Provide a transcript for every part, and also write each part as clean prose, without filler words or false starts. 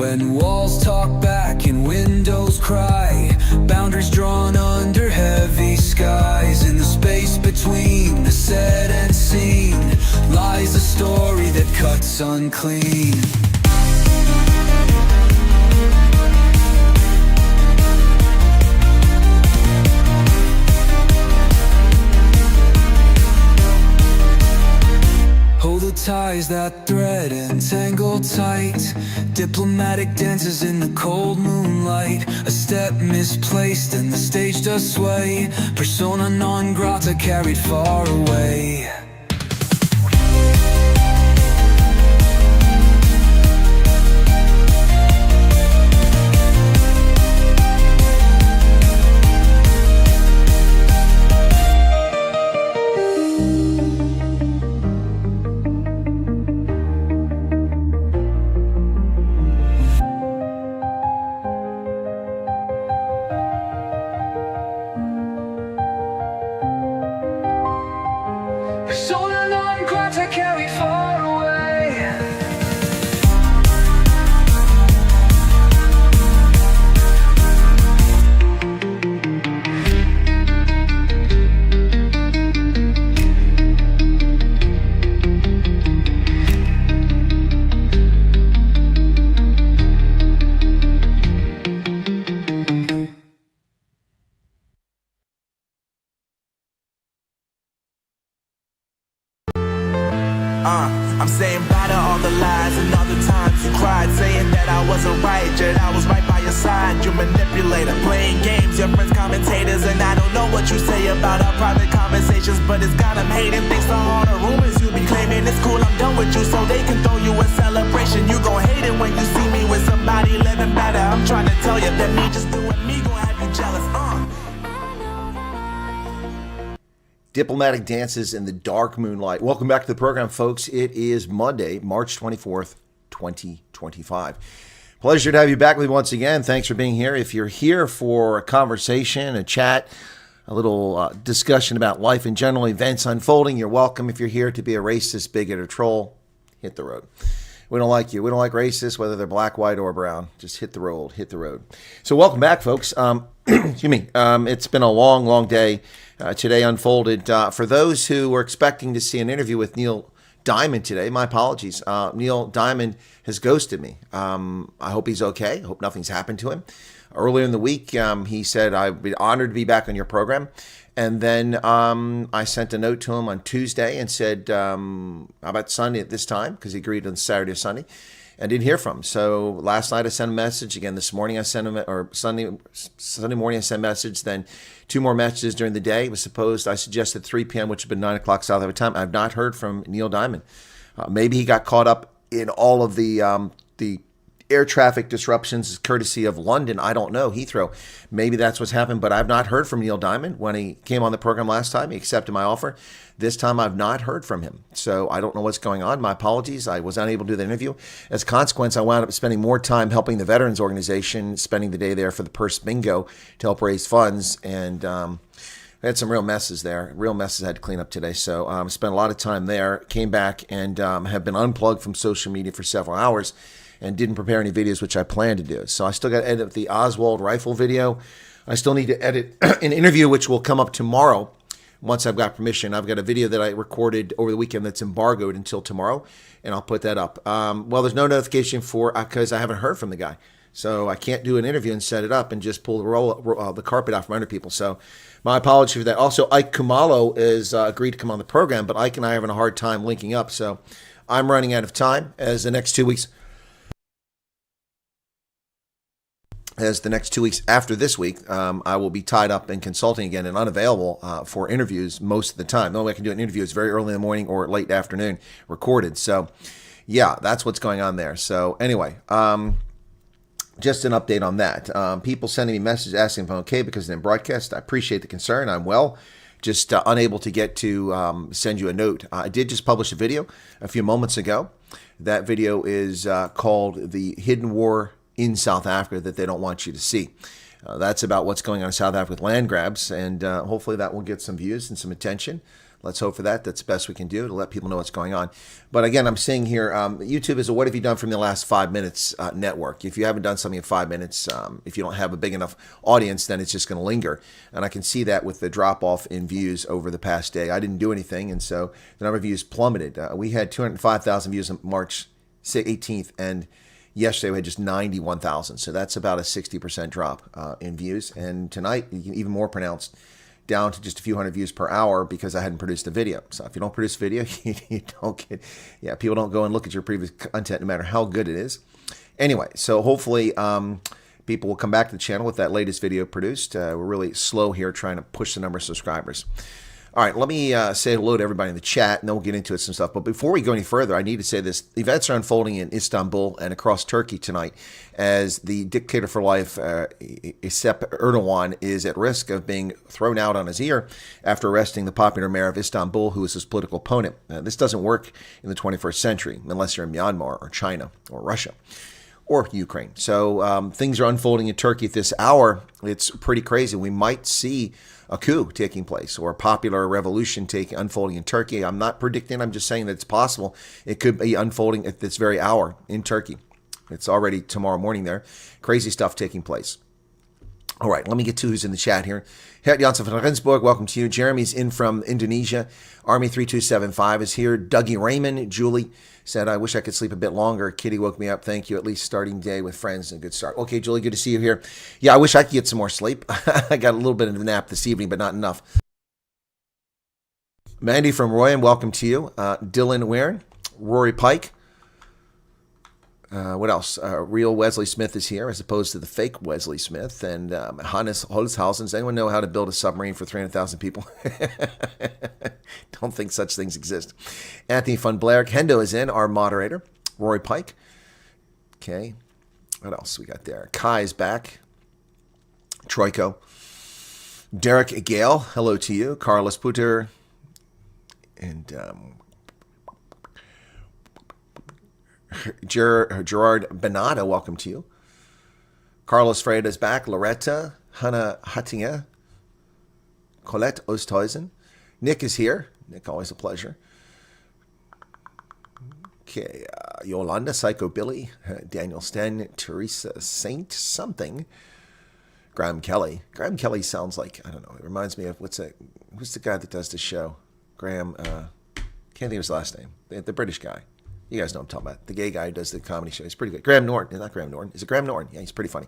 When walls talk back and windows cry, boundaries drawn under heavy skies. In the space between the said and seen lies a story that cuts unclean. Hold the ties that thread and tangle tight. Diplomatic dances in the cold moonlight. A step misplaced and the stage does sway. Persona non grata carried far away. Persona non grata carry far away. I'm saying bye to all the lies and all the times you cried, saying that I wasn't right, yet I was right by your side. You manipulator, playing games, your friends commentators, and I don't know what you say about our private conversations, but it's got them hating. Thanks to all the rumors you be claiming. It's cool, I'm done with you, so they can throw you a celebration. You gon' hate it when you see me with somebody living better. I'm trying to tell you that me just doing me gon' have you jealous. Diplomatic dances in the dark moonlight. Welcome back to the program, folks. It is Monday, March 24th, 2025. Pleasure to have you back with me once again. Thanks for being here. If you're here for a conversation, a chat, a little discussion about life in general, events unfolding, you're welcome. If you're here to be a racist, bigot, or troll, hit the road. We don't like you. We don't like racists, whether they're black, white, or brown. Just hit the road. Hit the road. So welcome back, folks. Excuse me. It's been a long, long day. Today unfolded. For those who were expecting to see an interview with Neil Diamond today, my apologies. Neil Diamond has ghosted me. I hope he's okay. I hope nothing's happened to him. Earlier in the week, he said, I'd be honored to be back on your program. And then I sent a note to him on Tuesday and said, how about Sunday at this time? Because he agreed on Saturday or Sunday. And didn't hear from him. So last night I sent a message. Again, this morning I sent him, or Sunday morning I sent a message. Then 2 more messages during the day. It was supposed, I suggested 3 p.m., which would have been 9 o'clock South Africa time. I've not heard from Neil Diamond. Maybe he got caught up in all of the air traffic disruptions courtesy of London. I don't know. Heathrow. Maybe that's what's happened, but I've not heard from Neil Diamond. When he came on the program last time, he accepted my offer. This time I've not heard from him. So I don't know what's going on. My apologies. I was unable to do the interview. As a consequence, I wound up spending more time helping the Veterans Organization, spending the day there for the purse bingo to help raise funds. And I had some real messes there. Real messes I had to clean up today. So spent a lot of time there. Came back and have been unplugged from social media for several hours and didn't prepare any videos, which I planned to do. So I still got to edit the Oswald rifle video. I still need to edit an interview, which will come up tomorrow once I've got permission. I've got a video that I recorded over the weekend that's embargoed until tomorrow, and I'll put that up. Well, there's no notification for, because I haven't heard from the guy. So I can't do an interview and set it up and just pull the carpet out from under people. So my apology for that. Also, Ike Kumalo is agreed to come on the program, but Ike and I are having a hard time linking up. So I'm running out of time as the next 2 weeks. As the next 2 weeks after this week, I will be tied up in consulting again and unavailable for interviews most of the time. The only way I can do an interview is very early in the morning or late afternoon recorded. So, yeah, that's what's going on there. So, anyway, just an update on that. People sending me messages asking if I'm okay because of the broadcast. I appreciate the concern. I'm well. Just unable to get to send you a note. I did just publish a video a few moments ago. That video is called The Hidden War in South Africa That They Don't Want You to See. That's about what's going on in South Africa with land grabs, and hopefully that will get some views and some attention. Let's hope for that. That's the best we can do to let people know what's going on. But again, I'm saying here, YouTube is a what have you done from the last 5 minutes network. If you haven't done something in 5 minutes, if you don't have a big enough audience, then it's just going to linger. And I can see that with the drop off in views over the past day. I didn't do anything, and so the number of views plummeted. We had 205,000 views on March 18th, and yesterday we had just 91,000. So that's about a 60% drop in views. And tonight, even more pronounced, down to just a few hundred views per hour because I hadn't produced a video. So if you don't produce video, you don't get, people don't go and look at your previous content no matter how good it is. Anyway, so hopefully people will come back to the channel with that latest video produced. We're really slow here trying to push the number of subscribers. All right, let me say hello to everybody in the chat, and then we'll get into it some stuff. But before we go any further, I need to say this. Events are unfolding in Istanbul and across Turkey tonight as the dictator for life, Recep Erdogan, is at risk of being thrown out on his ear after arresting the popular mayor of Istanbul, who is his political opponent. This doesn't work in the 21st century unless you're in Myanmar or China or Russia or Ukraine. So things are unfolding in Turkey at this hour. It's pretty crazy. We might see a coup taking place or a popular revolution unfolding in Turkey. I'm not predicting. I'm just saying that it's possible. It could be unfolding at this very hour in Turkey. It's already tomorrow morning there. Crazy stuff taking place. All right, let me get to who's in the chat here. Gert Janssen from Rendsburg, welcome to you. Jeremy's in from Indonesia. Army3275 is here. Dougie Raymond, Julie said, I wish I could sleep a bit longer. Kitty woke me up. Thank you. At least starting day with friends. A good start. Okay, Julie, good to see you here. Yeah, I wish I could get some more sleep. I got a little bit of a nap this evening, but not enough. Mandy from Royan, welcome to you. Dylan Ware, Rory Pike. What else? Real Wesley Smith is here as opposed to the fake Wesley Smith. And Hannes Holzhausen. Does anyone know how to build a submarine for 300,000 people? Don't think such things exist. Anthony Von Blair. Hendo is in, our moderator. Rory Pike. Okay. What else we got there? Kai is back. Troiko. Derek Gale. Hello to you. Carlos Puter. And Gerard Benada, welcome to you. Carlos Freda is back. Loretta, Hannah Hattinger, Colette Osthuizen. Nick is here. Nick, always a pleasure. Okay, Yolanda, Psycho Billy, Daniel Sten, Teresa Saint something. Graham Kelly. Graham Kelly sounds like, I don't know, it reminds me of, who's the guy that does the show? Graham, can't think of his last name. The British guy. You guys know what I'm talking about. The gay guy who does the comedy show. He's pretty good. Graham Norton. Not Graham Norton. Is it Graham Norton? Yeah, he's pretty funny.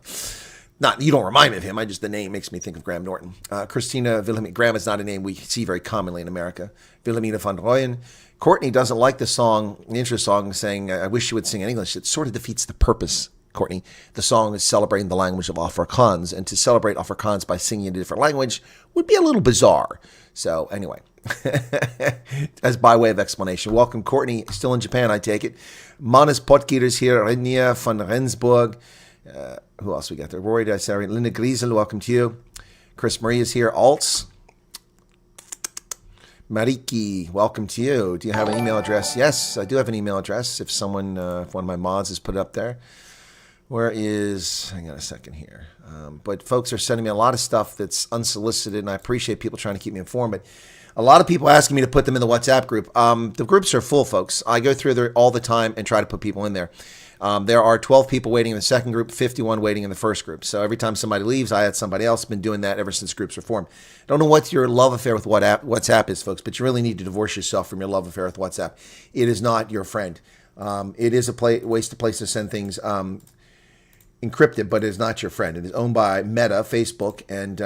You don't remind me of him. The name makes me think of Graham Norton. Christina Wilhelmina. Graham is not a name we see very commonly in America. Wilhelmina van Rooyen. Courtney doesn't like the song, the intro song, saying, I wish you would sing in English. It sort of defeats the purpose, Courtney. The song is celebrating the language of Afrikaans, and to celebrate Afrikaans by singing in a different language would be a little bizarre. So anyway, as by way of explanation, welcome Courtney, still in Japan, I take it. Manas Potgieter's here, Renia van Rensburg. Who else we got there? Rory Dysari, Linda Griesel, welcome to you. Chris Marie is here. Alts. Mariki, welcome to you. Do you have an email address? Yes, I do have an email address. If if one of my mods has put it up there. Hang on a second here. But folks are sending me a lot of stuff that's unsolicited, and I appreciate people trying to keep me informed. But a lot of people asking me to put them in the WhatsApp group. The groups are full, folks. I go through there all the time and try to put people in there. There are 12 people waiting in the second group, 51 waiting in the first group. So every time somebody leaves, I add somebody else. Been doing that ever since groups were formed. I don't know what your love affair with WhatsApp is, folks, but you really need to divorce yourself from your love affair with WhatsApp. It is not your friend. It is a place to send things encrypted, but it is not your friend. It is owned by Meta, Facebook, and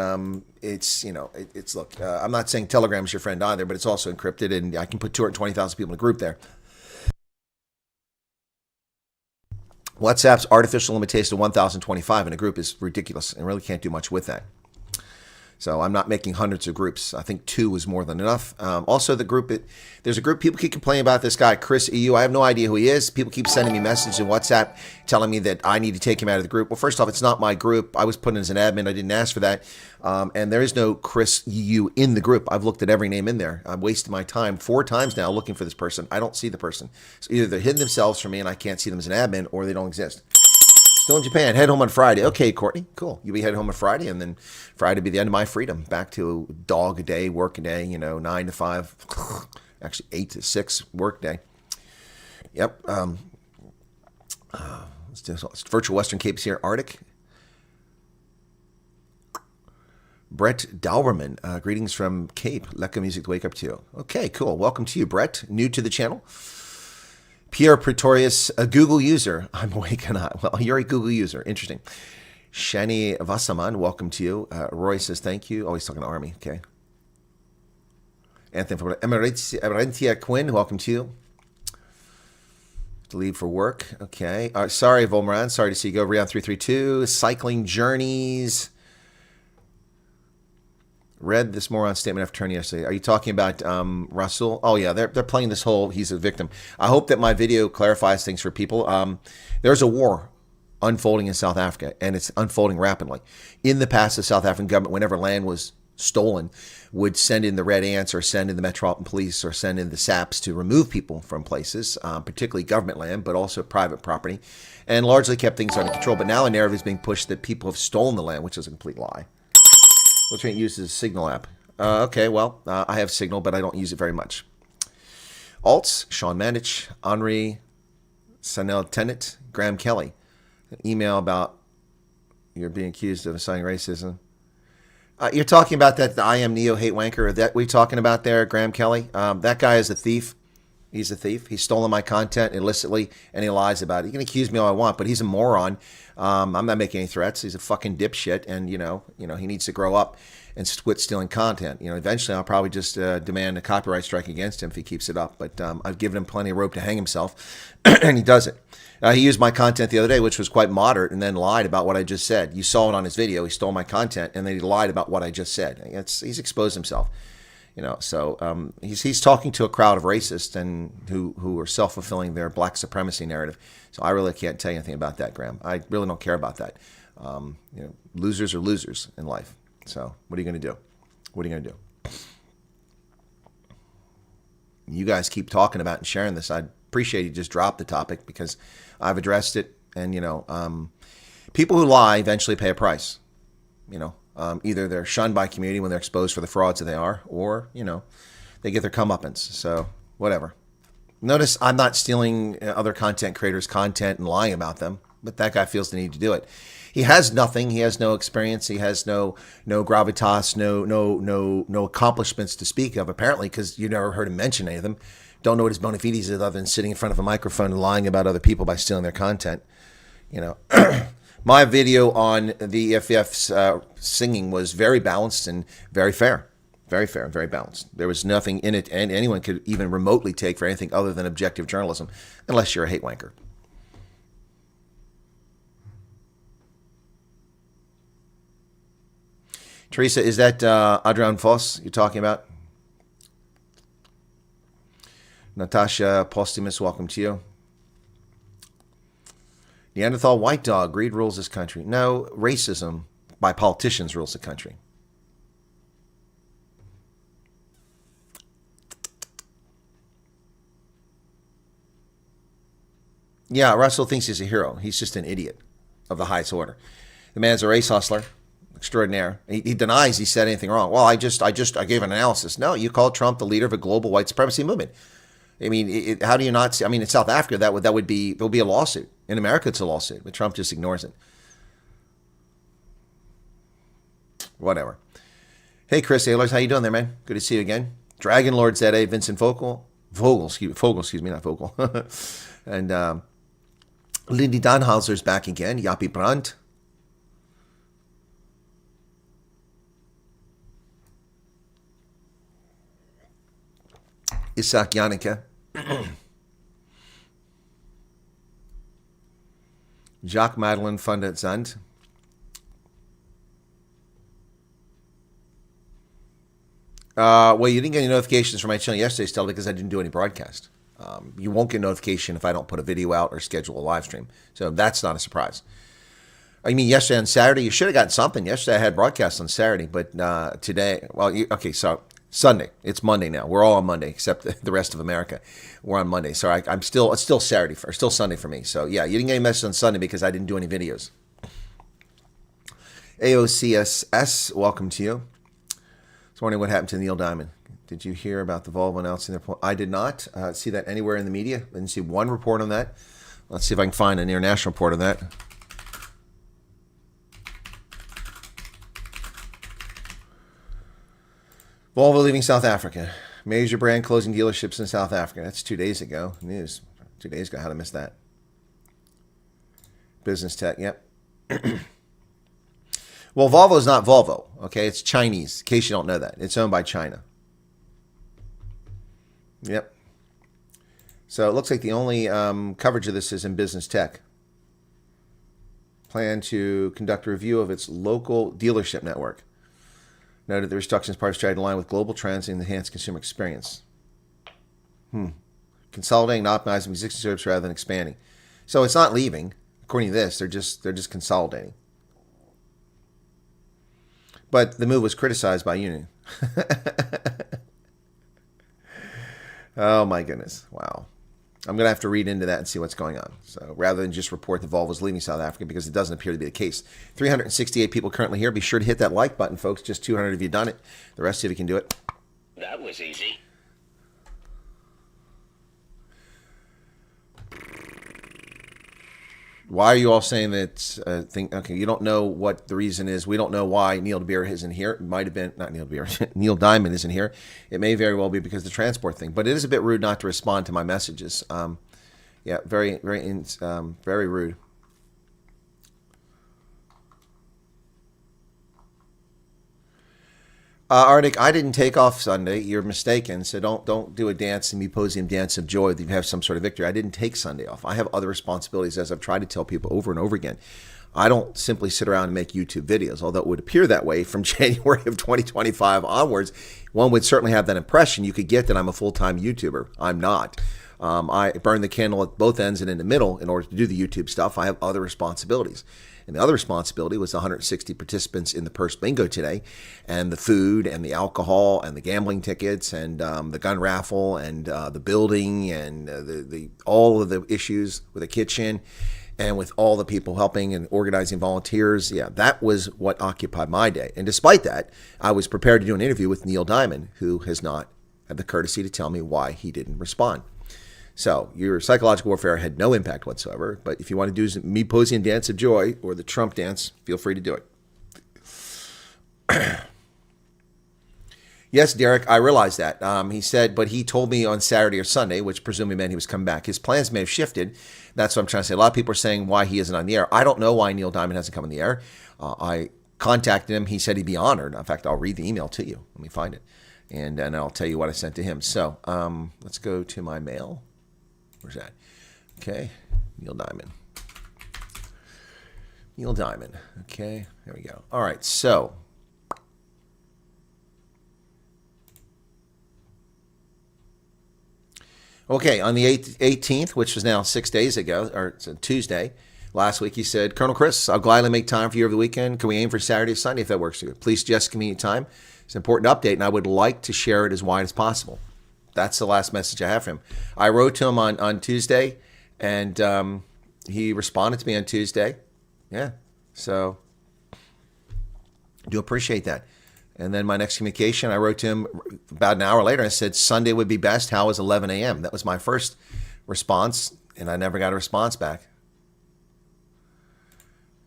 look, I'm not saying Telegram is your friend either, but it's also encrypted, and I can put 220,000 people in a group there. WhatsApp's artificial limitation of 1,025 in a group is ridiculous, and really can't do much with that. So I'm not making hundreds of groups. I think 2 is more than enough. Also, there's a group, people keep complaining about this guy, Chris EU. I have no idea who he is. People keep sending me messages in WhatsApp telling me that I need to take him out of the group. Well, first off, it's not my group. I was put in as an admin. I didn't ask for that. And there is no Chris EU in the group. I've looked at every name in there. I've wasted my time 4 times now looking for this person. I don't see the person. So either they're hidden themselves from me and I can't see them as an admin, or they don't exist. Still in Japan. Head home on Friday. Okay, Courtney. Cool. You'll be heading home on Friday, and then Friday will be the end of my freedom. Back to dog a day, work a day, 9 to 5. Actually, 8 to 6 work day. Yep. It's virtual Western Cape here, Arctic. Brett Dalberman, greetings from Cape. Lecca music to wake up to you. Okay, cool. Welcome to you, Brett. New to the channel. Pierre Pretorius, a Google user. I'm awake and not. Well, you're a Google user. Interesting. Shani Vasaman, welcome to you. Roy says thank you. Always talking to Army. Okay. Anthony from Emerentia Quinn, welcome to you. To leave for work. Okay. Sorry, Volmaran. Sorry to see you go. Rion 332. Cycling journeys. Read this moron statement after turning yesterday. Are you talking about Rasul? Oh yeah, they're playing this whole he's a victim. I hope that my video clarifies things for people. There's a war unfolding in South Africa, and it's unfolding rapidly. In the past, the South African government, whenever land was stolen, would send in the Red Ants or send in the Metropolitan Police or send in the SAPs to remove people from places, particularly government land, but also private property, and largely kept things under control. But now a narrative is being pushed that people have stolen the land, which is a complete lie. What's being used as a Signal app? Okay, well, I have Signal, but I don't use it very much. Alts, Sean Manich, Henri Sanel Tennant, Graham Kelly. An email about you're being accused of inciting racism. You're talking about that, the I am Neo hate wanker, that we're talking about there, Graham Kelly? That guy is a thief. He's a thief. He's stolen my content illicitly, and he lies about it. He can accuse me all I want, but he's a moron. I'm not making any threats. He's a fucking dipshit, and he needs to grow up and quit stealing content. Eventually I'll probably just demand a copyright strike against him if he keeps it up. But I've given him plenty of rope to hang himself, and he does it. He used my content the other day, which was quite moderate, and then lied about what I just said. You saw it on his video. He stole my content, and then he lied about what I just said. He's exposed himself. So he's talking to a crowd of racists and who are self-fulfilling their black supremacy narrative. So I really can't tell you anything about that, Graham. I really don't care about that. Losers are losers in life. So what are you going to do? What are you going to do? You guys keep talking about and sharing this. I'd appreciate you just drop the topic because I've addressed it. And, people who lie eventually pay a price, Either they're shunned by community when they're exposed for the frauds that they are, or, they get their comeuppance. So, whatever. Notice I'm not stealing other content creators' content and lying about them, but that guy feels the need to do it. He has nothing. He has no experience. He has no gravitas, no accomplishments to speak of, apparently, because you never heard him mention any of them. Don't know what his bona fides is other than sitting in front of a microphone and lying about other people by stealing their content. My video on the EFF's singing was very balanced and very fair. Very fair and very balanced. There was nothing in it and anyone could even remotely take for anything other than objective journalism, unless you're a hate wanker. Teresa, is that Adrian Foss you're talking about? Natasha Postumus, welcome to you. Neanderthal white dog, greed rules this country. No, racism by politicians rules the country. Yeah, Russell thinks he's a hero. He's just an idiot of the highest order. The man's a race hustler, extraordinaire. He denies he said anything wrong. Well, I gave an analysis. No, you called Trump the leader of a global white supremacy movement. I mean, how do you not see? I mean, in South Africa, there'll be a lawsuit. In America, it's a lawsuit, but Trump just ignores it. Whatever. Hey, Chris Ehlers, how you doing there, man? Good to see you again. Dragon Lord ZA, Vincent Vogel, excuse me, not Vogel. And Lindy Donhauser's back again. Yappy Brandt. Isaac Yannicke. Jacques Madeline Fundet Zand. Well, you didn't get any notifications from my channel yesterday, Stella, because I didn't do any broadcast. You won't get notification if I don't put a video out or schedule a live stream. So that's not a surprise. I mean, yesterday on Saturday, you should have gotten something. Yesterday I had broadcast on Saturday, but today, well, okay, so Sunday. It's Monday now. We're all on Monday, except the rest of America. We're on Monday. So it's still Saturday, still Sunday for me. So yeah, you didn't get any message on Sunday because I didn't do any videos. AOCSS, welcome to you. I was wondering what happened to Neil Diamond. Did you hear about the Volvo announcing their point? I did not see that anywhere in the media. I didn't see one report on that. Let's see if I can find an international report on that. Volvo leaving South Africa. Major brand closing dealerships in South Africa. That's 2 days ago. News. 2 days ago. How to miss that? Business tech. Yep. Well, Volvo is not Volvo. Okay, it's Chinese. In case you don't know that, it's owned by China. Yep. So it looks like the only coverage of this is in business tech. Plan to conduct a review of its local dealership network. Noted the restructuring is part of strategy aligned with global trends and enhanced consumer experience. Consolidating and optimizing existing services rather than expanding. So it's not leaving. According to this, they're just consolidating. But the move was criticized by union. Oh my goodness! Wow. I'm going to have to read into that and see what's going on. So rather than just report that Volvo is leaving South Africa, because it doesn't appear to be the case. 368 people currently here. Be sure to hit that like button, folks. Just 200 of you done it. The rest of you can do it. That was easy. Why are you all saying that? Okay, you don't know what the reason is. We don't know why Neil DeBeer isn't here. It might have been, not Neil DeBeer, Neil Diamond isn't here. It may very well be because of the transport thing. But it is a bit rude not to respond to my messages. Yeah, very rude. Arctic, I didn't take off Sunday. You're mistaken. So don't do a dance, a symposium dance of joy that you have some sort of victory. I didn't take Sunday off. I have other responsibilities, as I've tried to tell people over and over again. I don't simply sit around and make YouTube videos, although it would appear that way from January of 2025 onwards. One would certainly have that impression. You could get that I'm a full-time YouTuber. I'm not. I burn the candle at both ends and in the middle in order to do the YouTube stuff. I have other responsibilities. And the other responsibility was the 160 participants in the Purse Bingo today, and the food and the alcohol and the gambling tickets and the gun raffle and the building and the all of the issues with the kitchen and with all the people helping and organizing volunteers. Yeah, that was what occupied my day. And despite that, I was prepared to do an interview with Neil Diamond, who has not had the courtesy to tell me why he didn't respond. So your psychological warfare had no impact whatsoever. But if you want to do me posing dance of joy or the Trump dance, feel free to do it. Yes, Derek, I realize that. He said, but he told me on Saturday or Sunday, which presumably meant he was coming back. His plans may have shifted. That's what I'm trying to say. A lot of people are saying why he isn't on the air. I don't know why Neil Diamond hasn't come on the air. I contacted him. He said he'd be honored. In fact, I'll read the email to you. Let me find it. And I'll tell you what I sent to him. So let's go to my mail. Where's that? Okay, Neil Diamond. Neil Diamond. Okay, there we go. All right, so okay, on the 18th, which was now 6 days ago, or it's a Tuesday, last week, he said, Colonel Chris, I'll gladly make time for you over the weekend. Can we aim for Saturday or Sunday if that works for you? Please suggest convenient time. It's an important update, and I would like to share it as wide as possible. That's the last message I have for him. I wrote to him on Tuesday, and he responded to me on Tuesday. Yeah, so do appreciate that. And then my next communication, I wrote to him about an hour later. I said, Sunday would be best. How is 11 a.m.? That was my first response, and I never got a response back.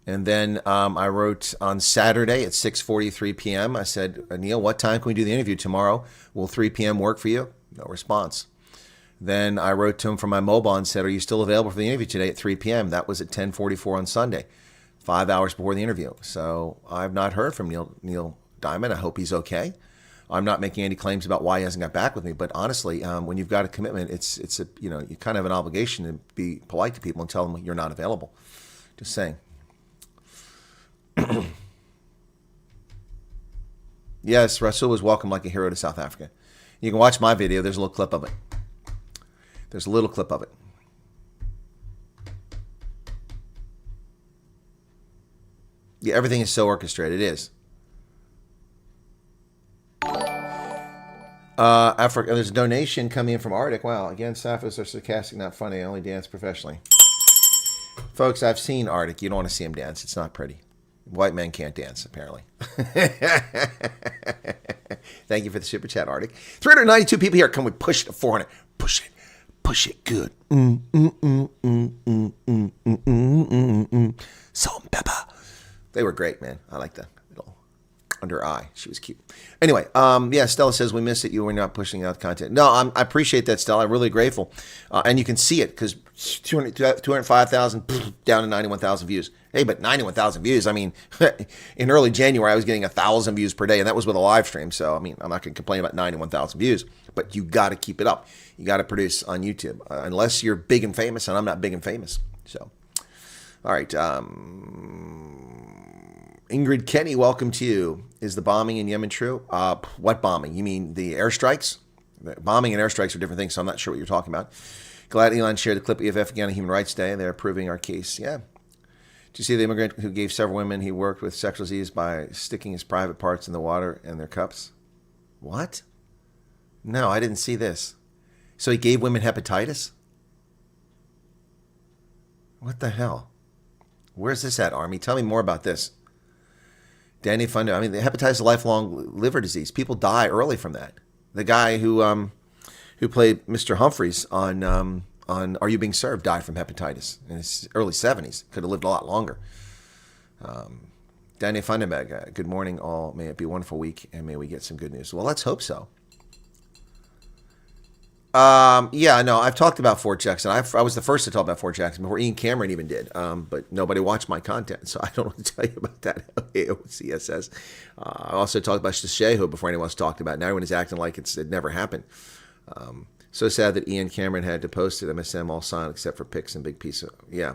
And then I wrote on Saturday at 6:43 p.m. I said, Neil, what time can we do the interview tomorrow? Will 3 p.m. work for you? No response. Then I wrote to him from my mobile and said, are you still available for the interview today at 3 p.m.? That was at 10:44 on Sunday, 5 hours before the interview. So I've not heard from Neil Diamond. I hope he's okay. I'm not making any claims about why he hasn't got back with me, but honestly, when you've got a commitment, it's a you kind of have an obligation to be polite to people and tell them you're not available. Just saying. Yes, Rasul was welcomed like a hero to South Africa. You can watch my video. There's a little clip of it. There's a little clip of it. Yeah, everything is so orchestrated. It is. Africa. There's a donation coming in from Arctic. Wow. Again, Sapphos are sarcastic, not funny. I only dance professionally. Folks, I've seen Arctic. You don't want to see him dance. It's not pretty. White men can't dance, apparently. Thank you for the super chat, Arctic. 392 people here. Can we push it to 400? Push it. Push it good. Salt and pepper. They were great, man. I like the little under eye. She was cute. Anyway, yeah, Stella says, we missed it. You were not pushing out content. No, I appreciate that, Stella. I'm really grateful. And you can see it because 205,000 down to 91,000 views. Hey, but 91,000 views. I mean, in early January, I was getting 1,000 views per day, and that was with a live stream. So, I mean, I'm not going to complain about 91,000 views, but you got to keep it up. You got to produce on YouTube, unless you're big and famous, and I'm not big and famous. So, all right. Ingrid Kenny, welcome to you. Is the bombing in Yemen true? What bombing? You mean the airstrikes? Bombing and airstrikes are different things, so I'm not sure what you're talking about. Glad Elon shared the clip of EFF again on Human Rights Day. They're proving our case. Yeah. Did you see the immigrant who gave several women he worked with sexual disease by sticking his private parts in the water in their cups? What? No, I didn't see this. So he gave women hepatitis? What the hell? Where's this at, Army? Tell me more about this. Danny Funder. I mean, the hepatitis is a lifelong liver disease. People die early from that. The guy who played Mr. Humphreys on Are You Being Served died from hepatitis in his early 70s. Could have lived a lot longer. Danny Funderberg, good morning all. May it be a wonderful week, and may we get some good news. Well, let's hope so. Yeah, no, I've talked about Fort Jackson. I was the first to talk about Fort Jackson before Ian Cameron even did. But nobody watched my content, so I don't want to tell you about that. AOCSS. I also talked about Shehu before anyone else talked about it. Now everyone is acting like it never happened. So sad that Ian Cameron had to post it. MSM all silent except for pics and big piece of, yeah.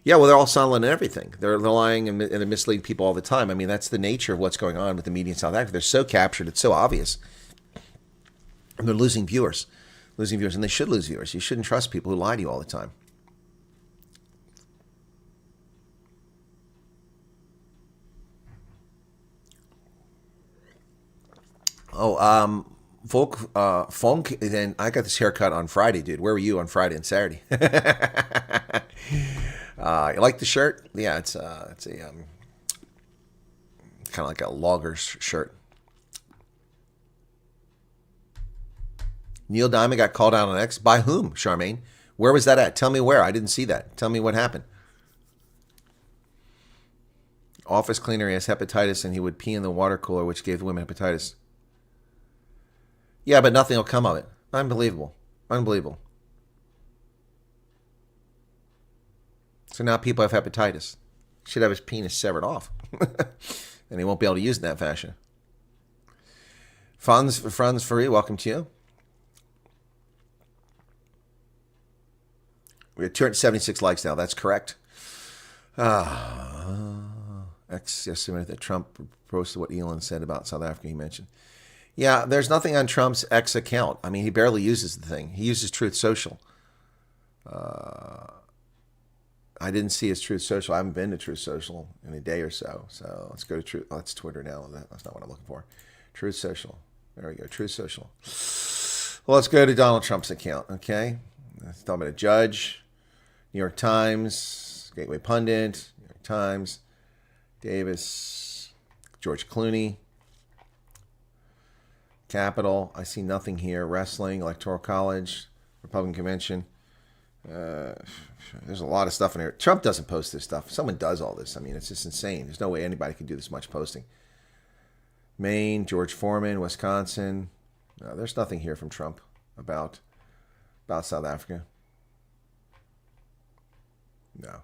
Yeah, well, they're all silent and everything. They're lying and they're misleading people all the time. I mean, that's the nature of what's going on with the media in South Africa. They're so captured, it's so obvious. And they're losing viewers. And they should lose viewers. You shouldn't trust people who lie to you all the time. Oh, Funk, then I got this haircut on Friday, dude. Where were you on Friday and Saturday? You like the shirt? Yeah, it's a kind of like a logger shirt. Neil Diamond got called out on X. By whom, Charmaine? Where was that at? Tell me where. I didn't see that. Tell me what happened. Office cleaner, he has hepatitis, and he would pee in the water cooler, which gave the women hepatitis. Yeah, but nothing will come of it. Unbelievable. Unbelievable. So now people have hepatitis. Should have his penis severed off. And he won't be able to use it in that fashion. Franz Free, welcome to you. We have 276 likes now. That's correct. X yesterday that Trump posted what Elon said about South Africa. He mentioned. Yeah, there's nothing on Trump's X account. I mean, he barely uses the thing. He uses Truth Social. I didn't see his Truth Social. I haven't been to Truth Social in a day or so. So let's go to Truth. Oh, that's Twitter now. That's not what I'm looking for. Truth Social. There we go. Truth Social. Well, let's go to Donald Trump's account. Okay. Let's talk about a judge. New York Times, Gateway Pundit, New York Times, Davis, George Clooney, Capital. I see nothing here. Wrestling, Electoral College, Republican Convention. There's a lot of stuff in here. Trump doesn't post this stuff. Someone does all this. I mean, it's just insane. There's no way anybody could do this much posting. Maine, George Foreman, Wisconsin. No, there's nothing here from Trump about South Africa. No.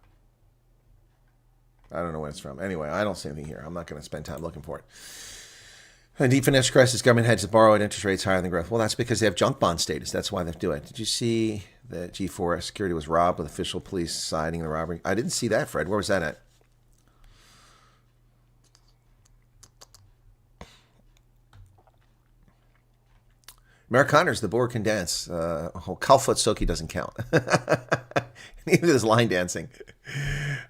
I don't know where it's from. Anyway, I don't see anything here. I'm not going to spend time looking for it. A deep financial crisis, government heads to borrow at interest rates higher than growth. Well, that's because they have junk bond status. That's why they do it. Did you see that G4 security was robbed with official police citing the robbery? I didn't see that, Fred. Where was that at? Amerikaners, the boar can dance. Kalfoot Soki doesn't count. Neither does line dancing.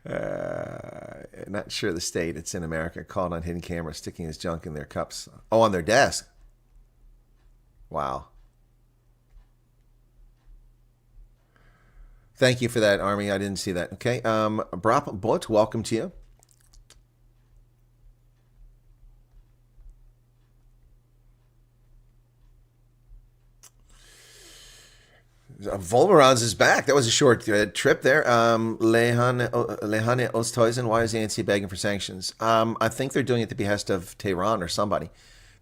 Not sure the state. It's in America. Caught on hidden camera, sticking his junk in their cups. Oh, on their desk. Wow. Thank you for that, Army. I didn't see that. Okay. Brap Bot, welcome to you. Volverons is back. That was a short trip there. Lehane Osthuizen, why is the ANC begging for sanctions? I think they're doing it at the behest of Tehran or somebody.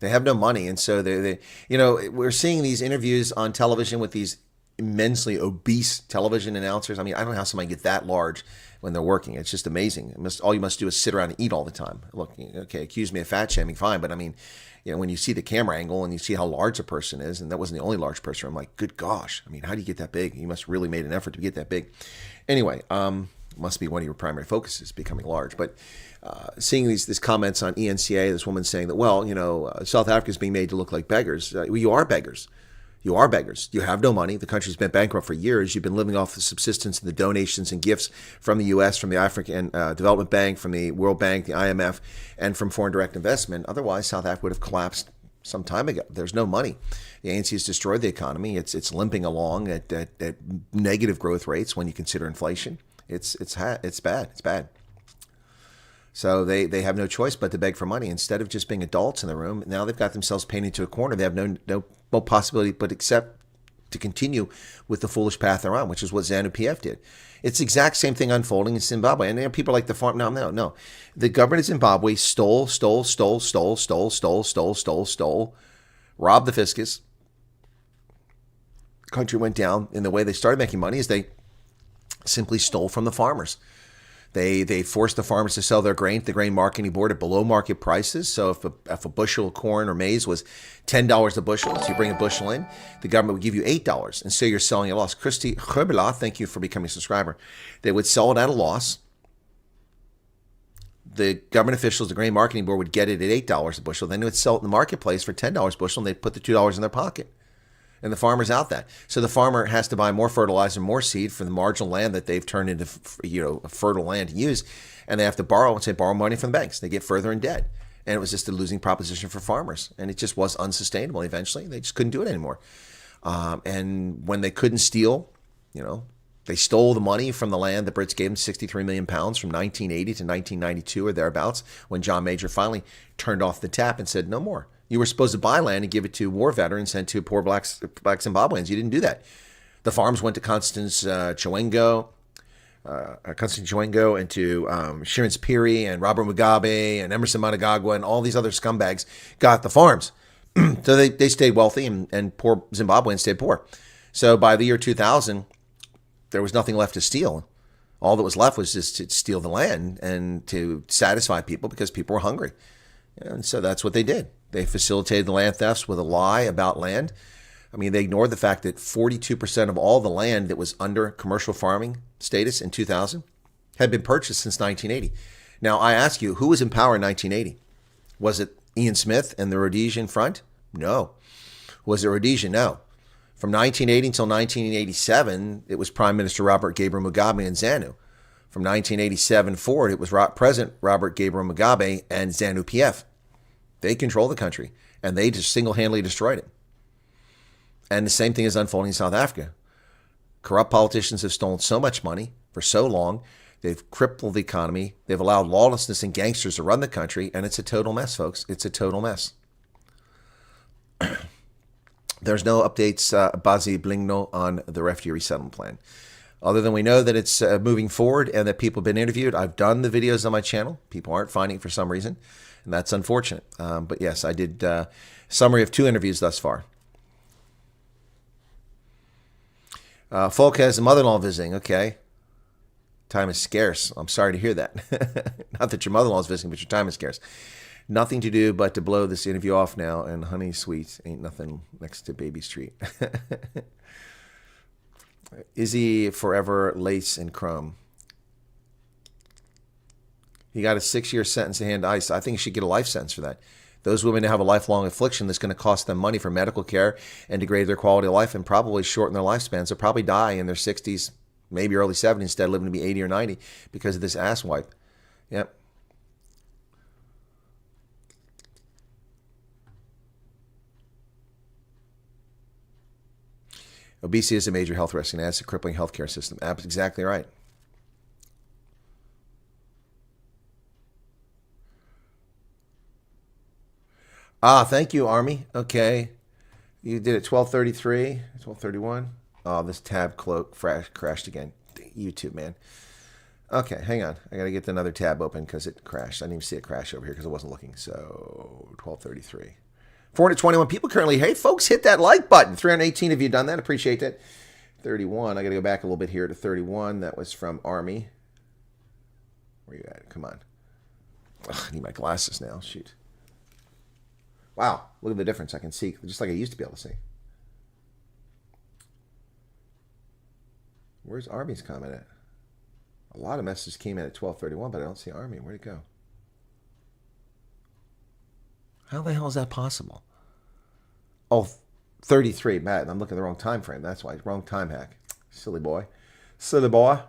They have no money, and so they we're seeing these interviews on television with these immensely obese television announcers. I mean, I don't know how somebody get that large when they're working. It's just amazing. All you must do is sit around and eat all the time. Look, okay, accuse me of fat shaming, fine, but I mean, when you see the camera angle and you see how large a person is, and that wasn't the only large person, I'm like, good gosh. I mean, how do you get that big? You must really made an effort to get that big. Anyway, must be one of your primary focuses, becoming large. But seeing these comments on ENCA, this woman saying that, well, South Africa is being made to look like beggars. Well, you are beggars. You are beggars. You have no money. The country's been bankrupt for years. You've been living off the subsistence and the donations and gifts from the U.S., from the African Development Bank, from the World Bank, the IMF, and from foreign direct investment. Otherwise, South Africa would have collapsed some time ago. There's no money. The ANC has destroyed the economy. It's limping along at negative growth rates when you consider inflation. It's bad. It's bad. So they have no choice but to beg for money. Instead of just being adults in the room, now they've got themselves painted to a corner. They have no possibility but except to continue with the foolish path they're on, which is what ZANU-PF did. It's the exact same thing unfolding in Zimbabwe. And people like the farm. No. The government of Zimbabwe stole, robbed the fiscus. Country went down. And the way they started making money is they simply stole from the farmers. They forced the farmers to sell their grain to the grain marketing board at below market prices. So if a bushel of corn or maize was $10 a bushel, so you bring a bushel in, the government would give you $8. And so you're selling at a loss. Christy Herbela, thank you for becoming a subscriber. They would sell it at a loss. The government officials, the grain marketing board, would get it at $8 a bushel. Then they would sell it in the marketplace for $10 a bushel, and they'd put the $2 in their pocket. And the farmer's out that. So the farmer has to buy more fertilizer, more seed for the marginal land that they've turned into, fertile land to use. And they have to borrow money from the banks. They get further in debt. And it was just a losing proposition for farmers. And it just was unsustainable. Eventually, they just couldn't do it anymore. And when they couldn't steal, they stole the money from the land. The Brits gave them 63 million pounds from 1980 to 1992 or thereabouts, when John Major finally turned off the tap and said, no more. You were supposed to buy land and give it to war veterans and to poor black Zimbabweans. You didn't do that. The farms went to Constance Chiwengo and to Sharon Piri and Robert Mugabe and Emerson Mnangagwa and all these other scumbags got the farms. So they stayed wealthy and poor Zimbabweans stayed poor. So by the year 2000, there was nothing left to steal. All that was left was just to steal the land and to satisfy people because people were hungry. And so that's what they did. They facilitated the land thefts with a lie about land. I mean, they ignored the fact that 42% of all the land that was under commercial farming status in 2000 had been purchased since 1980. Now, I ask you, who was in power in 1980? Was it Ian Smith and the Rhodesian Front? No. Was it Rhodesia? No. From 1980 until 1987, it was Prime Minister Robert Gabriel Mugabe and ZANU. From 1987 forward, it was President Robert Gabriel Mugabe and ZANU-PF. They control the country, and they just single-handedly destroyed it. And the same thing is unfolding in South Africa. Corrupt politicians have stolen so much money for so long. They've crippled the economy. They've allowed lawlessness and gangsters to run the country, and it's a total mess, folks. It's a total mess. There's no updates, Bazi Blingno, on the refugee resettlement plan. Other than we know that it's moving forward and that people have been interviewed. I've done the videos on my channel. People aren't finding it for some reason, and that's unfortunate. But yes, I did a summary of 2 interviews thus far. Folk has a mother-in-law visiting. Okay. Time is scarce. I'm sorry to hear that. Not that your mother-in-law is visiting, but your time is scarce. Nothing to do but to blow this interview off now, and honey sweet ain't nothing next to baby's treat. Izzy forever lace and crumb. He got a 6-year sentence to hand to ICE. I think he should get a life sentence for that. Those women have a lifelong affliction that's going to cost them money for medical care and degrade their quality of life and probably shorten their lifespans. They'll probably die in their 60s, maybe early 70s, instead of living to be 80 or 90 because of this ass wipe. Yep. Obesity is a major health risk and adds to a crippling healthcare system. Exactly right. Thank you, Army. Okay. You did it 12:33, 12:31. Oh, this tab crashed again. YouTube, man. Okay, hang on. I got to get another tab open because it crashed. I didn't even see it crash over here because I wasn't looking. So, 12:33. 421 people currently. Hey, folks, hit that like button. 318 of you done that. Appreciate that. 31. I got to go back a little bit here to 31. That was from Army. Where you at? Come on. Ugh, I need my glasses now. Shoot. Wow, look at the difference. I can see just like I used to be able to see. Where's Army's comment at? A lot of messages came in at 12:31, but I don't see Army. Where'd it go? How the hell is that possible? Oh, 33. Matt, I'm looking at the wrong time frame. That's why. Wrong time hack. Silly boy. Silly boy.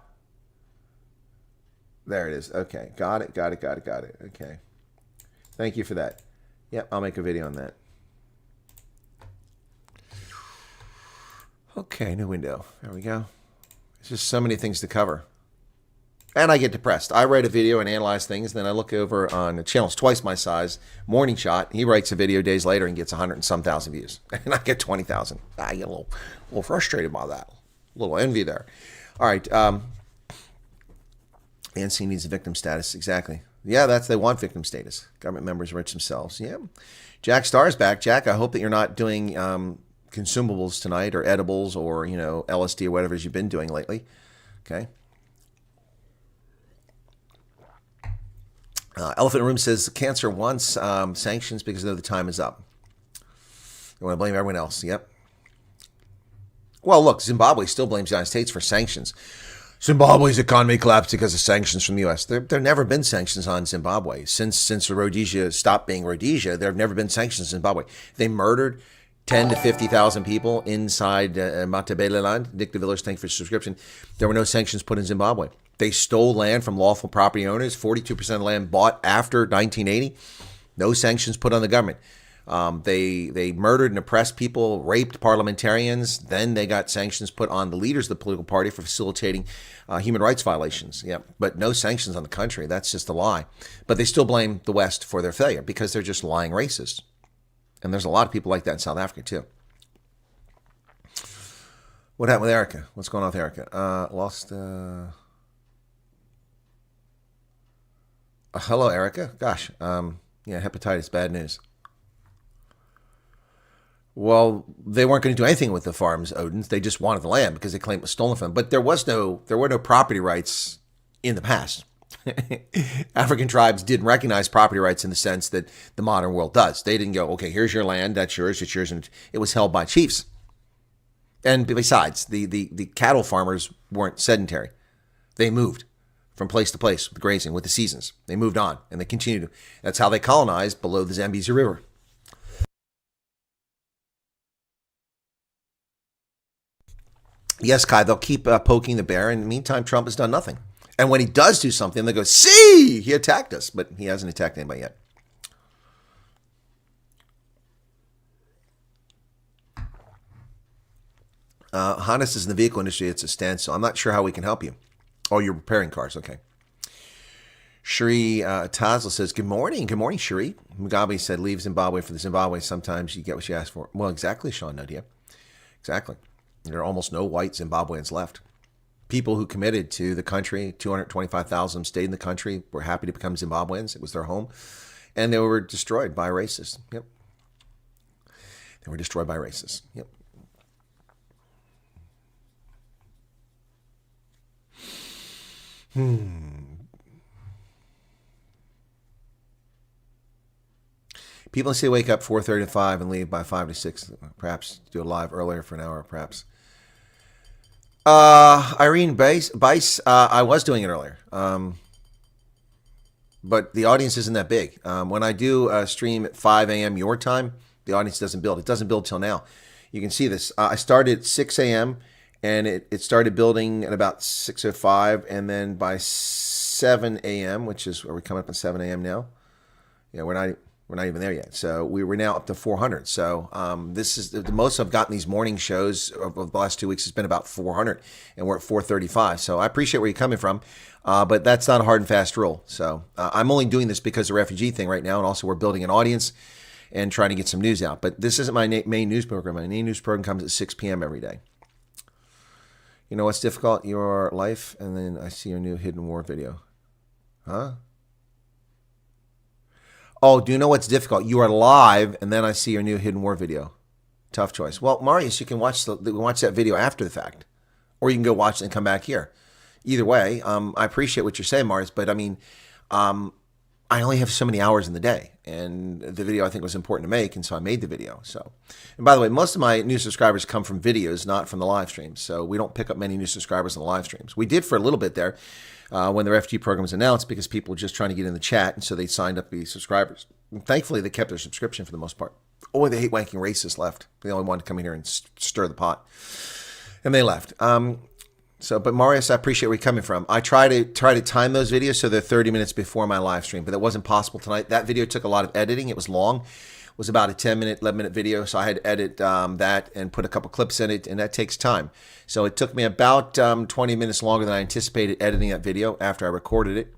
There it is. Okay. Got it. Okay. Thank you for that. Yep, I'll make a video on that. Okay, new window. There we go. There's just so many things to cover. And I get depressed. I write a video and analyze things, then I look over on a channel twice my size, Morning Shot. He writes a video days later and gets 100 and some thousand views. And I get 20,000. I get a little frustrated by that. A little envy there. All right. ANC needs a victim status. Exactly. Yeah, they want victim status. Government members enrich themselves. Yeah. Jack Starr's back. Jack, I hope that you're not doing consumables tonight or edibles or, LSD or whatever it is you've been doing lately. Okay. Elephant Room says cancer wants sanctions because they know the time is up. They want to blame everyone else. Yep. Well, look, Zimbabwe still blames the United States for sanctions. Zimbabwe's economy collapsed because of sanctions from the U.S. There have never been sanctions on Zimbabwe. Since Rhodesia stopped being Rhodesia, there have never been sanctions in Zimbabwe. They murdered 10 to 50,000 people inside Matabeleland. Dick DeVillers, thank you for your subscription. There were no sanctions put in Zimbabwe. They stole land from lawful property owners, 42% of land bought after 1980. No sanctions put on the government. They murdered and oppressed people, raped parliamentarians. Then they got sanctions put on the leaders of the political party for facilitating human rights violations. Yeah, but no sanctions on the country. That's just a lie. But they still blame the West for their failure because they're just lying racists. And there's a lot of people like that in South Africa too. What happened with Erica? What's going on with Erica? Lost... hello, Erica. Gosh, hepatitis, bad news. Well, they weren't going to do anything with the farms, Odins. They just wanted the land because they claimed it was stolen from them. But there were no property rights in the past. African tribes didn't recognize property rights in the sense that the modern world does. They didn't go, okay, here's your land, that's yours, it's yours, and it was held by chiefs. And besides, the cattle farmers weren't sedentary. They moved from place to place with grazing, with the seasons. They moved on, and they continued. That's how they colonized below the Zambezi River. Yes, Kai, they'll keep poking the bear. In the meantime, Trump has done nothing. And when he does do something, they go, see, he attacked us. But he hasn't attacked anybody yet. Honda says in the vehicle industry, it's a standstill. I'm not sure how we can help you. Oh, you're repairing cars. Okay. Shri Tazla says, good morning. Good morning, Shri. Mugabe said, leave Zimbabwe for the Zimbabwe. Sometimes you get what you ask for. Well, exactly, Sean Nadia. Exactly. There are almost no white Zimbabweans left. People who committed to the country, 225,000 stayed in the country, were happy to become Zimbabweans. It was their home. And they were destroyed by racists. Yep. They were destroyed by racists. Yep. People say wake up 4:30 to 5 and leave by 5 to 6. Perhaps do a live earlier for an hour, perhaps. Irene Bice, I was doing it earlier. But the audience isn't that big. When I do a stream at 5 a.m. your time, the audience doesn't build. It doesn't build till now. You can see this. I started at 6 a.m. and it started building at about 6:05, and then by 7 a.m., which is, are we coming up at 7 a.m. now? Yeah, we're not. We're not even there yet. So we're now up to 400. So this is the most I've gotten these morning shows of the last 2 weeks has been about 400, and we're at 435. So I appreciate where you're coming from, but that's not a hard and fast rule. So I'm only doing this because of the refugee thing right now, and also we're building an audience and trying to get some news out. But this isn't my main news program. My main news program comes at 6 p.m. every day. You know what's difficult? Your life, and then I see your new Hidden War video. Huh? Oh, do you know what's difficult? You are live, and then I see your new Hidden War video. Tough choice. Well, Marius, you can watch that video after the fact, or you can go watch it and come back here. Either way, I appreciate what you're saying, Marius, but I mean, I only have so many hours in the day, and the video I think was important to make, and so I made the video. So, and by the way, most of my new subscribers come from videos, not from the live streams. So we don't pick up many new subscribers in the live streams. We did for a little bit there when the refugee program was announced, because people were just trying to get in the chat, and so they signed up to be subscribers. And thankfully, they kept their subscription for the most part. Oh, they hate wanking racists left. They only wanted to come in here and stir the pot, and they left. But Marius, I appreciate where you're coming from. I try to time those videos so they're 30 minutes before my live stream, but that wasn't possible tonight. That video took a lot of editing. It was long. It was about a 10-minute, 11-minute video, so I had to edit that and put a couple clips in it, and that takes time. So it took me about 20 minutes longer than I anticipated editing that video after I recorded it.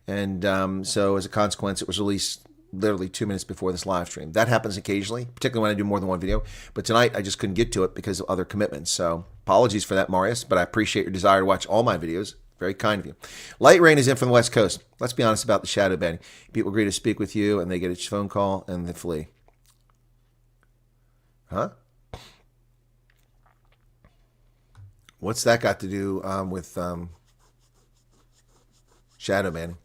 And so as a consequence, it was released literally 2 minutes before this live stream. That happens occasionally, particularly when I do more than one video. But tonight, I just couldn't get to it because of other commitments. So apologies for that, Marius, but I appreciate your desire to watch all my videos. Very kind of you. Light Rain is in from the West Coast. Let's be honest about the shadow banning. People agree to speak with you, and they get a phone call, and they flee. Huh? What's that got to do with shadow banning?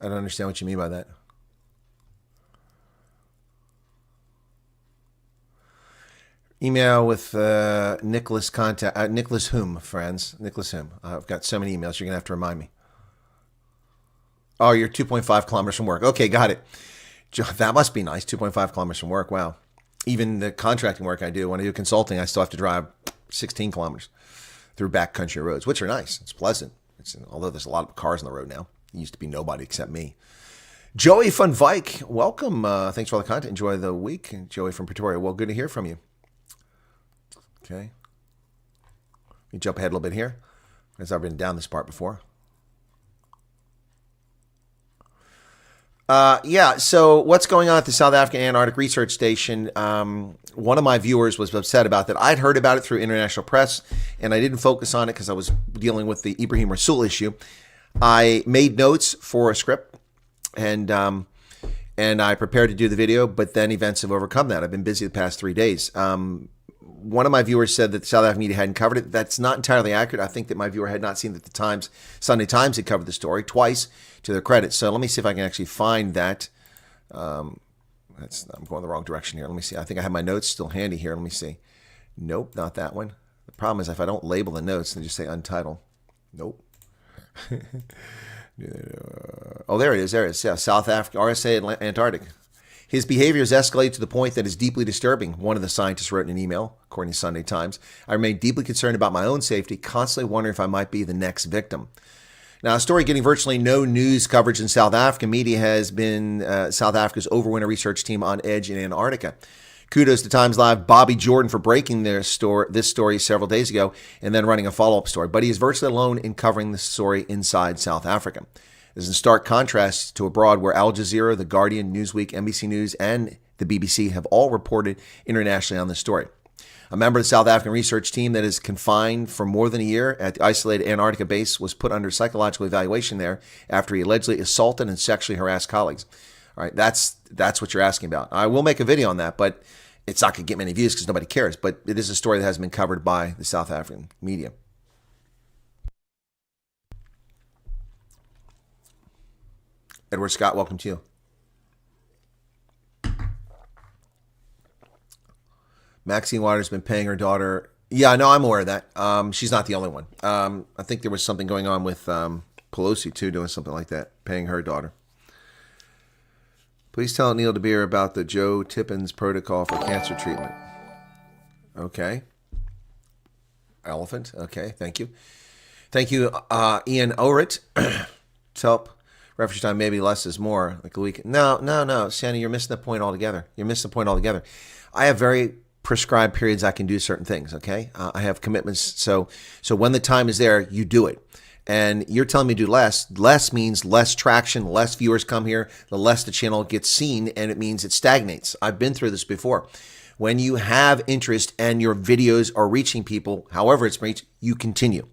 I don't understand what you mean by that. Email with Nicholas contact Nicholas whom, friends? Nicholas whom? I've got so many emails. You're gonna have to remind me. Oh, you're 2.5 kilometers from work. Okay, got it. That must be nice. 2.5 kilometers from work. Wow. Even the contracting work I do, when I do consulting, I still have to drive 16 kilometers through backcountry roads, which are nice. It's pleasant. Although there's a lot of cars on the road now. It used to be nobody except me. Joey Van Vyk, welcome. Thanks for all the content. Enjoy the week. Joey from Pretoria. Well, good to hear from you. Okay. Let me jump ahead a little bit here, as I've been down this part before. So what's going on at the South African Antarctic Research Station? One of my viewers was upset about that. I'd heard about it through international press, and I didn't focus on it because I was dealing with the Ibrahim Rasool issue. I made notes for a script, and I prepared to do the video, but then events have overcome that. I've been busy the past 3 days. One of my viewers said that the South African media hadn't covered it. That's not entirely accurate. I think that my viewer had not seen that the Sunday Times had covered the story twice, to their credit. So let me see if I can actually find that. I'm going the wrong direction here. Let me see. I think I have my notes still handy here. Let me see. Nope, not that one. The problem is if I don't label the notes and just say untitled. Nope. Oh, there it is. There it is. Yeah, South Africa, RSA Antarctic. His behavior has escalated to the point that is deeply disturbing, one of the scientists wrote in an email, according to Sunday Times. I remain deeply concerned about my own safety, constantly wondering if I might be the next victim. Now, a story getting virtually no news coverage in South African media has been South Africa's overwinter research team on edge in Antarctica. Kudos to Times Live Bobby Jordan for breaking this story several days ago and then running a follow-up story. But he is virtually alone in covering the story inside South Africa. This is in stark contrast to abroad where Al Jazeera, The Guardian, Newsweek, NBC News, and the BBC have all reported internationally on this story. A member of the South African research team that is confined for more than a year at the isolated Antarctica base was put under psychological evaluation there after he allegedly assaulted and sexually harassed colleagues. All right, that's what you're asking about. I will make a video on that, but it's not going to get many views because nobody cares. But it is a story that has been covered by the South African media. Edward Scott, welcome to you. Maxine Waters has been paying her daughter. Yeah, no, I'm aware of that. She's not the only one. I think there was something going on with Pelosi, too, doing something like that, paying her daughter. Please tell Neil DeBeer about the Joe Tippins protocol for cancer treatment. Okay. Elephant. Okay, thank you. Thank you, Ian Orit, to help Reference time, maybe less is more. Like a week. No, Shannon, you're missing the point altogether. You're missing the point altogether. I have very prescribed periods I can do certain things, okay? I have commitments. So when the time is there, you do it. And you're telling me to do less. Less means less traction, less viewers come here, the less the channel gets seen, and it means it stagnates. I've been through this before. When you have interest and your videos are reaching people, however it's reached, you continue.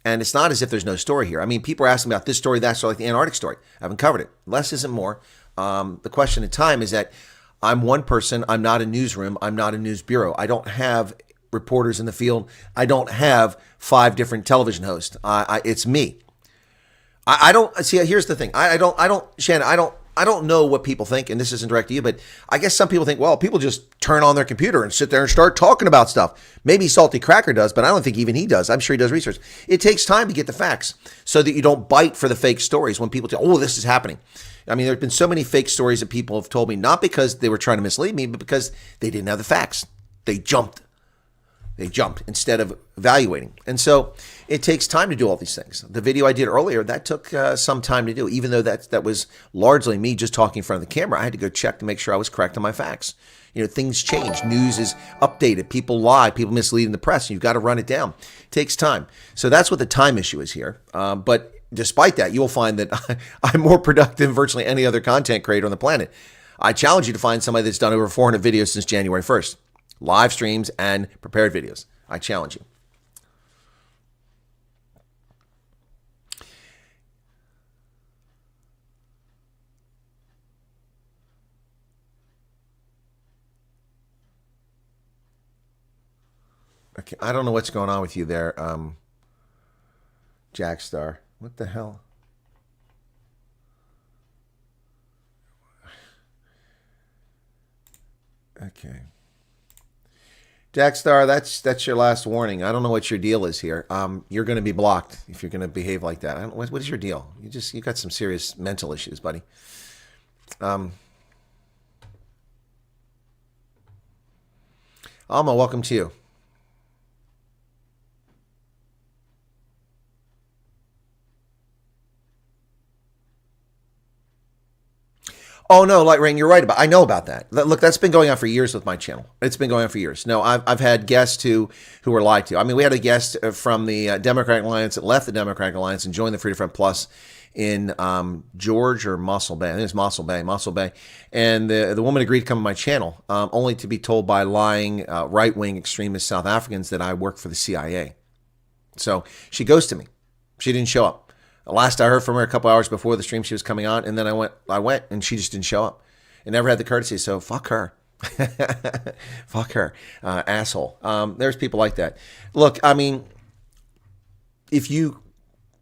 And it's not as if there's no story here. I mean, people are asking about this story, that story, like the Antarctic story. I haven't covered it. Less isn't more. The question of time is that I'm one person. I'm not a newsroom. I'm not a news bureau. I don't have reporters in the field. I don't have 5 different television hosts. It's me. I don't see. Here's the thing. Shannon. I don't know what people think, and this isn't direct to you, but I guess some people think, well, people just turn on their computer and sit there and start talking about stuff. Maybe Salty Cracker does, but I don't think even he does. I'm sure he does research. It takes time to get the facts so that you don't bite for the fake stories when people tell, oh, this is happening. I mean, there have been so many fake stories that people have told me, not because they were trying to mislead me, but because they didn't have the facts. They jumped. They jumped instead of evaluating. And so it takes time to do all these things. The video I did earlier, that took some time to do, even though that was largely me just talking in front of the camera. I had to go check to make sure I was correct on my facts. You know, things change. News is updated. People lie. People mislead in the press. You've got to run it down. It takes time. So that's what the time issue is here. But despite that, you'll find that I'm more productive than virtually any other content creator on the planet. I challenge you to find somebody that's done over 400 videos since January 1st. Live streams and prepared videos. I challenge you. Okay, I don't know what's going on with you there, Jackstar. What the hell? Okay. Jackstar, that's your last warning. I don't know what your deal is here. You're going to be blocked if you're going to behave like that. I don't, what is your deal? You got some serious mental issues, buddy. Alma, welcome to you. Oh no, Light Rain, you're right about. I know about that. Look, that's been going on for years with my channel. It's been going on for years. No, I've had guests who were lied to. I mean, we had a guest from the Democratic Alliance that left the Democratic Alliance and joined the Freedom Front Plus in George or Mossel Bay. I think it's Mossel Bay. And the woman agreed to come on my channel, only to be told by lying right-wing extremist South Africans that I work for the CIA. So she ghosted me. She didn't show up. Last I heard from her a couple hours before the stream, she was coming on, and then I went, and she just didn't show up. And never had the courtesy, so fuck her. Fuck her. Asshole. There's people like that. Look, I mean, if you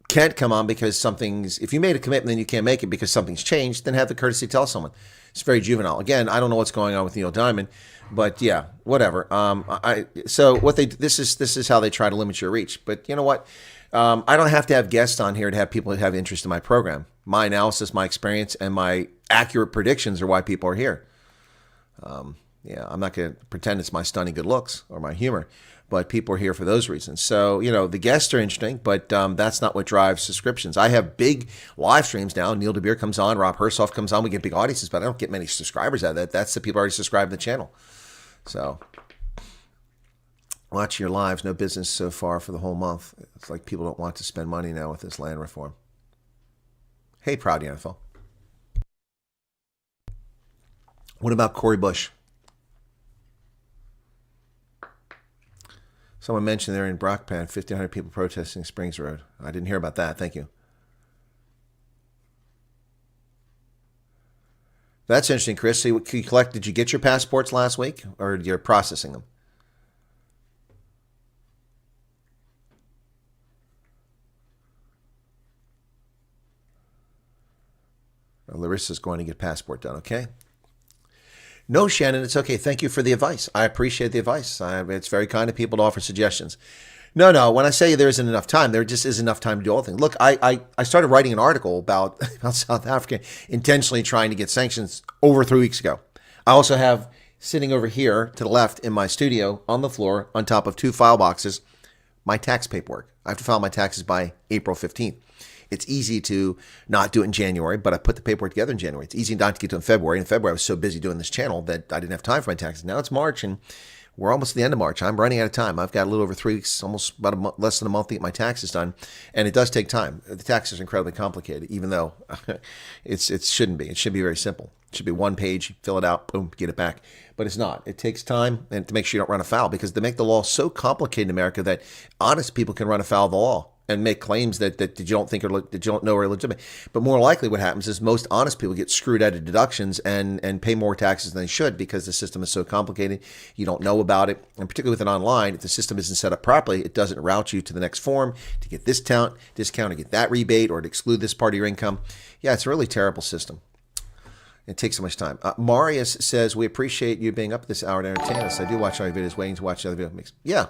can't come on because if you made a commitment and you can't make it because something's changed, then have the courtesy to tell someone. It's very juvenile. Again, I don't know what's going on with Neil Diamond, but yeah, whatever. This is how they try to limit your reach. But you know what? I don't have to have guests on here to have people that have interest in my program. My analysis, my experience, and my accurate predictions are why people are here. Yeah, I'm not going to pretend it's my stunning good looks or my humor, but people are here for those reasons. So, you know, the guests are interesting, but that's not what drives subscriptions. I have big live streams now. Neil DeBeer comes on, Rob Hersoff comes on. We get big audiences, but I don't get many subscribers out of that. That's the people already subscribe to the channel. So watch your lives. No business so far for the whole month. It's like people don't want to spend money now with this land reform. Hey, Proud NFL. What about Cori Bush? Someone mentioned they're in Brockpan, 1,500 people protesting Springs Road. I didn't hear about that. Thank you. That's interesting, Chris. So did you get your passports last week, or you're processing them? Larissa's going to get passport done, okay? No, Shannon, it's okay. Thank you for the advice. I appreciate the advice. It's very kind of people to offer suggestions. No, when I say there isn't enough time, there just isn't enough time to do all things. Look, I started writing an article about South Africa intentionally trying to get sanctions over 3 weeks ago. I also have sitting over here to the left in my studio on the floor on top of 2 file boxes, my tax paperwork. I have to file my taxes by April 15th. It's easy to not do it in January, but I put the paperwork together in January. It's easy not to get to it in February. In February, I was so busy doing this channel that I didn't have time for my taxes. Now it's March, and we're almost at the end of March. I'm running out of time. I've got a little over 3 weeks, almost about less than a month to get my taxes done, and it does take time. The taxes are incredibly complicated, even though it shouldn't be. It should be very simple. It should be one page, fill it out, boom, get it back. But it's not. It takes time, and to make sure you don't run afoul, because they make the law so complicated in America that honest people can run afoul of the law and make claims that you don't think that you don't know are legitimate. But more likely what happens is most honest people get screwed out of deductions and pay more taxes than they should because the system is so complicated. You don't know about it. And particularly with it online, if the system isn't set up properly, it doesn't route you to the next form to get this discount, to get that rebate, or to exclude this part of your income. Yeah, it's a really terrible system. It takes so much time. Marius says, we appreciate you being up this hour to entertain us. I do watch all your videos, waiting to watch the other video.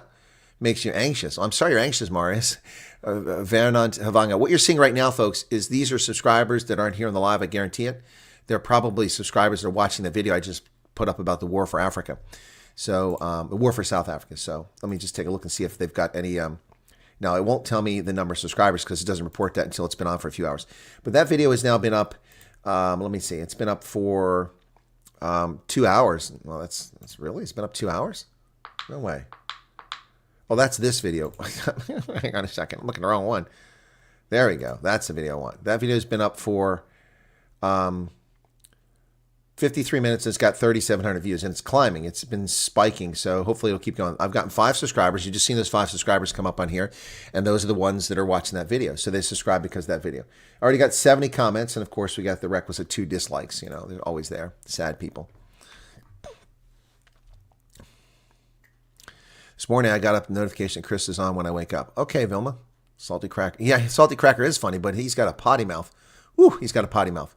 Makes you anxious. I'm sorry you're anxious, Marius. Vernant Havanga. What you're seeing right now, folks, is these are subscribers that aren't here on the live. I guarantee it. They're probably subscribers that are watching the video I just put up about the war for Africa. So, the war for South Africa. So, let me just take a look and see if they've got any. Now, it won't tell me the number of subscribers because it doesn't report that until it's been on for a few hours. But that video has now been up. Let me see. It's been up for 2 hours. Well, that's really. It's been up 2 hours. No way. Oh, that's this video. Hang on a second. I'm looking at the wrong one. There we go. That's the video one. That video's been up for 53 minutes. It's got 3,700 views, and it's climbing. It's been spiking, so hopefully it'll keep going. I've gotten 5 subscribers. You've just seen those 5 subscribers come up on here, and those are the ones that are watching that video. So they subscribe because of that video. I already got 70 comments, and of course we got the requisite 2 dislikes. You know, they're always there. Sad people. This morning I got up a notification Chris is on when I wake up. Okay, Vilma. Salty Cracker. Yeah, Salty Cracker is funny, but he's got a potty mouth. Woo, he's got a potty mouth.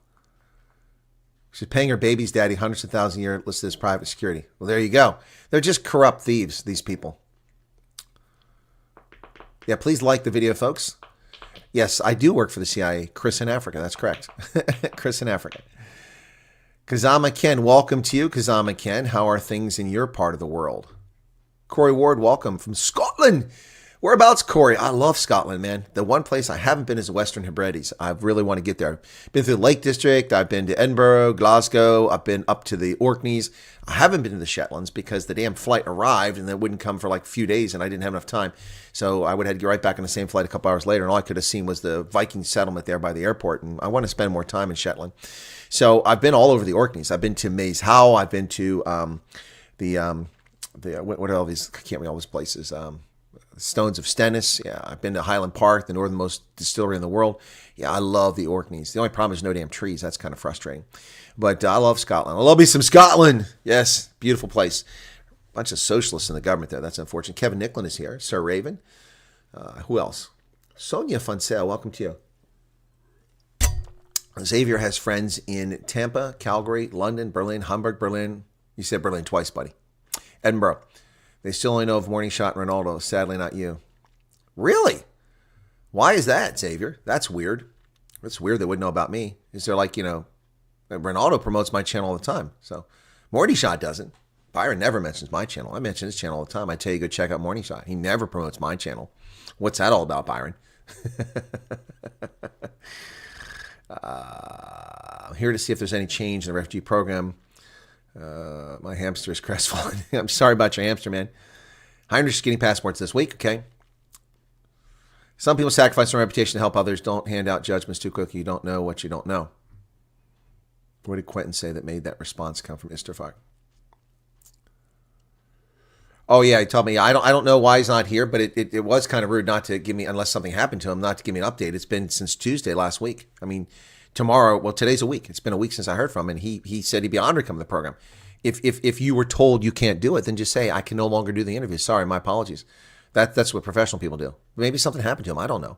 She's paying her baby's daddy hundreds of thousands a year listed as private security. Well, there you go. They're just corrupt thieves, these people. Yeah, please like the video, folks. Yes, I do work for the CIA. Chris in Africa. That's correct. Chris in Africa. Kazama Ken, welcome to you. Kazama Ken, how are things in your part of the world? Corey Ward, welcome from Scotland. Whereabouts, Corey? I love Scotland, man. The one place I haven't been is the Western Hebrides. I really want to get there. I've been through the Lake District. I've been to Edinburgh, Glasgow. I've been up to the Orkneys. I haven't been to the Shetlands because the damn flight arrived and it wouldn't come for like a few days and I didn't have enough time. So I would have to get right back on the same flight a couple hours later, and all I could have seen was the Viking settlement there by the airport, and I want to spend more time in Shetland. So I've been all over the Orkneys. I've been to Maze Howe. I've been to what are all these? I can't remember all these places. Stones of Stennis. Yeah, I've been to Highland Park, the northernmost distillery in the world. Yeah, I love the Orkneys. The only problem is no damn trees. That's kind of frustrating. But I love Scotland. I love me some Scotland. Yes, beautiful place. Bunch of socialists in the government there. That's unfortunate. Kevin Nicklin is here. Sir Raven. Who else? Sonia Fonsell. Welcome to you. Xavier has friends in Tampa, Calgary, London, Berlin, Hamburg, Berlin. You said Berlin twice, buddy. Edinburgh. They still only know of Morning Shot and Ronaldo. Sadly, not you. Really? Why is that, Xavier? That's weird. That's weird they wouldn't know about me. Is there like, Ronaldo promotes my channel all the time. So Morning Shot doesn't. Byron never mentions my channel. I mention his channel all the time. I tell you, go check out Morning Shot. He never promotes my channel. What's that all about, Byron? I'm here to see if there's any change in the refugee program. My hamster is crestfallen. I'm sorry about your hamster, man. Heinrich's getting passports this week, okay? Some people sacrifice their reputation to help others. Don't hand out judgments too quickly. You don't know what you don't know. What did Quentin say that made that response come from Istafak? Oh, yeah, he told me. I don't know why he's not here, but it was kind of rude not to give me, unless something happened to him, not to give me an update. It's been since Tuesday last week. I mean, today's a week. It's been a week since I heard from him, and he said he'd be honored to come to the program. If you were told you can't do it, then just say, I can no longer do the interview. Sorry, my apologies. That's what professional people do. Maybe something happened to him. I don't know.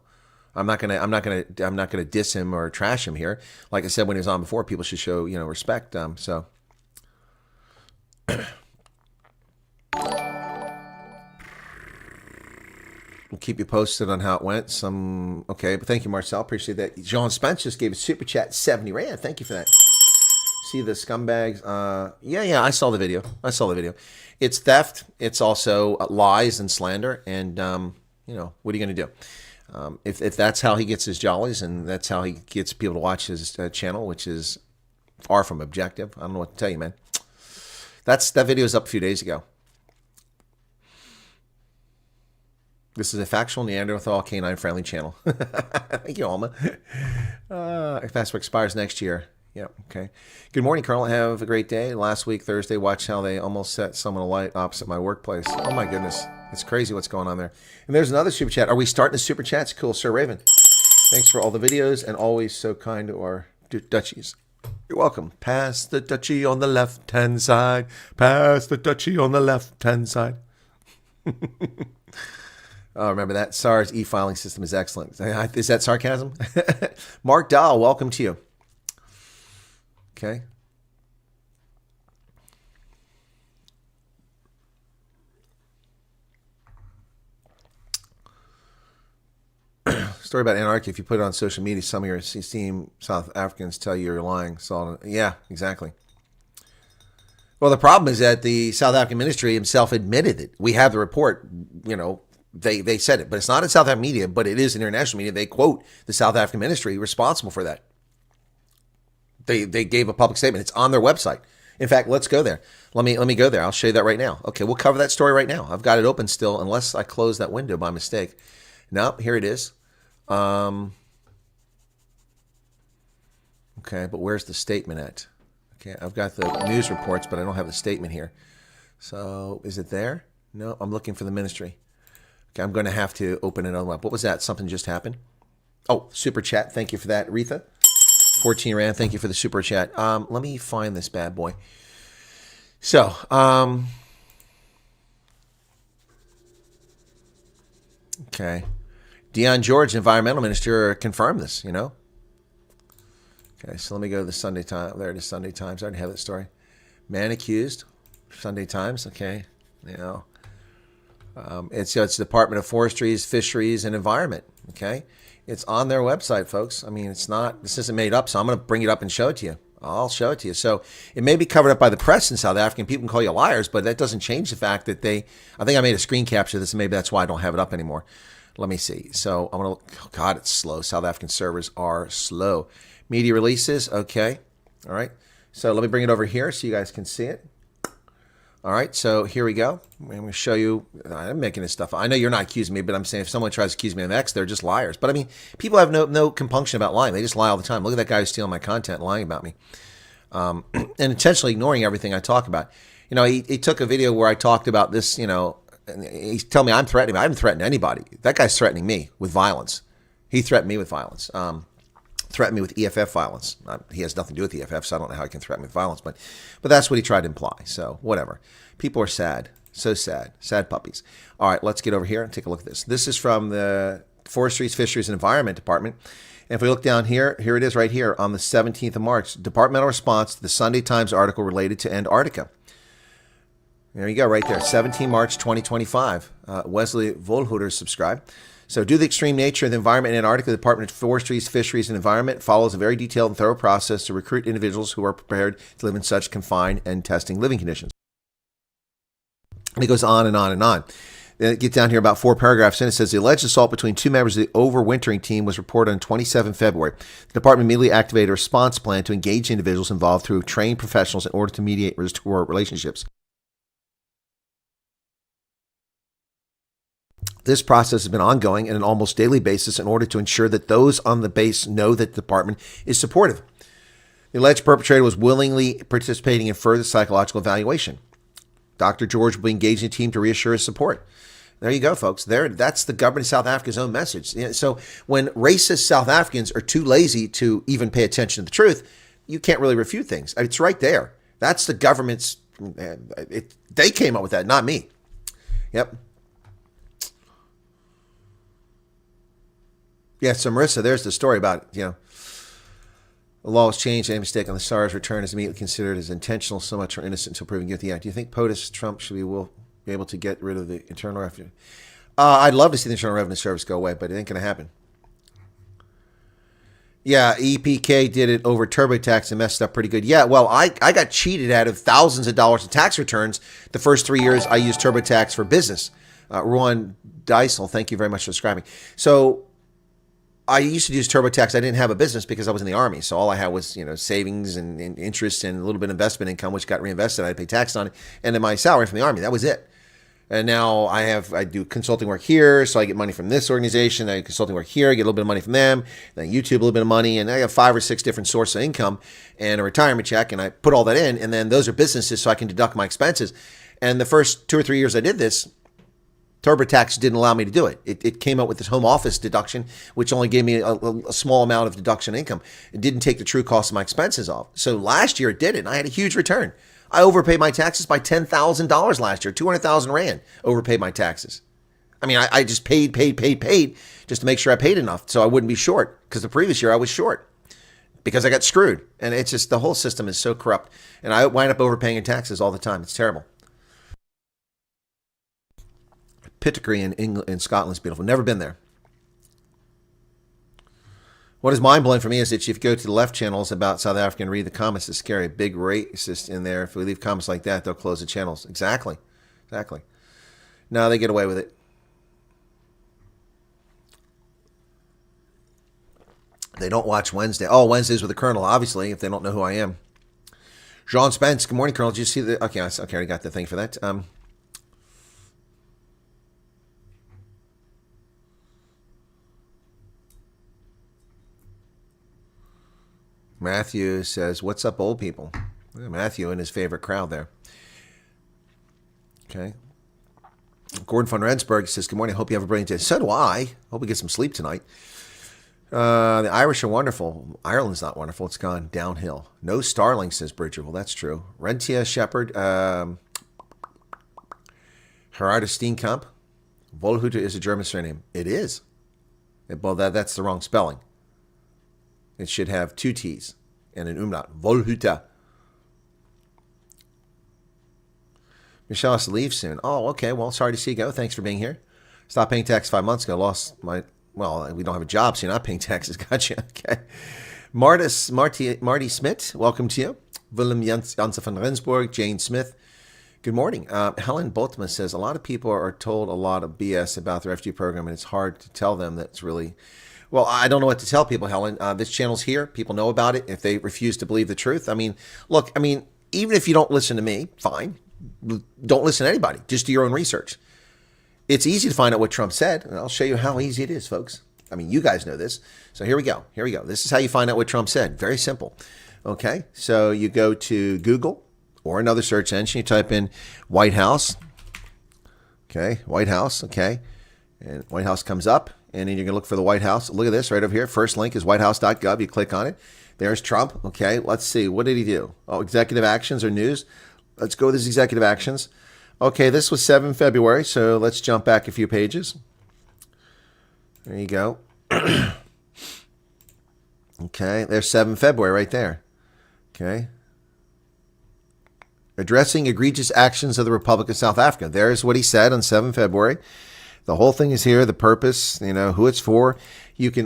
I'm not gonna diss him or trash him here. Like I said when he was on before, people should show respect. So we'll keep you posted on how it went. Okay, but thank you, Marcel. Appreciate that. Jean Spence just gave a super chat 70 rand. Thank you for that. See the scumbags? Yeah, I saw the video. It's theft. It's also lies and slander. And, what are you going to do? If that's how he gets his jollies and that's how he gets people to watch his channel, which is far from objective, I don't know what to tell you, man. That video was up a few days ago. This is a factual Neanderthal canine friendly channel. Thank you, Alma. Passport expires next year. Yep. Okay. Good morning, Colonel. Have a great day. Last week, Thursday, watched how they almost set someone alight opposite my workplace. Oh my goodness. It's crazy what's going on there. And there's another super chat. Are we starting the super chats? Cool. Sir Raven. Thanks for all the videos and always so kind to our Dutchies. You're welcome. Pass the Dutchie on the left-hand side. Pass the Dutchie on the left-hand side. Oh, remember that? SARS e-filing system is excellent. Is that sarcasm? Mark Dahl, welcome to you. Okay. Story about Antarctica. If you put it on social media, some of your esteemed South Africans tell you you're lying. So, yeah, exactly. Well, the problem is that the South African ministry himself admitted it. We have the report, you know, they said it, but it's not in South African media, but it is in international media. They quote the South African ministry responsible for that. They gave a public statement. It's on their website. In fact, let's go there. Let me go there. I'll show you that right now. Okay, we'll cover that story right now. I've got it open still, unless I close that window by mistake. No, here it is. Okay, but where's the statement at? Okay, I've got the news reports, but I don't have the statement here. So is it there? No, I'm looking for the ministry. Okay, I'm going to have to open another up. What was that? Something just happened? Oh, super chat. Thank you for that, Retha. 14 Rand. Thank you for the super chat. Let me find this bad boy. So, okay. Dion George, environmental minister, confirmed this, you know. Okay, so let me go to the Sunday Times. There it is, Sunday Times. I already have that story. Man accused, Sunday Times. Okay, you know. It's Department of Forestries, Fisheries, and Environment. Okay, it's on their website, folks. I mean, it's not. This isn't made up, so I'm going to bring it up and show it to you. I'll show it to you. So it may be covered up by the press in South Africa, and people can call you liars, but that doesn't change the fact that I think I made a screen capture of this, and maybe that's why I don't have it up anymore. Let me see. So I'm going to, oh God, it's slow. South African servers are slow. Media releases. Okay. All right. So let me bring it over here so you guys can see it. All right. So here we go. I'm going to show you. I'm making this stuff. I know you're not accusing me, but I'm saying if someone tries to accuse me of X, they're just liars. But I mean, people have no compunction about lying. They just lie all the time. Look at that guy who's stealing my content, lying about me, and intentionally ignoring everything I talk about. You know, he took a video where I talked about this, you know, and he's telling me I'm threatening him. I haven't threatened anybody. That guy's threatening me with violence. He threatened me with violence. Threatened me with EFF violence. He has nothing to do with EFF, so I don't know how he can threaten me with violence. But that's what he tried to imply. So whatever. People are sad. So sad. Sad puppies. All right, let's get over here and take a look at this. This is from the Forestries, Fisheries, and Environment Department. And if we look down here, here it is right here on the 17th of March. Departmental response to the Sunday Times article related to Antarctica. There you go, right there. 17 March 2025. Wesley Volhuter subscribed. So, due to the extreme nature of the environment in Antarctica, the Department of Forestries, Fisheries, and Environment follows a very detailed and thorough process to recruit individuals who are prepared to live in such confined and testing living conditions. And it goes on and on and on. Then it gets down here about 4 paragraphs in. It says the alleged assault between 2 members of the overwintering team was reported on 27 February. The department immediately activated a response plan to engage individuals involved through trained professionals in order to mediate restore relationships. This process has been ongoing on an almost daily basis in order to ensure that those on the base know that the department is supportive. The alleged perpetrator was willingly participating in further psychological evaluation. Dr. George will be engaging the team to reassure his support. There you go, folks. That's the government of South Africa's own message. So when racist South Africans are too lazy to even pay attention to the truth, you can't really refute things. It's right there. That's the government's. They came up with that, not me. Yep. Yeah, so Marissa, there's the story about, you know, the law was changed, any mistake on the SARS return is immediately considered as intentional, so much for innocent until proven guilty. Yeah, do you think POTUS Trump should be able to get rid of the Internal Revenue? I'd love to see the Internal Revenue Service go away, but it ain't going to happen. Yeah, EPK did it over TurboTax and messed up pretty good. Yeah, well, I got cheated out of thousands of dollars in tax returns the first 3 years I used TurboTax for business. Ruan Deisel, thank you very much for subscribing. So I used to use TurboTax. I didn't have a business because I was in the Army. So all I had was, savings and interest and a little bit of investment income, which got reinvested. I had to pay tax on it. And then my salary from the Army. That was it. And now I do consulting work here. So I get money from this organization. I do consulting work here. I get a little bit of money from them. Then YouTube, a little bit of money. And I have 5 or 6 different sources of income and a retirement check. And I put all that in. And then those are businesses so I can deduct my expenses. And the first 2 or 3 years I did this, TurboTax didn't allow me to do it. It came up with this home office deduction, which only gave me a small amount of deduction income. It didn't take the true cost of my expenses off. So last year it did it, and I had a huge return. I overpaid my taxes by $10,000 last year. 200,000 Rand overpaid my taxes. I mean, I just paid just to make sure I paid enough so I wouldn't be short, because the previous year I was short because I got screwed. And it's just, the whole system is so corrupt. And I wind up overpaying in taxes all the time. It's terrible. Pittigrew in England, in Scotland is beautiful. Never been there. What is mind-blowing for me is that if you go to the left channels about South Africa and read the comments, it's scary. Big racist in there. If we leave comments like that, they'll close the channels. Exactly. No, they get away with it. They don't watch Wednesday. Oh, Wednesdays with the Colonel, obviously, if they don't know who I am. Jean Spence, good morning, Colonel. Did you see the... Okay, I already got the thing for that. Matthew says, what's up, old people? Matthew and his favorite crowd there. Okay. Gordon von Rensburg says, good morning. Hope you have a brilliant day. So do I. Hope we get some sleep tonight. The Irish are wonderful. Ireland's not wonderful. It's gone downhill. No Starling, says Bridger. Well, that's true. Rentia Shepherd. Gerarda Steenkamp. Volhuter is a German surname. It is. Well, that's the wrong spelling. It should have 2 T's and an umlaut. Volhuta. Michelle has to leave soon. Oh, okay. Well, sorry to see you go. Thanks for being here. Stopped paying tax 5 months ago. Lost my... Well, we don't have a job, so you're not paying taxes. Gotcha. Okay. Marty Smith, welcome to you. Willem Janssen van Rensburg, Jane Smith. Good morning. Helen Botma says, a lot of people are told a lot of BS about the refugee program, and it's hard to tell them that's really... Well, I don't know what to tell people, Helen. This channel's here. People know about it. If they refuse to believe the truth, look, even if you don't listen to me, fine. Don't listen to anybody. Just do your own research. It's easy to find out what Trump said, and I'll show you how easy it is, folks. You guys know this. So here we go. This is how you find out what Trump said. Very simple. Okay, so you go to Google or another search engine. You type in White House. Okay, White House. Okay, and White House comes up. And then you're going to look for the White House. Look at this right over here. First link is whitehouse.gov. You click on it. There's Trump. Okay, let's see. What did he do? Oh, executive actions or news. Let's go with his executive actions. Okay, this was 7 February, so let's jump back a few pages. There you go. Okay, there's 7 February right there. Okay. Addressing egregious actions of the Republic of South Africa. There's what he said on 7 February. The whole thing is here, the purpose, who it's for.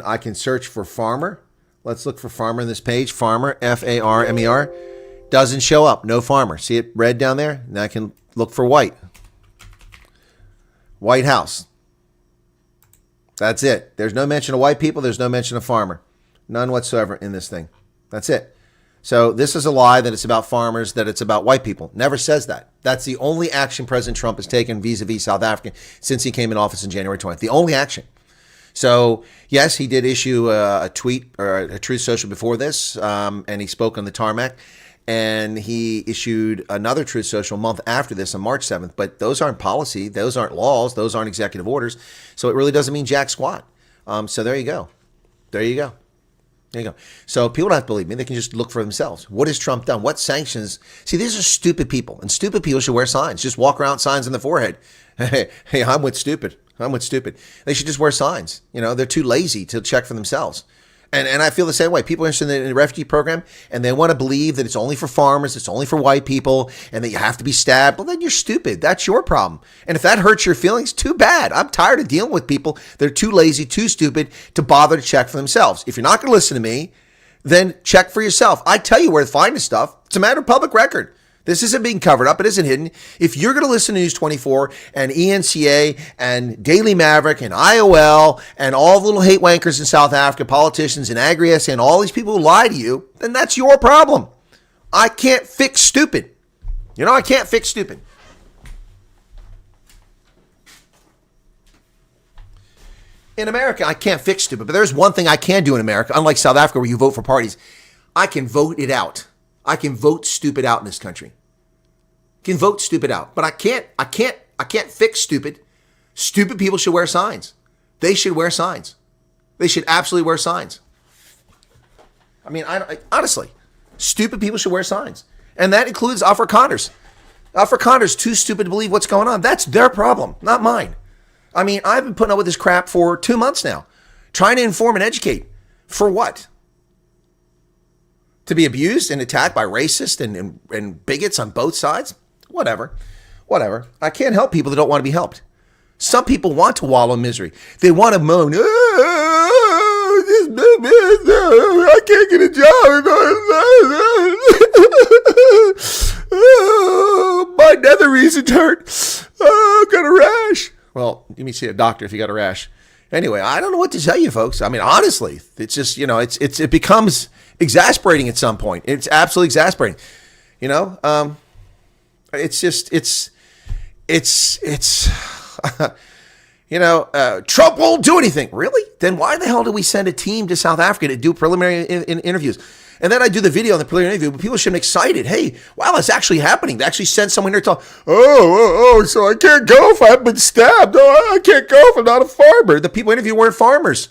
I can search for farmer. Let's look for farmer on this page. Farmer, F-A-R-M-E-R. Doesn't show up. No farmer. See it red down there? Now I can look for white. White House. That's it. There's no mention of white people. There's no mention of farmer. None whatsoever in this thing. That's it. So this is a lie that it's about farmers, that it's about white people. Never says that. That's the only action President Trump has taken vis-a-vis South Africa since he came in office in January 20th. The only action. So, yes, he did issue a tweet or a Truth Social before this, and he spoke on the tarmac. And he issued another Truth Social a month after this on March 7th. But those aren't policy. Those aren't laws. Those aren't executive orders. So it really doesn't mean jack squat. So there you go. There you go. There you go. So people don't have to believe me. They can just look for themselves. What has Trump done? What sanctions? See, these are stupid people. And stupid people should wear signs. Just walk around signs on the forehead. Hey, I'm with stupid. I'm with stupid. They should just wear signs. They're too lazy to check for themselves. And I feel the same way. People are interested in the refugee program, and they want to believe that it's only for farmers, it's only for white people, and that you have to be stabbed. Well, then you're stupid. That's your problem. And if that hurts your feelings, too bad. I'm tired of dealing with people that are too lazy, too stupid to bother to check for themselves. If you're not going to listen to me, then check for yourself. I tell you where to find the stuff. It's a matter of public record. This isn't being covered up. It isn't hidden. If you're going to listen to News 24 and ENCA and Daily Maverick and IOL and all the little hate wankers in South Africa, politicians and Agri-SA and all these people who lie to you, then that's your problem. I can't fix stupid. I can't fix stupid. In America, I can't fix stupid. But there's one thing I can do in America, unlike South Africa where you vote for parties. I can vote it out. I can vote stupid out in this country. I can vote stupid out. But I can't fix stupid. Stupid people should wear signs. They should wear signs. They should absolutely wear signs. I mean, honestly, stupid people should wear signs. And that includes Afrikaners. Afrikaners too stupid to believe what's going on. That's their problem, not mine. I mean, I've been putting up with this crap for 2 months now. Trying to inform and educate. For what? To be abused and attacked by racists and bigots on both sides? Whatever. I can't help people that don't want to be helped. Some people want to wallow in misery. They want to moan. Oh, this business, I can't get a job. Oh, my nether region hurt. Oh, I've got a rash. Well, you may see a doctor if you got a rash. Anyway, I don't know what to tell you, folks. I mean, honestly, it's just, it becomes exasperating at some point. It's absolutely exasperating. Trump won't do anything. Really? Then why the hell did we send a team to South Africa to do preliminary interviews? And then I do the video on the preliminary interview, but people should be excited. Hey, wow, it's actually happening. They actually sent someone here to tell, so I can't go if I've been stabbed. Oh, I can't go if I'm not a farmer. The people interviewed weren't farmers.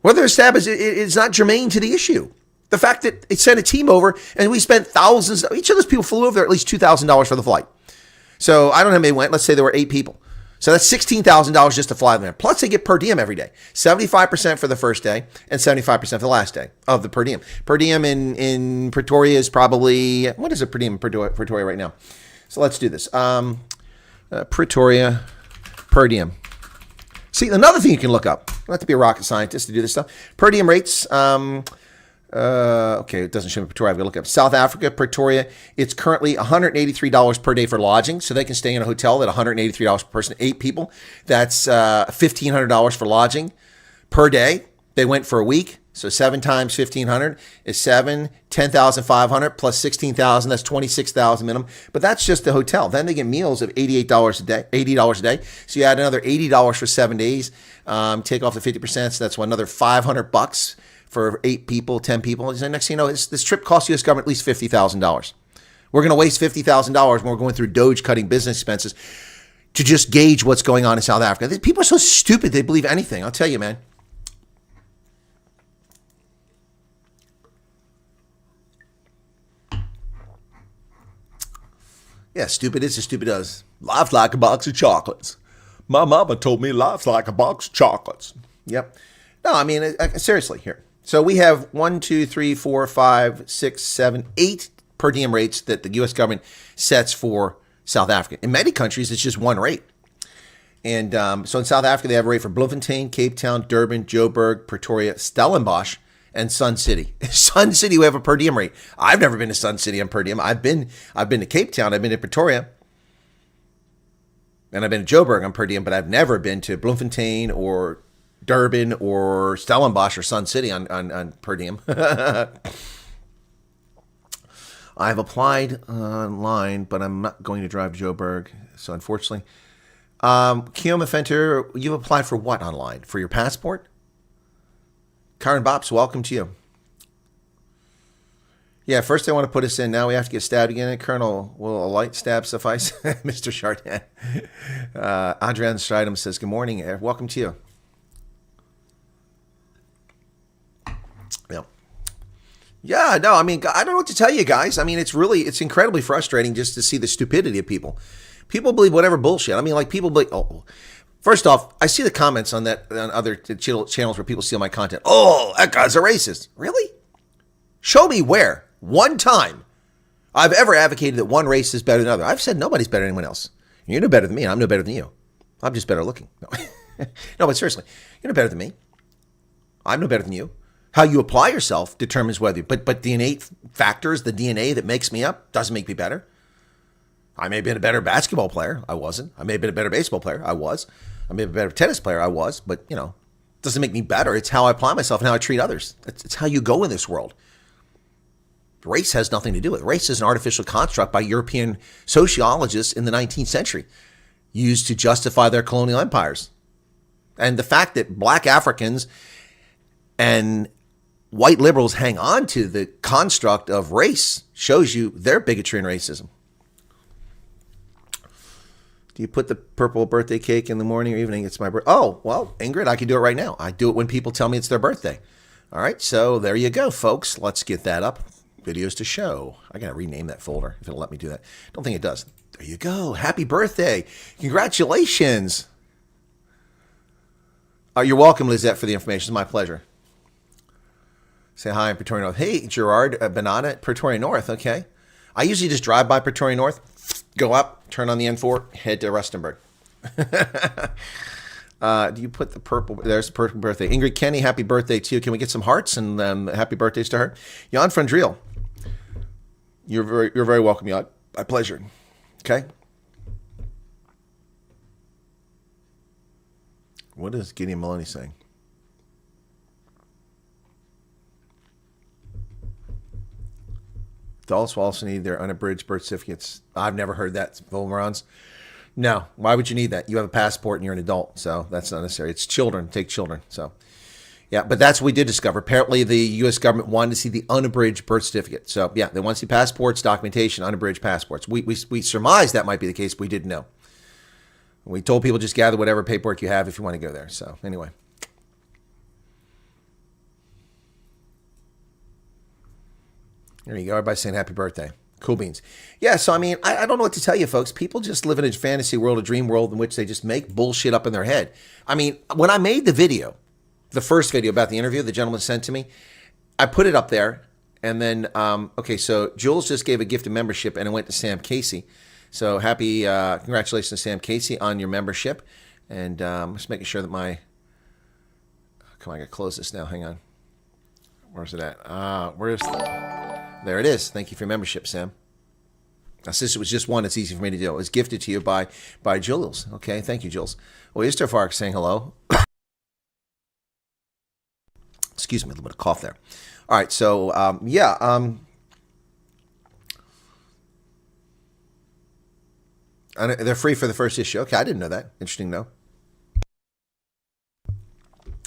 Whether they're stabbed is not germane to the issue. The fact that it sent a team over and we spent thousands, each of those people flew over there at least $2,000 for the flight. So I don't know how many went. Let's say there were 8 people. So that's $16,000 just to fly them there. Plus they get per diem every day. 75% for the first day and 75% for the last day of the per diem. Per diem in Pretoria is probably, what is a per diem in Pretoria right now? So let's do this. Pretoria per diem. See, another thing you can look up. You don't have to be a rocket scientist to do this stuff. Per diem rates. Okay, it doesn't show me Pretoria. I've got to look up South Africa, Pretoria. It's currently $183 per day for lodging. So they can stay in a hotel at $183 per person, 8 people. That's $1,500 for lodging per day. They went for a week. So 7 times 1,500 is 7, 10,500 plus 16,000. That's 26,000 minimum. But that's just the hotel. Then they get meals of $88 a day, $80 a day. So you add another $80 for 7 days. Take off the 50%. So that's another $500 for 8 people, 10 people. And next thing you know, this trip costs the U.S. government at least $50,000. We're going to waste $50,000 when we're going through Doge cutting business expenses to just gauge what's going on in South Africa. People are so stupid, they believe anything. I'll tell you, man. Yeah, stupid is as stupid does. Life's like a box of chocolates. My mama told me life's like a box of chocolates. Yep. No, I mean, seriously, here. So we have 1, 2, 3, 4, 5, 6, 7, 8 per diem rates that the U.S. government sets for South Africa. In many countries, it's just one rate. And so in South Africa, they have a rate for Bloemfontein, Cape Town, Durban, Joburg, Pretoria, Stellenbosch, and Sun City. Sun City, we have a per diem rate. I've never been to Sun City on per diem. I've been to Cape Town. I've been to Pretoria. And I've been to Joburg on per diem, but I've never been to Bloemfontein or Durban or Stellenbosch or Sun City on per diem. I've applied online, but I'm not going to drive to Joburg. So unfortunately, Kioma Fenter, you've applied for what online? For your passport? Karen Bops, welcome to you. Yeah, first they want to put us in. Now we have to get stabbed again. Colonel, will a light stab suffice? Mr. Chardin. Adrian Stridham says, good morning. Welcome to you. Yeah, no, I mean, I don't know what to tell you guys. I mean, it's incredibly frustrating just to see the stupidity of people. People believe whatever bullshit. I mean, like people believe, first off, I see the comments on other channels where people steal my content. Oh, that guy's a racist. Really? Show me where, one time, I've ever advocated that one race is better than another. I've said nobody's better than anyone else. You're no better than me, and I'm no better than you. I'm just better looking. No, no, but seriously, you're no better than me. I'm no better than you. How you apply yourself determines whether, but the innate factors, the DNA that makes me up, doesn't make me better. I may have been a better basketball player. I wasn't. I may have been a better baseball player. I was. I may have been a better tennis player. I was. But, it doesn't make me better. It's how I apply myself and how I treat others. It's how you go in this world. Race has nothing to do with it. Race is an artificial construct by European sociologists in the 19th century, used to justify their colonial empires. And the fact that black Africans and white liberals hang on to the construct of race shows you their bigotry and racism. Do you put the purple birthday cake in the morning or evening? It's my birthday. Oh, well, Ingrid, I can do it right now. I do it when people tell me it's their birthday. All right, so there you go, folks. Let's get that up. Videos to show. I got to rename that folder if it'll let me do that. Don't think it does. There you go. Happy birthday. Congratulations. You're welcome, Lizette, for the information. It's my pleasure. Say hi in Pretoria North. Hey, Gerard, Banana at Pretoria North. Okay. I usually just drive by Pretoria North, go up, turn on the N4, head to Rustenburg. Do you put the purple? There's the purple birthday. Ingrid Kenny, happy birthday to you. Can we get some hearts and happy birthdays to her? Jan Frandriel, you're very welcome, Jan. My pleasure. Okay. What is Gideon Maloney saying? Adults will also need their unabridged birth certificates. I've never heard that, Volmerons. No, why would you need that? You have a passport and you're an adult, so that's not necessary. It's children. Take children. So, yeah, but that's what we did discover. Apparently, the U.S. government wanted to see the unabridged birth certificate. So, yeah, they want to see passports, documentation, unabridged passports. We surmised that might be the case, but we didn't know. We told people just gather whatever paperwork you have if you want to go there. So, anyway. There you go. Everybody saying happy birthday. Cool beans. Yeah, so I mean, I don't know what to tell you, folks. People just live in a fantasy world, a dream world in which they just make bullshit up in their head. I mean, when I made the video, the first video about the interview the gentleman sent to me, I put it up there. And then, okay, so Jules just gave a gift of membership and it went to Sam Casey. So happy, congratulations to Sam Casey on your membership. And just making sure that come on, I got to close this now. Hang on. Where's it at? There it is. Thank you for your membership, Sam. Now, since it was just one, it's easy for me to do. It was gifted to you by Jules. Okay, thank you, Jules. Well, Easter Fark saying hello. Excuse me, a little bit of cough there. All right, so, they're free for the first issue. Okay, I didn't know that. Interesting, though.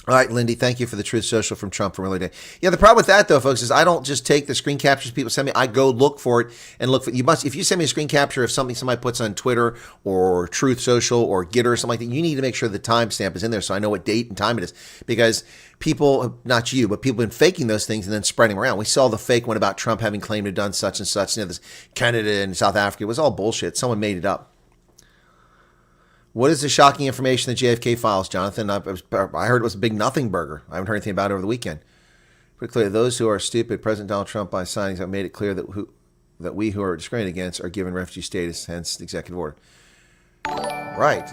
All right, Lindy, thank you for the Truth Social from Trump from earlier day. Yeah, the problem with that, though, folks, is I don't just take the screen captures people send me. I go look for it and look for it. If you send me a screen capture of something somebody puts on Twitter or Truth Social or Gitter or something like that, you need to make sure the timestamp is in there so I know what date and time it is. Because people, not you, but people have been faking those things and then spreading them around. We saw the fake one about Trump having claimed to have done such and such. This Canada and South Africa. It was all bullshit. Someone made it up. What is the shocking information in the JFK files, Jonathan? I heard it was a big nothing burger. I haven't heard anything about it over the weekend. Pretty clear, those who are stupid, President Donald Trump by signings have made it clear that we who are discriminated against are given refugee status, hence the executive order. Right.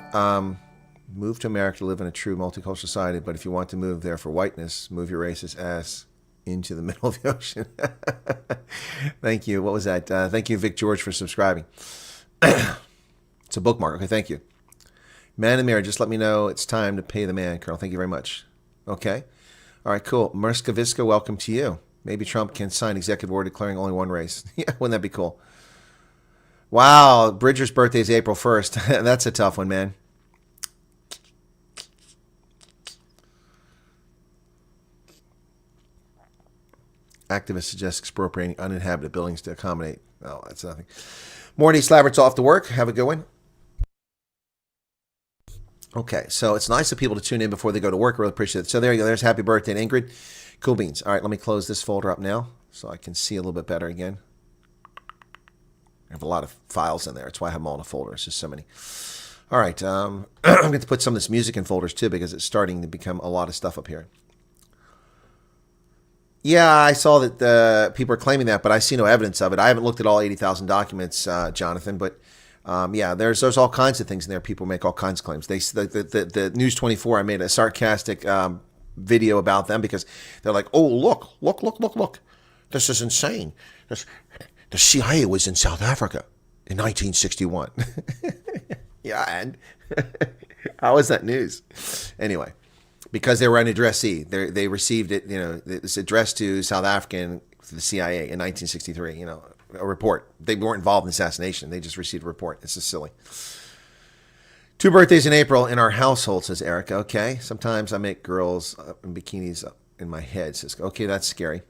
Move to America to live in a true multicultural society, but if you want to move there for whiteness, move your racist ass into the middle of the ocean. Thank you. What was that? Thank you, Vic George, for subscribing. It's a bookmark. Okay, thank you. Man in the mirror, just let me know it's time to pay the man, Colonel. Thank you very much. Okay. All right, cool. Mirska Viska, welcome to you. Maybe Trump can sign executive order declaring only one race. Yeah, wouldn't that be cool? Wow, Bridger's birthday is April 1st. That's a tough one, man. Activists suggest expropriating uninhabited buildings to accommodate. Oh, that's nothing. Morty Slabbert's off to work. Have a good one. Okay, so it's nice of people to tune in before they go to work. I really appreciate it. So there you go. There's happy birthday, Ingrid. Cool beans. All right, let me close this folder up now so I can see a little bit better again. I have a lot of files in there. That's why I have them all in a folder. It's just so many. All right, I'm going to put some of this music in folders too because it's starting to become a lot of stuff up here. Yeah, I saw that people are claiming that, but I see no evidence of it. I haven't looked at all 80,000 documents, Jonathan, but yeah, there's all kinds of things in there. People make all kinds of claims. The News 24, I made a sarcastic video about them because they're like, oh, look. This is insane. The CIA was in South Africa in 1961. Yeah, and how is that news? Anyway, because they were an addressee. They received it, it's addressed to South African, to the CIA in 1963, a report. They weren't involved in assassination. They just received a report. It's just silly. 2 birthdays in April in our household, says Erica. Okay, sometimes I make girls in bikinis in my head. Says, okay, that's scary.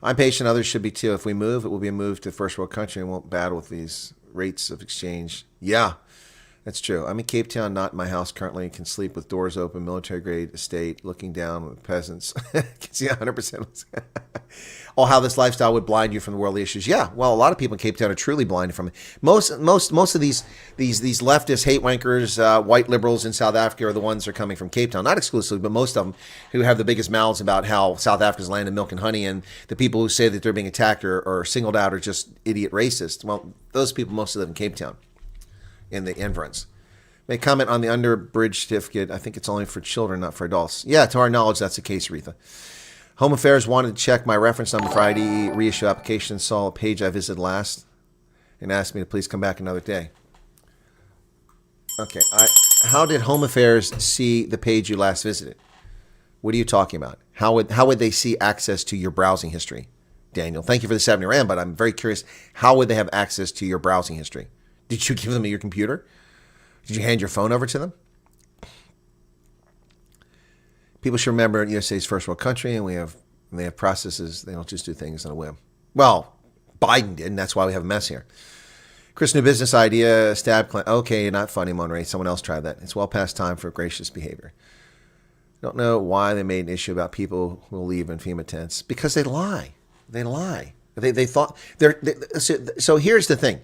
I'm patient. Others should be too. If we move, it will be a move to a first world country and won't battle with these rates of exchange. Yeah, that's true. I'm in Cape Town, not in my house currently. Can sleep with doors open, military grade estate, looking down with peasants. Can see 100%. Oh, how this lifestyle would blind you from the worldly issues. Yeah, well, a lot of people in Cape Town are truly blinded from it. Most of these leftist hate wankers, white liberals in South Africa are the ones that are coming from Cape Town. Not exclusively, but most of them who have the biggest mouths about how South Africa's land of milk and honey, and the people who say that they're being attacked or singled out are just idiot racists. Well, those people mostly live in Cape Town, in the inference. May comment on the underbridge certificate. I think it's only for children, not for adults. Yeah, to our knowledge, that's the case, Retha. Home Affairs wanted to check my reference number for ID reissue application. Saw a page I visited last and asked me to please come back another day. Okay, how did Home Affairs see the page you last visited? What are you talking about? How would they see access to your browsing history, Daniel? Thank you for the 70 Rand, but I'm very curious. How would they have access to your browsing history? Did you give them your computer? Did you hand your phone over to them? People should remember USA's first world country, and they have processes. They don't just do things on a whim. Well, Biden did, and that's why we have a mess here. Chris, new business idea, stab client. Okay, not funny, Monterey. Someone else tried that. It's well past time for gracious behavior. Don't know why they made an issue about people who will leave in FEMA tents. Because they lie. They lie. They thought so here's the thing.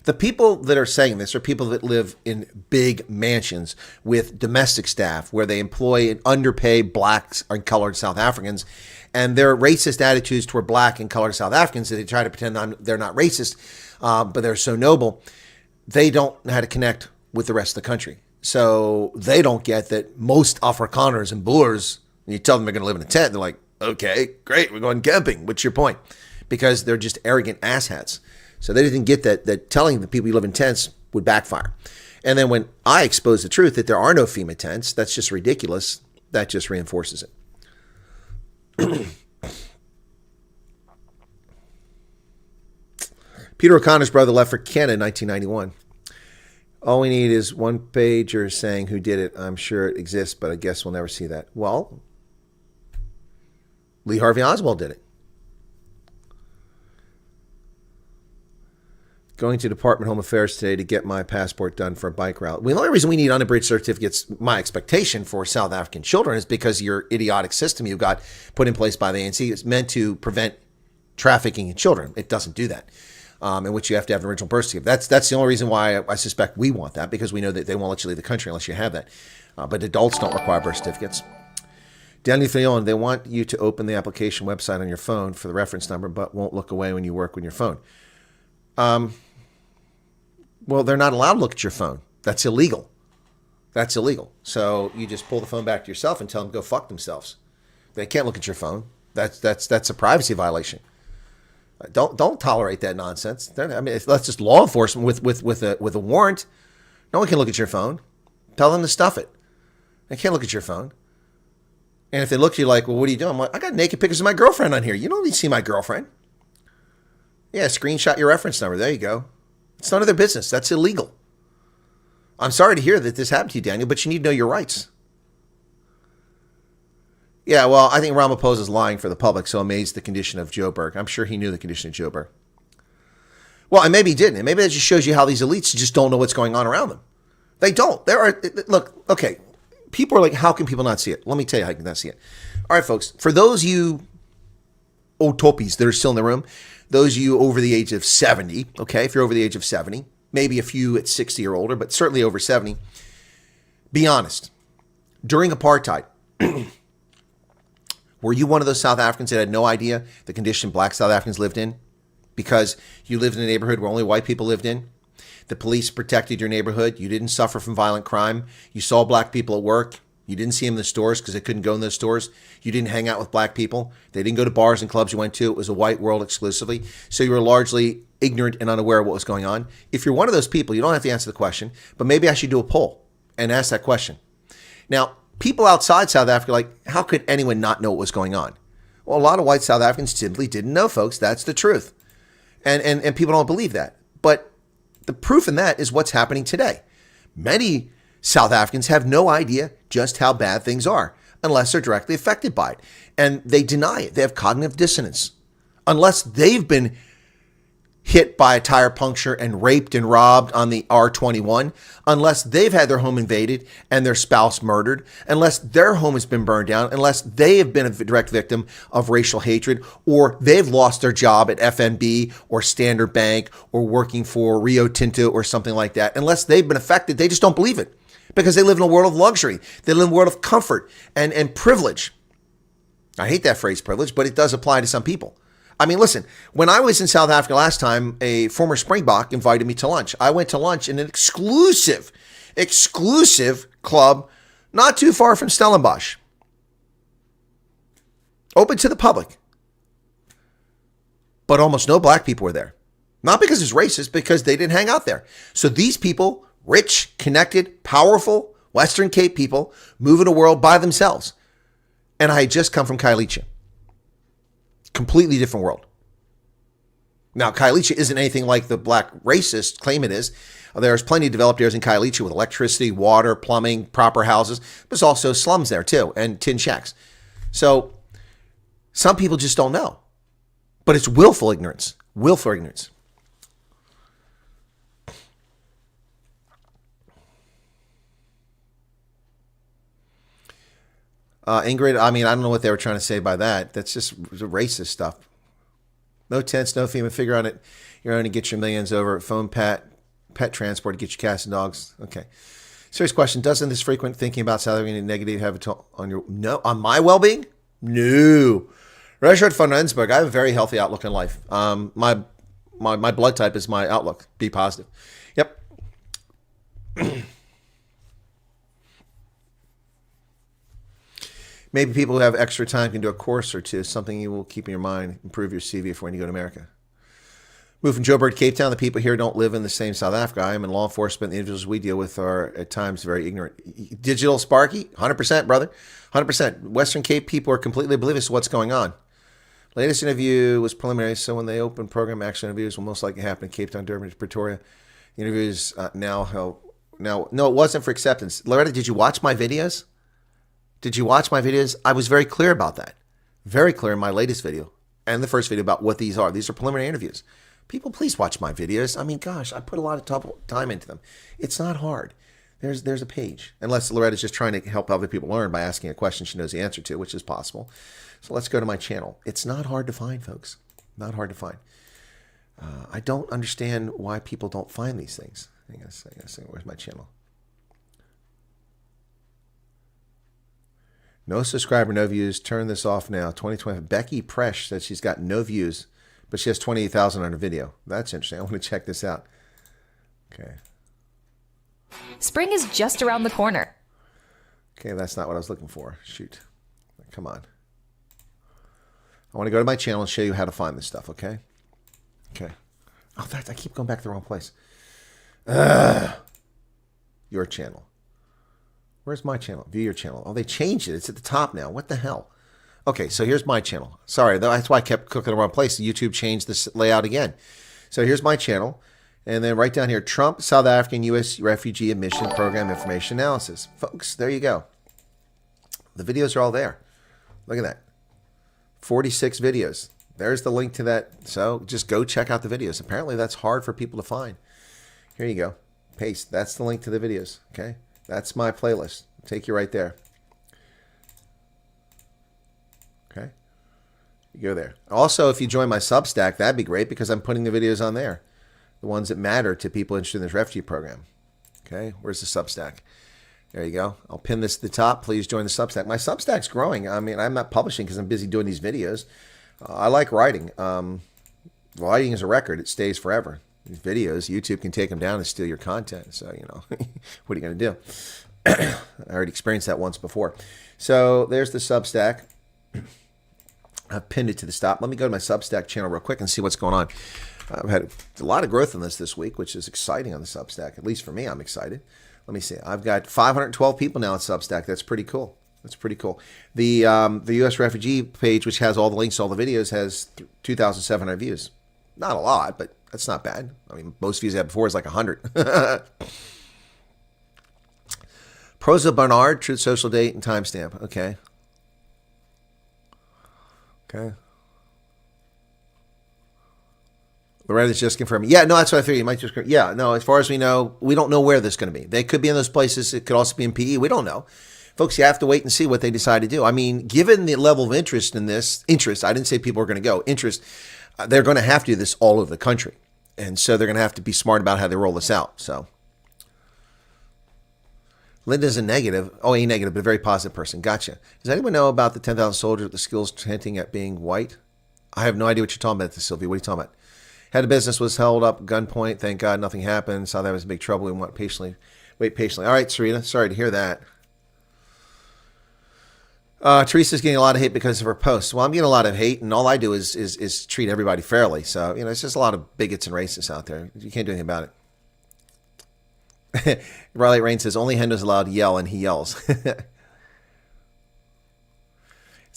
The people that are saying this are people that live in big mansions with domestic staff where they employ and underpay blacks and colored South Africans, and their racist attitudes toward black and colored South Africans that they try to pretend they're not racist, but they're so noble. They don't know how to connect with the rest of the country. So they don't get that most Afrikaners and Boers, when you tell them they're going to live in a tent, they're like, okay, great, we're going camping. What's your point? Because they're just arrogant asshats. So they didn't get that telling the people you live in tents would backfire. And then when I expose the truth that there are no FEMA tents, that's just ridiculous. That just reinforces it. Peter O'Connor's brother left for Canada in 1991. All we need is one pager saying who did it. I'm sure it exists, but I guess we'll never see that. Well, Lee Harvey Oswald did it. Going to Department of Home Affairs today to get my passport done for a bike route. Well, the only reason we need unabridged certificates, my expectation for South African children, is because your idiotic system you got put in place by the ANC is meant to prevent trafficking in children. It doesn't do that, in which you have to have an original birth certificate. That's the only reason why I suspect we want that, because we know that they won't let you leave the country unless you have that. But adults don't require birth certificates. Daniel Fillon, they want you to open the application website on your phone for the reference number, but won't look away when you work with your phone. Well, they're not allowed to look at your phone. That's illegal. That's illegal. So you just pull the phone back to yourself and tell them to go fuck themselves. They can't look at your phone. That's a privacy violation. Don't tolerate that nonsense. That's just law enforcement with a warrant. No one can look at your phone. Tell them to stuff it. They can't look at your phone. And if they look at you like, well, what are you doing? I'm like, I got naked pictures of my girlfriend on here. You don't need to see my girlfriend. Yeah, screenshot your reference number. There you go. It's none of their business. That's illegal. I'm sorry to hear that this happened to you, Daniel, but you need to know your rights. Yeah, well, I think Ramaphosa is lying for the public, so amazed the condition of Joburg. I'm sure he knew the condition of Joburg. Well, and maybe he didn't. And maybe that just shows you how these elites just don't know what's going on around them. They don't. Look, okay, people are like, how can people not see it? Let me tell you how you can not see it. All right, folks, for those of you Otopies that are still in the room, those of you over the age of 70, okay, if you're over the age of 70, maybe a few at 60 or older, but certainly over 70, be honest. During apartheid, were you one of those South Africans that had no idea the condition black South Africans lived in? Because you lived in a neighborhood where only white people lived in? The police protected your neighborhood. You didn't suffer from violent crime. You saw black people at work. You didn't see them in the stores because they couldn't go in those stores. You didn't hang out with black people. They didn't go to bars and clubs you went to. It was a white world exclusively. So you were largely ignorant and unaware of what was going on. If you're one of those people, you don't have to answer the question, but maybe I should do a poll and ask that question. Now, people outside South Africa are like, how could anyone not know what was going on? Well, a lot of white South Africans simply didn't know, folks. That's the truth. And people don't believe that. But the proof in that is what's happening today. Many South Africans have no idea just how bad things are unless they're directly affected by it. And they deny it. They have cognitive dissonance. Unless they've been hit by a tire puncture and raped and robbed on the R21, unless they've had their home invaded and their spouse murdered, unless their home has been burned down, unless they have been a direct victim of racial hatred, or they've lost their job at FNB or Standard Bank or working for Rio Tinto or something like that, unless they've been affected, they just don't believe it because they live in a world of luxury. They live in a world of comfort and privilege. I hate that phrase privilege, but it does apply to some people. I mean, listen, when I was in South Africa last time, a former Springbok invited me to lunch. I went to lunch in an exclusive club not too far from Stellenbosch. Open to the public. But almost no black people were there. Not because it's racist, because they didn't hang out there. So these people, rich, connected, powerful, Western Cape people, move in a world by themselves. And I had just come from Khayelitsha. Completely different world. Now, Khayelitsha isn't anything like the black racists claim it is. There's plenty of developed areas in Khayelitsha with electricity, water, plumbing, proper houses. But there's also slums there too, and tin shacks. So some people just don't know. But it's willful ignorance. Willful ignorance. Ingrid, I mean, I don't know what they were trying to say by that. That's just racist stuff. No tents, no FEMA. Figure on it. You're going to get your millions over phone pet transport to get your cats and dogs. Okay. Serious question. Doesn't this frequent thinking about salary and negative have a on your on my well-being? No. Richard von Rensburg, I have a very healthy outlook in life. My blood type is my outlook. Be positive. Yep. Maybe people who have extra time can do a course or two, something you will keep in your mind, improve your CV for when you go to America. Move from Joburg, Cape Town. The people here don't live in the same South Africa. I am in law enforcement. The individuals we deal with are at times very ignorant. Digital Sparky, 100%, brother. 100%. Western Cape people are completely oblivious to what's going on. Latest interview was preliminary, so when they open program action interviews will most likely happen in Cape Town, Durban, Pretoria. The interviews no, it wasn't for acceptance. Loretta, did you watch my videos? Did you watch my videos? I was very clear about that. Very clear in my latest video and the first video about what these are. These are preliminary interviews. People, please watch my videos. I mean, gosh, I put a lot of time into them. It's not hard. There's a page. Unless Loretta's just trying to help other people learn by asking a question she knows the answer to, which is possible. So let's go to my channel. It's not hard to find, folks. Not hard to find. I don't understand why people don't find these things. I gotta say, where's my channel? No subscriber, no views. Turn this off now. 2020. Becky Presh says she's got no views, but she has 28,000 on her video. That's interesting. I want to check this out. Okay. Spring is just around the corner. Okay, that's not what I was looking for. Shoot. Come on. I want to go to my channel and show you how to find this stuff, okay? Okay. Oh, I keep going back to the wrong place. Your channel. Where's my channel? View your channel. Oh, they changed it. It's at the top now. What the hell? Okay, so here's my channel. Sorry, that's why I kept clicking the wrong place. YouTube changed this layout again. So here's my channel. And then right down here, Trump, South African, U.S. Refugee Admission Program Information Analysis. Folks, there you go. The videos are all there. Look at that. 46 videos. There's the link to that. So just go check out the videos. Apparently that's hard for people to find. Here you go. Paste. That's the link to the videos. Okay. That's my playlist. Take you right there. Okay. You go there. Also, if you join my Substack, that'd be great because I'm putting the videos on there. The ones that matter to people interested in this refugee program. Okay. Where's the Substack? There you go. I'll pin this at the top. Please join the Substack. My Substack's growing. I mean, I'm not publishing because I'm busy doing these videos. I like writing. Writing is a record. It stays forever. These videos, YouTube can take them down and steal your content. So, you know, what are you going to I already experienced that once before. So there's the Substack. I've pinned it to the top. Let me go to my Substack channel real quick and see what's going on. I've had a lot of growth in this week, which is exciting on the Substack. At least for me, I'm excited. Let me see. I've got 512 people now on Substack. That's pretty cool. That's pretty cool. The U.S. Refugee page, which has all the links to all the videos, has 2,700 views. Not a lot, but that's not bad. I mean, most views I had before is like 100. Prosa Bernard, Truth Social date and timestamp. Okay. Okay. Loretta's just confirming. Yeah, no, that's what I figured. You might just. Yeah, no, as far as we know, we don't know where this is going to be. They could be in those places. It could also be in PE. We don't know. Folks, you have to wait and see what they decide to do. I mean, given the level of interest in this, I didn't say people are going to go. They're going to have to do this all over the country. And so they're going to have to be smart about how they roll this out. So. Linda's a negative. Oh, a negative, but a very positive person. Gotcha. Does anyone know about the 10,000 soldiers with the skills hinting at being white? I have no idea what you're talking about, Sylvia. What are you talking about? Head of business was held up gunpoint. Thank God nothing happened. Saw that was in big trouble. We wait patiently. All right, Serena. Sorry to hear that. Teresa's getting a lot of hate because of her posts. Well, I'm getting a lot of hate, and all I do is treat everybody fairly. So, it's just a lot of bigots and racists out there. You can't do anything about it. Riley Rain says, only Hendo's allowed to yell, and he yells. It's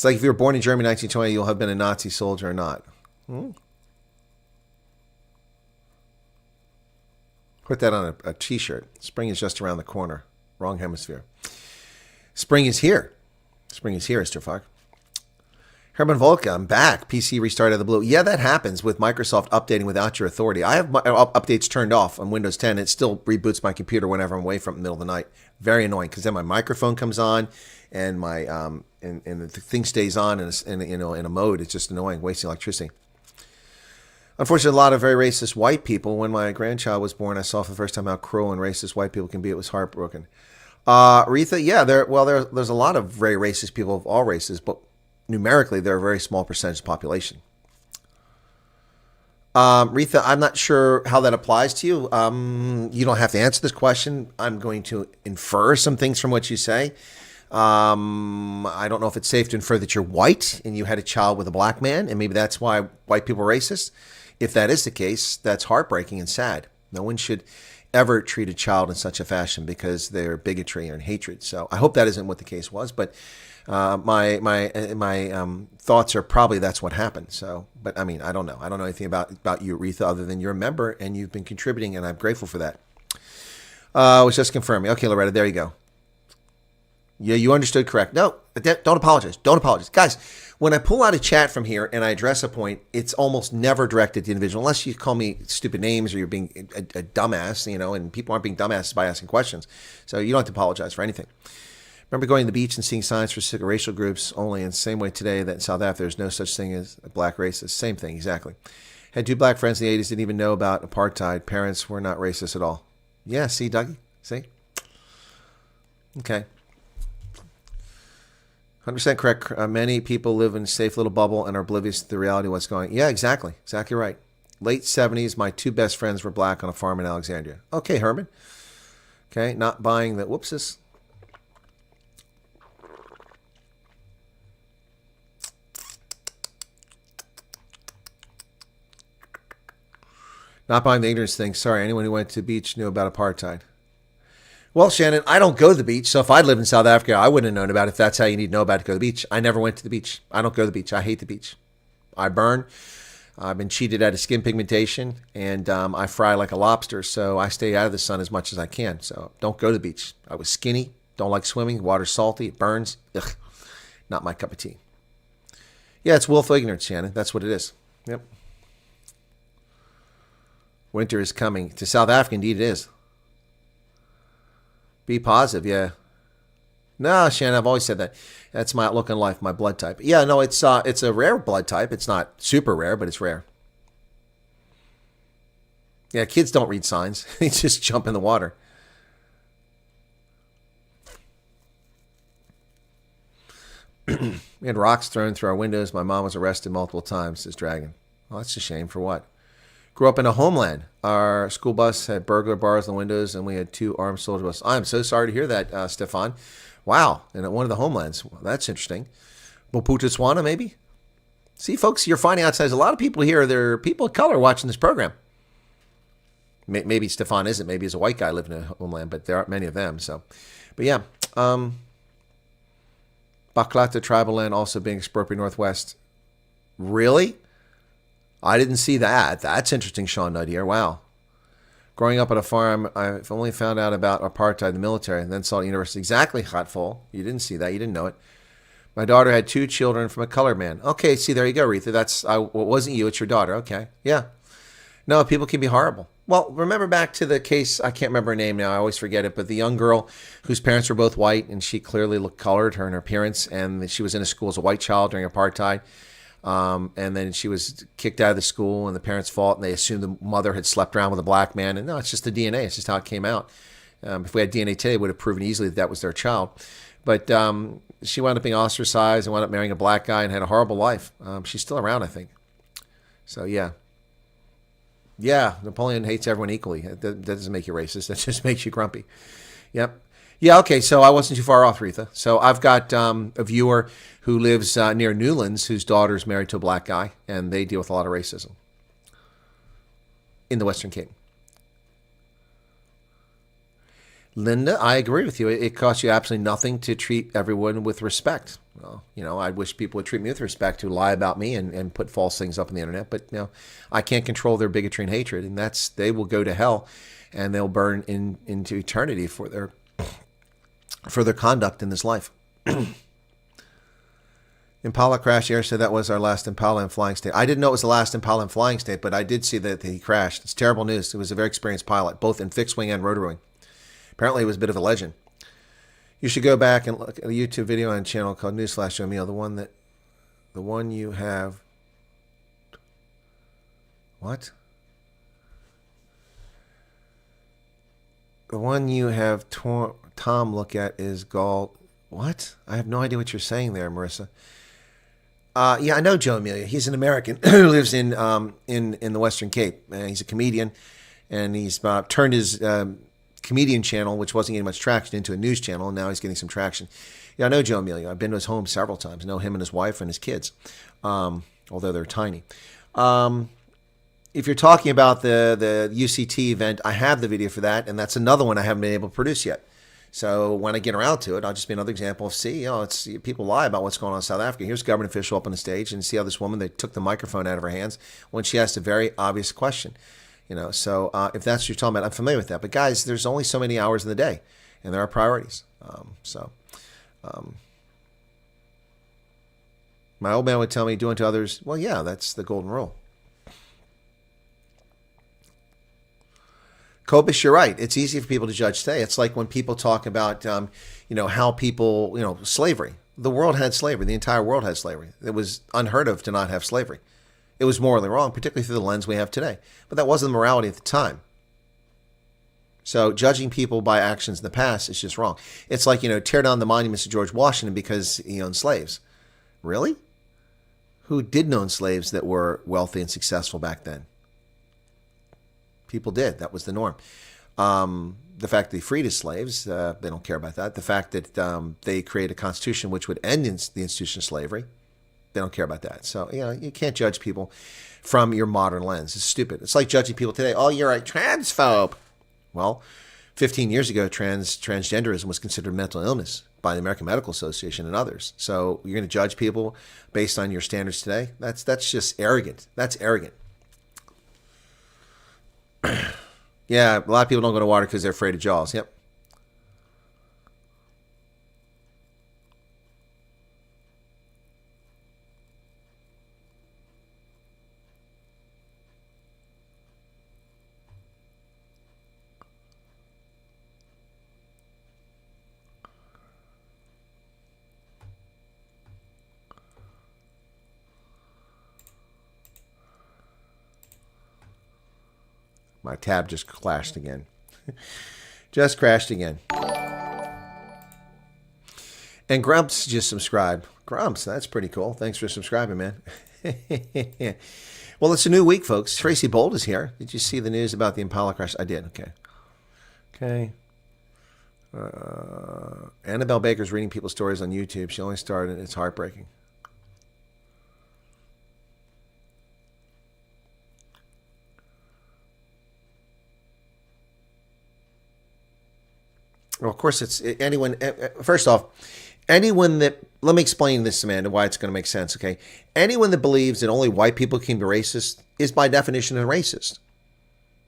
like if you were born in Germany in 1920, you'll have been a Nazi soldier or not. Put that on a t-shirt. Spring is just around the corner. Wrong hemisphere. Spring is here. Spring is here, Esterfag. Herman Volka, I'm back. PC restarted out of the blue. Yeah, that happens with Microsoft updating without your authority. I have my updates turned off on Windows 10. It still reboots my computer whenever I'm away from it in the middle of the night. Very annoying because then my microphone comes on and my and the thing stays on in a mode. It's just annoying, wasting electricity. Unfortunately, a lot of very racist white people. When my grandchild was born, I saw for the first time how cruel and racist white people can be. It was heartbroken. Retha, yeah, there's a lot of very racist people of all races, but numerically, they're a very small percentage of the population. Retha, I'm not sure how that applies to you. You don't have to answer this question. I'm going to infer some things from what you say. I don't know if it's safe to infer that you're white and you had a child with a black man, and maybe that's why white people are racist. If that is the case, that's heartbreaking and sad. No one should ever treat a child in such a fashion because they're bigotry and hatred. So I hope that isn't what the case was, but my thoughts are probably that's what happened. So, but I mean, I don't know. I don't know anything about you, Aretha, other than you're a member and you've been contributing, and I'm grateful for that. I was just confirming. Okay, Loretta, there you go. Yeah, you understood correct. No, don't apologize. Don't apologize. Guys, when I pull out a chat from here and I address a point, it's almost never directed to the individual, unless you call me stupid names or you're being a dumbass, and people aren't being dumbasses by asking questions. So you don't have to apologize for anything. Remember going to the beach and seeing signs for racial groups only in the same way today that in South Africa there's no such thing as a black racist. Same thing, exactly. Had two black friends in the 80s, didn't even know about apartheid. Parents were not racist at all. Yeah, see, Dougie? See? Okay. 100% correct. Many people live in a safe little bubble and are oblivious to the reality of what's going on. Yeah, exactly. Exactly right. Late 70s, my two best friends were black on a farm in Alexandria. Okay, Herman. Okay, not buying the whoopses. Not buying the ignorance thing. Sorry, anyone who went to the beach knew about apartheid. Well, Shannon, I don't go to the beach, so if I'd lived in South Africa, I wouldn't have known about it if that's how you need to know about it to go to the beach. I never went to the beach. I don't go to the beach. I hate the beach. I burn. I've been cheated out of skin pigmentation, and I fry like a lobster, so I stay out of the sun as much as I can. So don't go to the beach. I was skinny, don't like swimming, the water's salty, it burns. Ugh, not my cup of tea. Yeah, it's willful ignorance, Shannon. That's what it is. Yep. Winter is coming. To South Africa, indeed it is. Be positive, yeah. No, Shannon, I've always said that. That's my outlook on life, my blood type. Yeah, no, it's a rare blood type. It's not super rare, but it's rare. Yeah, kids don't read signs. They just jump in the water. We had rocks thrown through our windows. My mom was arrested multiple times, says Dragon. Well, that's a shame. For what? Grew up in a homeland. Our school bus had burglar bars in the windows, and we had 2 armed soldier buses. I'm so sorry to hear that, Stefan. Wow, and at one of the homelands. Well, that's interesting. Botswana, maybe? See, folks, you're finding out there's a lot of people here. There are people of color watching this program. Maybe Stefan isn't. Maybe he's a white guy living in a homeland, but there aren't many of them. So, but yeah. Baklata tribal land also being expropriated Northwest. Really? I didn't see that. That's interesting, Sean Nudier. Wow. Growing up on a farm, I've only found out about apartheid in the military and then saw it at university. Exactly, Hotful. You didn't see that. You didn't know it. My daughter had 2 children from a colored man. Okay, see, there you go, Retha. That's it wasn't you. It's your daughter. Okay. Yeah. No, people can be horrible. Well, remember back to the case, I can't remember her name now, I always forget it, but the young girl whose parents were both white, and she clearly looked colored, her and her parents, and she was in a school as a white child during apartheid. And then she was kicked out of the school, and the parents' fault, and they assumed the mother had slept around with a black man. And no, it's just the DNA. It's just how it came out. If we had DNA today, it would have proven easily that was their child. But she wound up being ostracized and wound up marrying a black guy and had a horrible life. She's still around, I think. So, yeah. Yeah, Napoleon hates everyone equally. That doesn't make you racist. That just makes you grumpy. Yep. Yeah, okay, so I wasn't too far off, Retha. So I've got a viewer who lives near Newlands whose daughter's married to a black guy, and they deal with a lot of racism in the Western Cape. Linda, I agree with you. It costs you absolutely nothing to treat everyone with respect. Well, I wish people would treat me with respect who lie about me and put false things up on the internet. But, I can't control their bigotry and hatred, and they will go to hell, and they'll burn into eternity for their conduct in this life. Impala crash. Air said that was our last Impala in flying state. I didn't know it was the last Impala in flying state, but I did see that he crashed. It's terrible news. It was a very experienced pilot, both in fixed wing and rotor wing. Apparently, it was a bit of a legend. You should go back and look at a YouTube video on a channel called Newsflash Joe Meal. The one you have. What? The one you have Tom look at is Gall. What? I have no idea what you're saying there, Marissa. Yeah, I know Joe Amelia. He's an American who lives in the Western Cape. He's a comedian, and he's turned his comedian channel, which wasn't getting much traction, into a news channel, and now he's getting some traction. Yeah, I know Joe Amelia. I've been to his home several times. I know him and his wife and his kids, although they're tiny. If you're talking about the UCT event, I have the video for that, and that's another one I haven't been able to produce yet. So when I get around to it, I'll just be another example of, people lie about what's going on in South Africa. Here's a government official up on the stage, and see how this woman, they took the microphone out of her hands when she asked a very obvious question. So if that's what you're talking about, I'm familiar with that. But guys, there's only so many hours in the day, and there are priorities. My old man would tell me, do unto others, well, yeah, that's the golden rule. Kobish, you're right. It's easy for people to judge today. It's like when people talk about, how people, slavery. The world had slavery. The entire world had slavery. It was unheard of to not have slavery. It was morally wrong, particularly through the lens we have today. But that wasn't the morality at the time. So judging people by actions in the past is just wrong. It's like, tear down the monuments to George Washington because he owned slaves. Really? Who didn't own slaves that were wealthy and successful back then? People did. That was the norm. The fact that they freed his slaves, they don't care about that. The fact that they created a constitution which would end the institution of slavery, they don't care about that. So, you can't judge people from your modern lens. It's stupid. It's like judging people today. Oh, you're a transphobe. Well, 15 years ago, transgenderism was considered a mental illness by the American Medical Association and others. So you're going to judge people based on your standards today? That's just arrogant. That's arrogant. Yeah, a lot of people don't go to water because they're afraid of jaws. Yep. My tab just crashed again. Just crashed again. And Grumps just subscribed. Grumps, that's pretty cool. Thanks for subscribing, man. Well, it's a new week, folks. Tracy Bold is here. Did you see the news about the Impala crash? I did. Okay. Annabelle Baker's reading people's stories on YouTube. She only started. It's heartbreaking. Well, of course, it's anyone. First off, anyone that, let me explain this, Amanda, why it's going to make sense, okay? Anyone that believes that only white people can be racist is by definition a racist.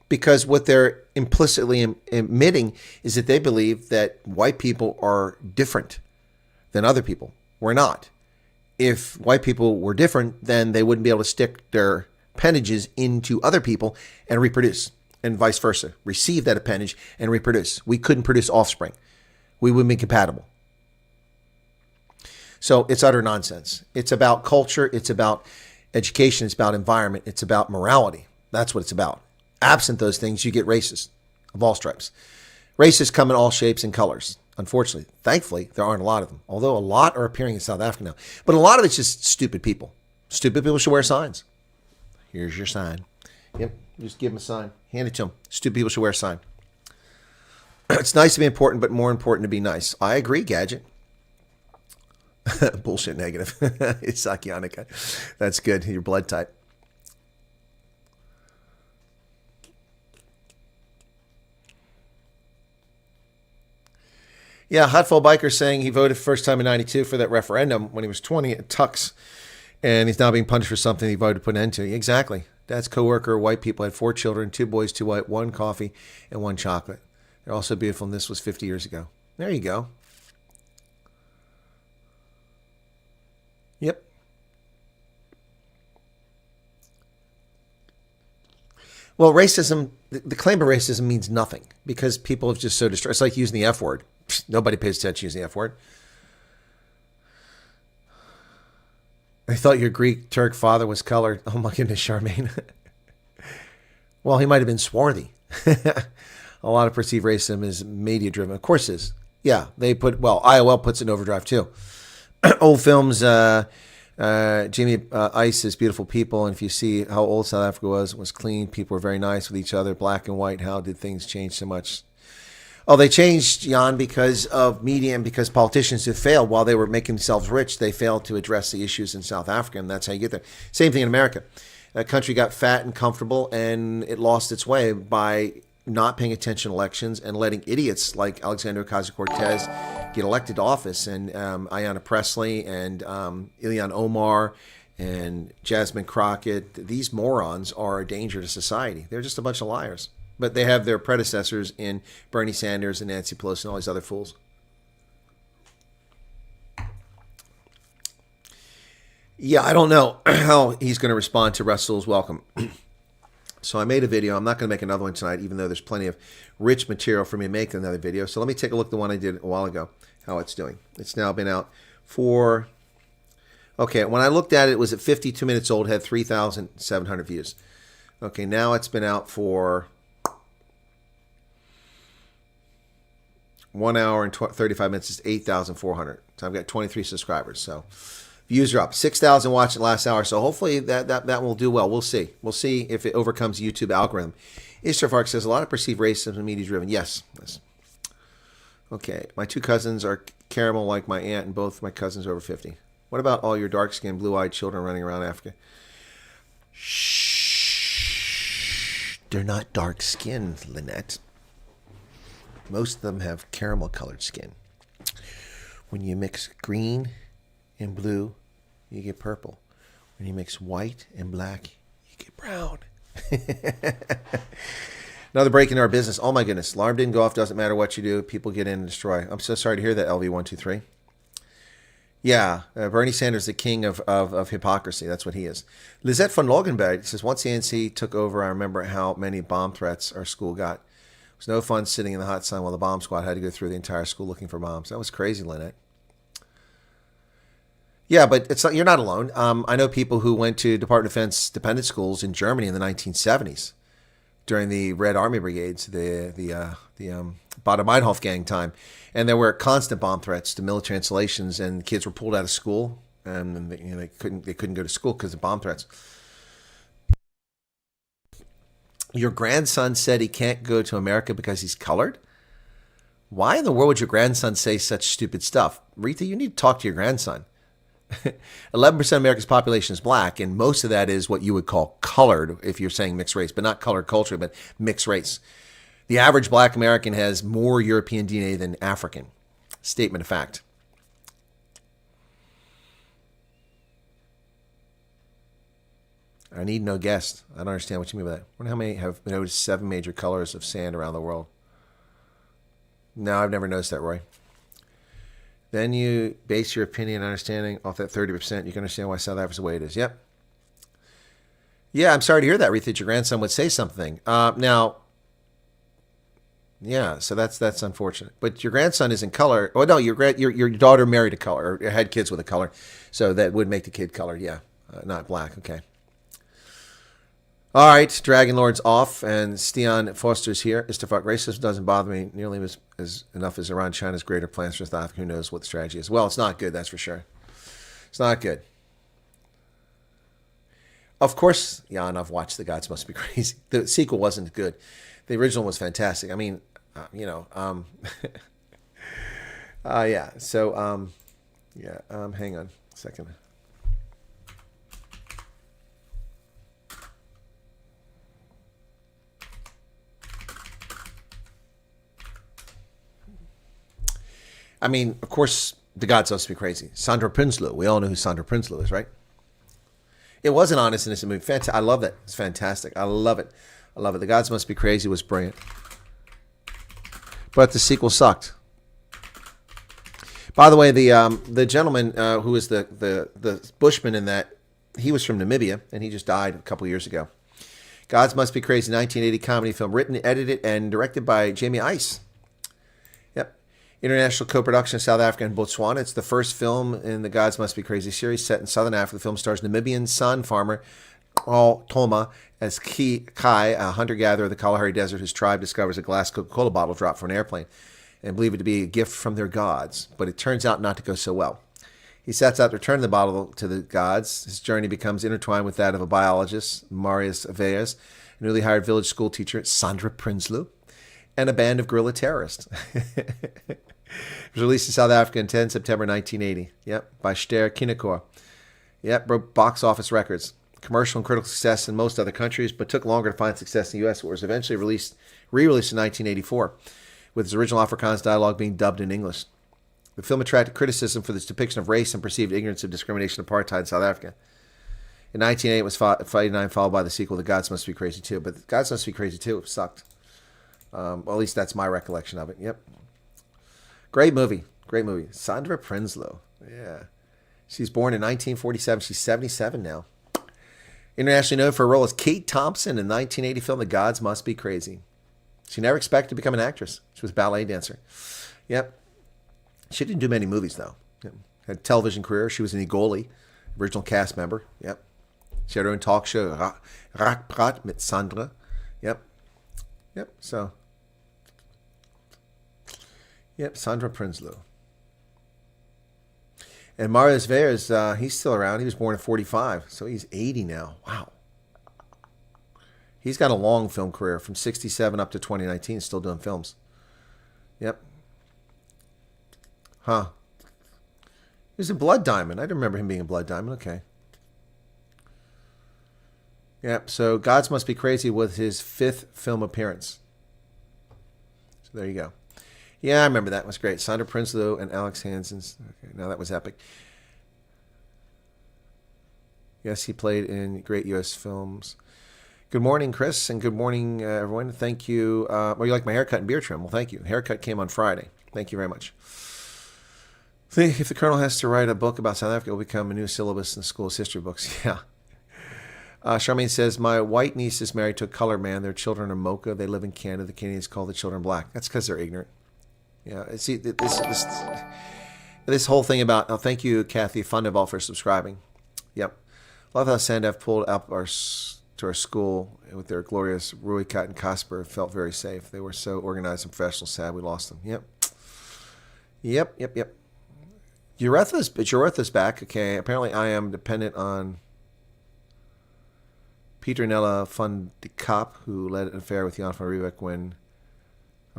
Because what they're implicitly admitting is that they believe that white people are different than other people. We're not. If white people were different, then they wouldn't be able to stick their appendages into other people and reproduce, and vice versa. Receive that appendage and reproduce. We couldn't produce offspring. We wouldn't be compatible. So it's utter nonsense. It's about culture. It's about education. It's about environment. It's about morality. That's what it's about. Absent those things, you get racists of all stripes. Racists come in all shapes and colors. Unfortunately, thankfully, there aren't a lot of them. Although a lot are appearing in South Africa now. But a lot of it's just stupid people. Stupid people should wear signs. Here's your sign. Yep, just give them a sign. Hand it to them. Stupid people should wear a sign. It's nice to be important, but more important to be nice. I agree, Gadget. Bullshit negative. It's Sakyanika. That's good. Your blood type. Yeah, Hotful Biker saying he voted first time in 92 for that referendum when he was 20 at Tux. And he's now being punished for something he voted to put an end to. Exactly. Dad's coworker, white people, had 4 children, 2 boys, 2 white, 1 coffee, and 1 chocolate. They're also beautiful, and this was 50 years ago. There you go. Yep. Well, racism, the claim of racism means nothing because people have just so destroyed. It's like using the F word. Nobody pays attention using the F word. I thought your Greek Turk father was colored. Oh my goodness, Charmaine. Well, he might have been swarthy. A lot of perceived racism is media driven. Of course it is. Yeah, they put, well, IOL puts it in overdrive too. Old films, Jimmy Ice's Beautiful People, and if you see how old South Africa was clean, people were very nice with each other, black and white. How did things change so much? Oh, they changed, Jan, because of media and because politicians have failed. While they were making themselves rich, they failed to address the issues in South Africa, and that's how you get there. Same thing in America. That country got fat and comfortable, and it lost its way by not paying attention to elections and letting idiots like Alexandria Ocasio-Cortez get elected to office, and Ayanna Pressley and Ilhan Omar and Jasmine Crockett. These morons are a danger to society. They're just a bunch of liars. But they have their predecessors in Bernie Sanders and Nancy Pelosi and all these other fools. Yeah, I don't know how he's going to respond to Russell's welcome. So I made a video. I'm not going to make another one tonight, even though there's plenty of rich material for me to make another video. So let me take a look at the one I did a while ago, how it's doing. It's now been out for... Okay, when I looked at it, it was at 52 minutes old, had 3,700 views. Okay, now it's been out for 1 hour and 35 minutes. It's 8,400. So I've got 23 subscribers. So views are up. 6,000 watched it last hour. So hopefully that will do well. We'll see. We'll see if it overcomes the YouTube algorithm. Istrofark says a lot of perceived racism and media driven. Yes. Okay. My 2 cousins are caramel like my aunt, and both my cousins are over 50. What about all your dark-skinned, blue-eyed children running around Africa? Shh. They're not dark-skinned, Lynette. Most of them have caramel-colored skin. When you mix green and blue, you get purple. When you mix white and black, you get brown. Another break in our business. Oh, my goodness. Alarm didn't go off. Doesn't matter what you do. People get in and destroy. I'm so sorry to hear that, LV123. Yeah, Bernie Sanders, the king of hypocrisy. That's what he is. Lizette von Logenberg says, once the ANC took over, I remember how many bomb threats our school got. It was no fun sitting in the hot sun while the bomb squad had to go through the entire school looking for bombs. That was crazy, Lynette. Yeah, but it's not, you're not alone. I know people who went to Department of Defense dependent schools in Germany in the 1970s during the Red Army Brigades, the Bader-Meinhof gang time. And there were constant bomb threats to military installations, and kids were pulled out of school, and they couldn't go to school because of bomb threats. Your grandson said he can't go to America because he's colored? Why in the world would your grandson say such stupid stuff? Rita, you need to talk to your grandson. 11% of America's population is black, and most of that is what you would call colored if you're saying mixed race, but not colored culture, but mixed race. The average black American has more European DNA than African. Statement of fact. I need no guest. I don't understand what you mean by that. I wonder how many have noticed 7 major colors of sand around the world. No, I've never noticed that, Roy. Then you base your opinion and understanding off that 30%. You can understand why South Africa's the way it is. Yep. Yeah, I'm sorry to hear that, Reith, that your grandson would say something. Now, yeah, so that's unfortunate. But your grandson is in color. Oh, no, your daughter married a color or had kids with a color. So that would make the kid colored, yeah. Not black, okay. All right, Dragon Lord's off, and Stian Foster's here. Istafak, racism doesn't bother me nearly as enough as Iran, China's greater plans for South Africa. Who knows what the strategy is? Well, it's not good, that's for sure. It's not good. Of course, Jan, I've watched The Gods Must Be Crazy. The sequel wasn't good. The original was fantastic. I mean, yeah. So, hang on a second. I mean, of course, The Gods Must Be Crazy. Sandra Prinsloo. We all know who Sandra Prinsloo is, right? It was an honest, innocent movie. I love that. It's fantastic. I love it. I love it. The Gods Must Be Crazy was brilliant. But the sequel sucked. By the way, the gentleman who was the bushman in that, he was from Namibia, and he just died a couple years ago. Gods Must Be Crazy, 1980 comedy film, written, edited, and directed by Jamie Ice. Yep. International co-production of South Africa and Botswana. It's the first film in the Gods Must Be Crazy series set in Southern Africa. The film stars Namibian sun farmer Carl Toma as Kai, a hunter-gatherer of the Kalahari Desert whose tribe discovers a glass Coca-Cola bottle dropped from an airplane and believe it to be a gift from their gods. But it turns out not to go so well. He sets out to return the bottle to the gods. His journey becomes intertwined with that of a biologist, Marius Aveas, a newly hired village school teacher, Sandra Prinsloo, and a band of guerrilla terrorists. It was released in South Africa on 10 September 1980. Yep, by Ster Kinekor. Yep, broke box office records. Commercial and critical success in most other countries, but took longer to find success in the U.S., where it was eventually re-released in 1984, with its original Afrikaans dialogue being dubbed in English. The film attracted criticism for its depiction of race and perceived ignorance of discrimination and apartheid in South Africa. In 1988, it was 1989, followed by the sequel, The Gods Must Be Crazy 2. But The Gods Must Be Crazy 2 sucked. Well, at least that's my recollection of it. Yep. Great movie. Great movie. Sandra Prinsloo. Yeah. She's born in 1947. She's 77 now. Internationally known for her role as Kate Thompson in the 1980 film The Gods Must Be Crazy. She never expected to become an actress. She was a ballet dancer. Yep. She didn't do many movies, though. Yep. Had a television career. She was an Igoli, original cast member. Yep. She had her own talk show, Rakprat mit Sandra. Yep. Yep. So, yep, Sandra Prinsloo. And Marius Veers, he's still around. He was born in 45, so he's 80 now. Wow. He's got a long film career from 67 up to 2019, still doing films. Yep. Huh. He was in Blood Diamond. I don't remember him being in Blood Diamond. Okay. Yep, so Gods Must Be Crazy was his 5th film appearance. So there you go. Yeah, I remember that. It was great. Sandra Prinsloo and Alex Hansen's. Okay, now that was epic. Yes, he played in great U.S. films. Good morning, Chris, and good morning, everyone. Thank you. You like my haircut and beard trim? Well, thank you. Haircut came on Friday. Thank you very much. If the Colonel has to write a book about South Africa, it will become a new syllabus in the school's history books. Yeah. Charmaine says, my white niece is married to a colored man. Their children are mocha. They live in Canada. The Canadians call the children black. That's because they're ignorant. Yeah, see, this whole thing about, oh, thank you, Kathy Fundaval, for subscribing. Yep. Love how Sandef pulled up to our school with their glorious Rui Kat and Casper. Felt very safe. They were so organized and professional. Sad we lost them. Yep. Yep. Uretha's back. Okay, apparently I am dependent on Petronella von de Kopp, who led an affair with Jan van Riebeck when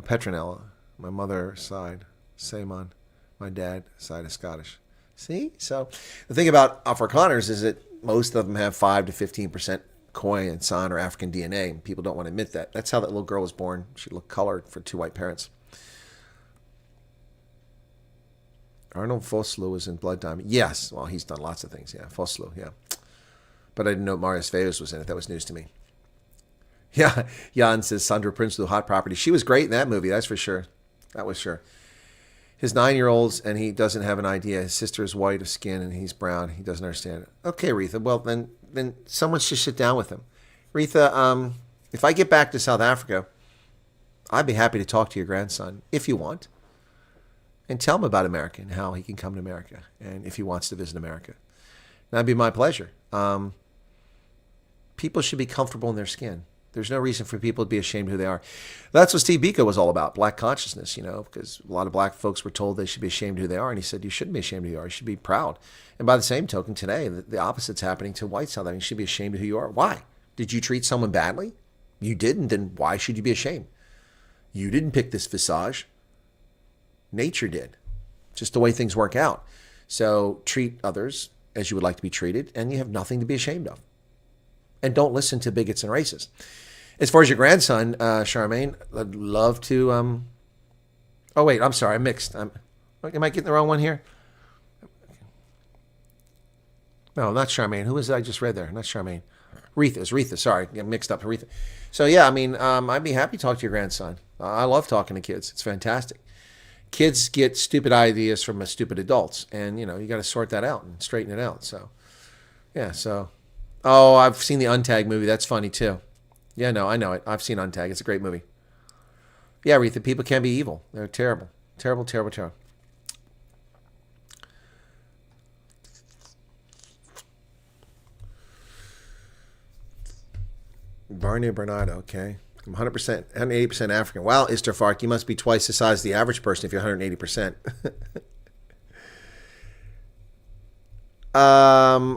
Petronella, my mother side, Simon, my dad side is Scottish. See? So the thing about Afrikaners is that most of them have 5 to 15% Khoi and San or African DNA, and people don't want to admit that. That's how that little girl was born. She looked colored for 2 white parents. Arnold Vosloo was in Blood Diamond. Yes. Well, he's done lots of things. Yeah, Vosloo, yeah. But I didn't know Marius Veus was in it. That was news to me. Yeah, Jan says Sandra Prinsloo, Hot Property. She was great in that movie, that's for sure. That was sure. His 9-year-olds, and he doesn't have an idea. His sister is white of skin, and he's brown. He doesn't understand it. Okay, Retha. Well, then someone should sit down with him. Retha, if I get back to South Africa, I'd be happy to talk to your grandson, if you want, and tell him about America and how he can come to America, and if he wants to visit America. That'd be my pleasure. People should be comfortable in their skin. There's no reason for people to be ashamed of who they are. That's what Steve Biko was all about, black consciousness, because a lot of black folks were told they should be ashamed of who they are. And he said, you shouldn't be ashamed of who you are. You should be proud. And by the same token, today, the opposite's happening to white South Africans. You should be ashamed of who you are. Why? Did you treat someone badly? You didn't. Then why should you be ashamed? You didn't pick this visage. Nature did. Just the way things work out. So treat others as you would like to be treated, and you have nothing to be ashamed of. And don't listen to bigots and racists. As far as your grandson, Charmaine, I'd love to... Oh, wait, I'm sorry, I mixed. Am I getting the wrong one here? No, not Charmaine. Who was it I just read there? Not Charmaine. Retha. It's Retha. Sorry, I mixed up Retha. So, yeah, I mean, I'd be happy to talk to your grandson. I love talking to kids. It's fantastic. Kids get stupid ideas from stupid adults. And, you got to sort that out and straighten it out. So, yeah, so... Oh, I've seen the Untag movie. That's funny, too. Yeah, no, I know it. I've seen Untag. It's a great movie. Yeah, Retha, people can be evil. They're terrible. Terrible, terrible, terrible. Barney Bernardo, okay. I'm 100%, 180% African. Wow, Isterfark, you must be twice the size of the average person if you're 180%.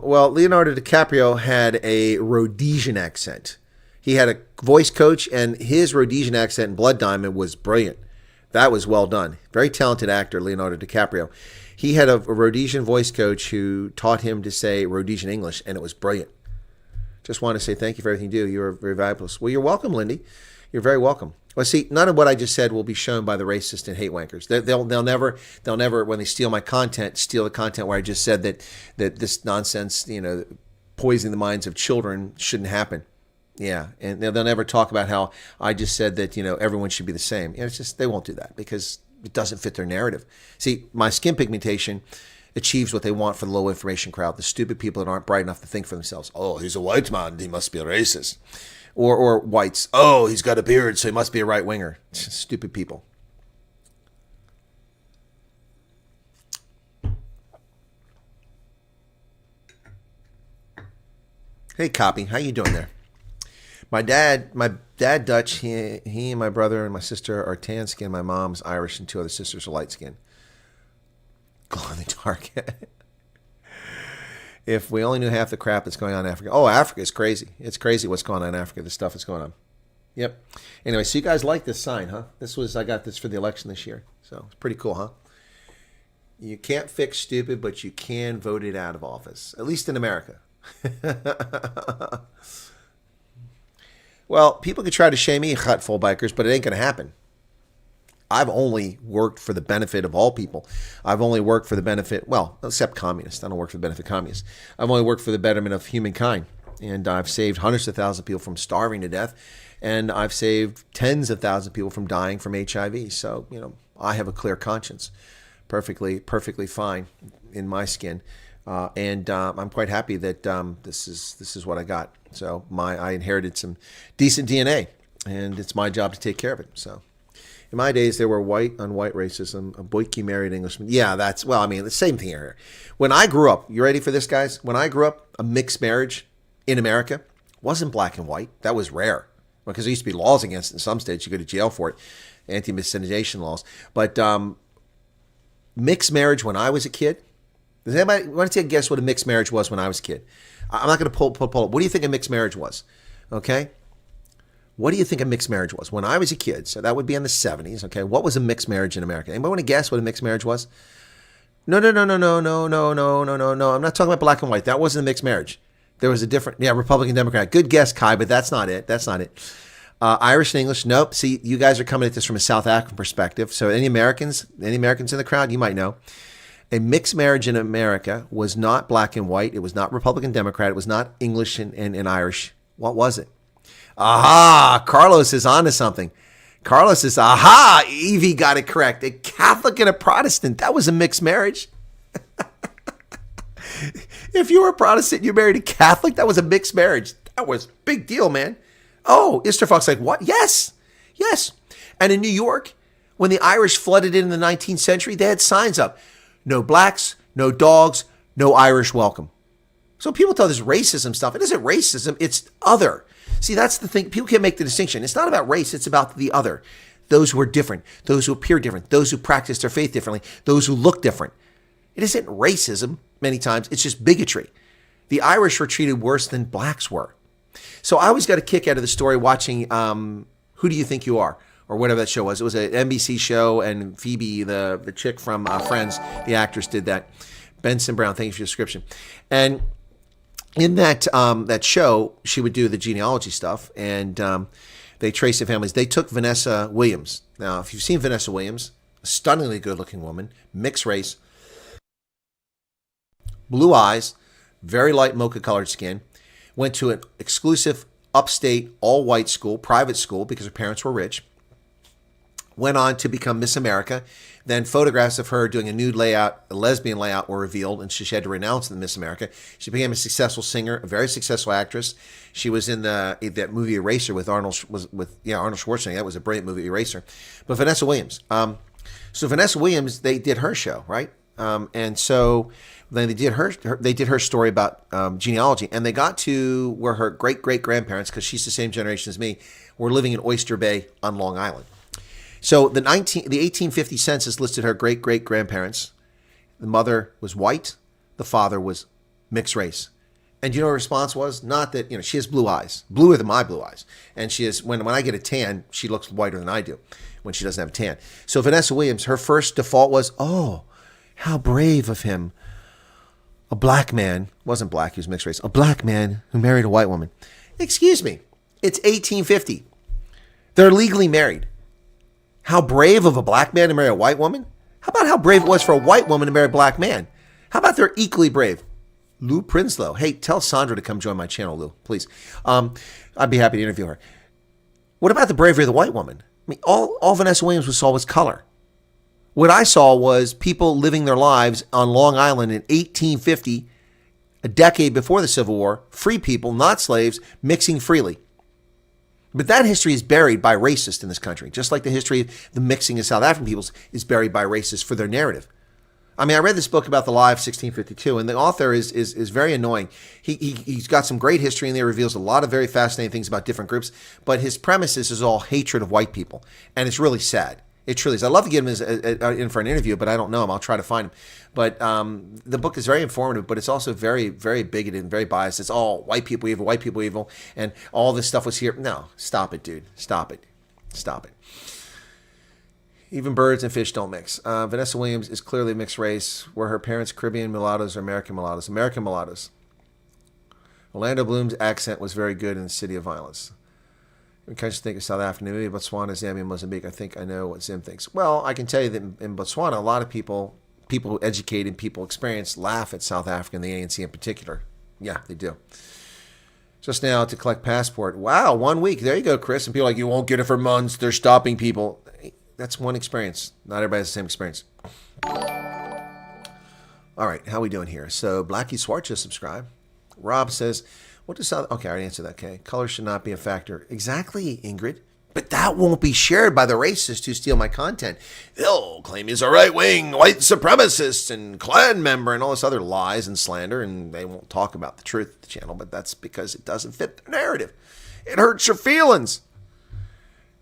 Well, Leonardo DiCaprio had a Rhodesian accent. He had a voice coach, and his Rhodesian accent in Blood Diamond was brilliant. That was well done. Very talented actor, Leonardo DiCaprio. He had a Rhodesian voice coach who taught him to say Rhodesian English, and it was brilliant. Just want to say thank you for everything you do. You're very valuable. Well, you're welcome, Lindy. You're very welcome. Well, see, none of what I just said will be shown by the racist and hate wankers. They'll never, when they steal my content, steal the content where I just said that this nonsense, poisoning the minds of children shouldn't happen. Yeah, and they'll never talk about how I just said that, everyone should be the same. It's just, they won't do that because it doesn't fit their narrative. See, my skin pigmentation achieves what they want for the low information crowd, the stupid people that aren't bright enough to think for themselves. Oh, he's a white man, he must be a racist. Or whites. Oh, he's got a beard, so he must be a right-winger. Stupid people. Hey, Copy. How you doing there? My dad Dutch, he and my brother and my sister are tan skin. My mom's Irish and 2 other sisters are light skin. Glow in the dark. If we only knew half the crap that's going on in Africa. Oh, Africa is crazy. It's crazy what's going on in Africa, the stuff that's going on. Yep. Anyway, so you guys like this sign, huh? I got this for the election this year. So it's pretty cool, huh? You can't fix stupid, but you can vote it out of office. At least in America. Well, people could try to shame me, full bikers, but it ain't going to happen. I've only worked for the benefit of all people. I've only worked for the benefit, well, except communists. I don't work for the benefit of communists. I've only worked for the betterment of humankind. And I've saved hundreds of thousands of people from starving to death. And I've saved tens of thousands of people from dying from HIV. So, I have a clear conscience. Perfectly fine in my skin. And I'm quite happy that this is what I got. So I inherited some decent DNA. And it's my job to take care of it. So. In my days, there were white on white racism, a boykie married Englishman. Yeah, the same thing here. When I grew up, you ready for this, guys? When I grew up, a mixed marriage in America wasn't black and white. That was rare because there used to be laws against it in some states. You go to jail for it, anti-miscegenation laws. But mixed marriage when I was a kid, Does anybody want to take a guess what a mixed marriage was when I was a kid? I'm not going to pull up. What do you think a mixed marriage was? Okay. What do you think a mixed marriage was? When I was a kid, so that would be in the 70s, okay, what was a mixed marriage in America? Anybody want to guess what a mixed marriage was? No. I'm not talking about black and white. That wasn't a mixed marriage. There was a different, Republican, Democrat. Good guess, Kai, but that's not it. Irish and English, nope. See, you guys are coming at this from a South African perspective. So any Americans in the crowd, you might know. A mixed marriage in America was not black and white. It was not Republican, Democrat. It was not English and Irish. What was it? Aha! Carlos is onto something. Carlos is, Evie got it correct. A Catholic and a Protestant. That was a mixed marriage. If you were a Protestant and you married a Catholic, that was a mixed marriage. That was a big deal, man. Oh, Isterfox like, what? Yes. And in New York, when the Irish flooded in the 19th century, they had signs up. No blacks, no dogs, no Irish welcome. So people tell this racism stuff. It isn't racism. It's other. See, that's the thing. People can't make the distinction. It's not about race. It's about the other. Those who are different. Those who appear different. Those who practice their faith differently. Those who look different. It isn't racism many times. It's just bigotry. The Irish were treated worse than blacks were. So I always got a kick out of the story watching Who Do You Think You Are? Or whatever that show was. It was an NBC show, and Phoebe, the chick from Friends, the actress, did that. Benson Brown, thank you for your description. And in that show, she would do the genealogy stuff, and they traced the families. They took Vanessa Williams. Now, if you've seen Vanessa Williams, a stunningly good-looking woman, mixed race, blue eyes, very light mocha-colored skin, went to an exclusive upstate all-white school, private school, because her parents were rich, went on to become Miss America. Then photographs of her doing a nude layout, a lesbian layout, were revealed, and she had to renounce the Miss America. She became a successful singer, a very successful actress. She was in that movie Eraser with Arnold Schwarzenegger. That was a brilliant movie, Eraser. But Vanessa Williams. So Vanessa Williams, they did her show, right? And so then they did her story about genealogy, and they got to where her great-great-grandparents, because she's the same generation as me, were living in Oyster Bay on Long Island. So the 1850 census listed her great-great-grandparents. The mother was white. The father was mixed race. And you know what her response was? Not that, she has blue eyes, bluer than my blue eyes. And she is, when I get a tan, she looks whiter than I do when she doesn't have a tan. So Vanessa Williams, her first default was, oh, how brave of him. A black man, wasn't black, he was mixed race, a black man who married a white woman. Excuse me, it's 1850. They're legally married. How brave of a black man to marry a white woman? How about how brave it was for a white woman to marry a black man? How about they're equally brave? Lou Prinslow. Hey, tell Sandra to come join my channel, Lou, please. I'd be happy to interview her. What about the bravery of the white woman? I mean, all Vanessa Williams saw was color. What I saw was people living their lives on Long Island in 1850, a decade before the Civil War, free people, not slaves, mixing freely. But that history is buried by racists in this country, just like the history of the mixing of South African peoples is buried by racists for their narrative. I mean, I read this book about the lie of 1652, and the author is very annoying. He's got some great history in there, reveals a lot of very fascinating things about different groups, but his premises is all hatred of white people, and it's really sad. It truly is. I'd love to get him in for an interview, but I don't know him. I'll try to find him. But the book is very informative, but it's also very, very bigoted and very biased. It's all white people evil, and all this stuff was here. No, stop it, dude. Stop it. Even birds and fish don't mix. Vanessa Williams is clearly mixed race. Were her parents Caribbean mulattoes or American mulattoes? American mulattoes. Orlando Bloom's accent was very good in the City of Violence. I can't just think of South Africa, maybe Botswana, Zambia, Mozambique. I think I know what Zim thinks. Well, I can tell you that in Botswana, a lot of people who educate and people experience laugh at South Africa and the ANC in particular. Yeah, they do. Just now to collect passport. Wow, 1 week. There you go, Chris. And people are like, you won't get it for months. They're stopping people. That's one experience. Not everybody has the same experience. All right, how are we doing here? So Blackie Swart just subscribed. Rob says, what does South... Okay, I already answered that, okay. Color should not be a factor. Exactly, Ingrid. But that won't be shared by the racists who steal my content. They'll claim he's a right-wing white supremacist and Klan member and all this other lies and slander, and they won't talk about the truth of the channel, but that's because it doesn't fit their narrative. It hurts your feelings.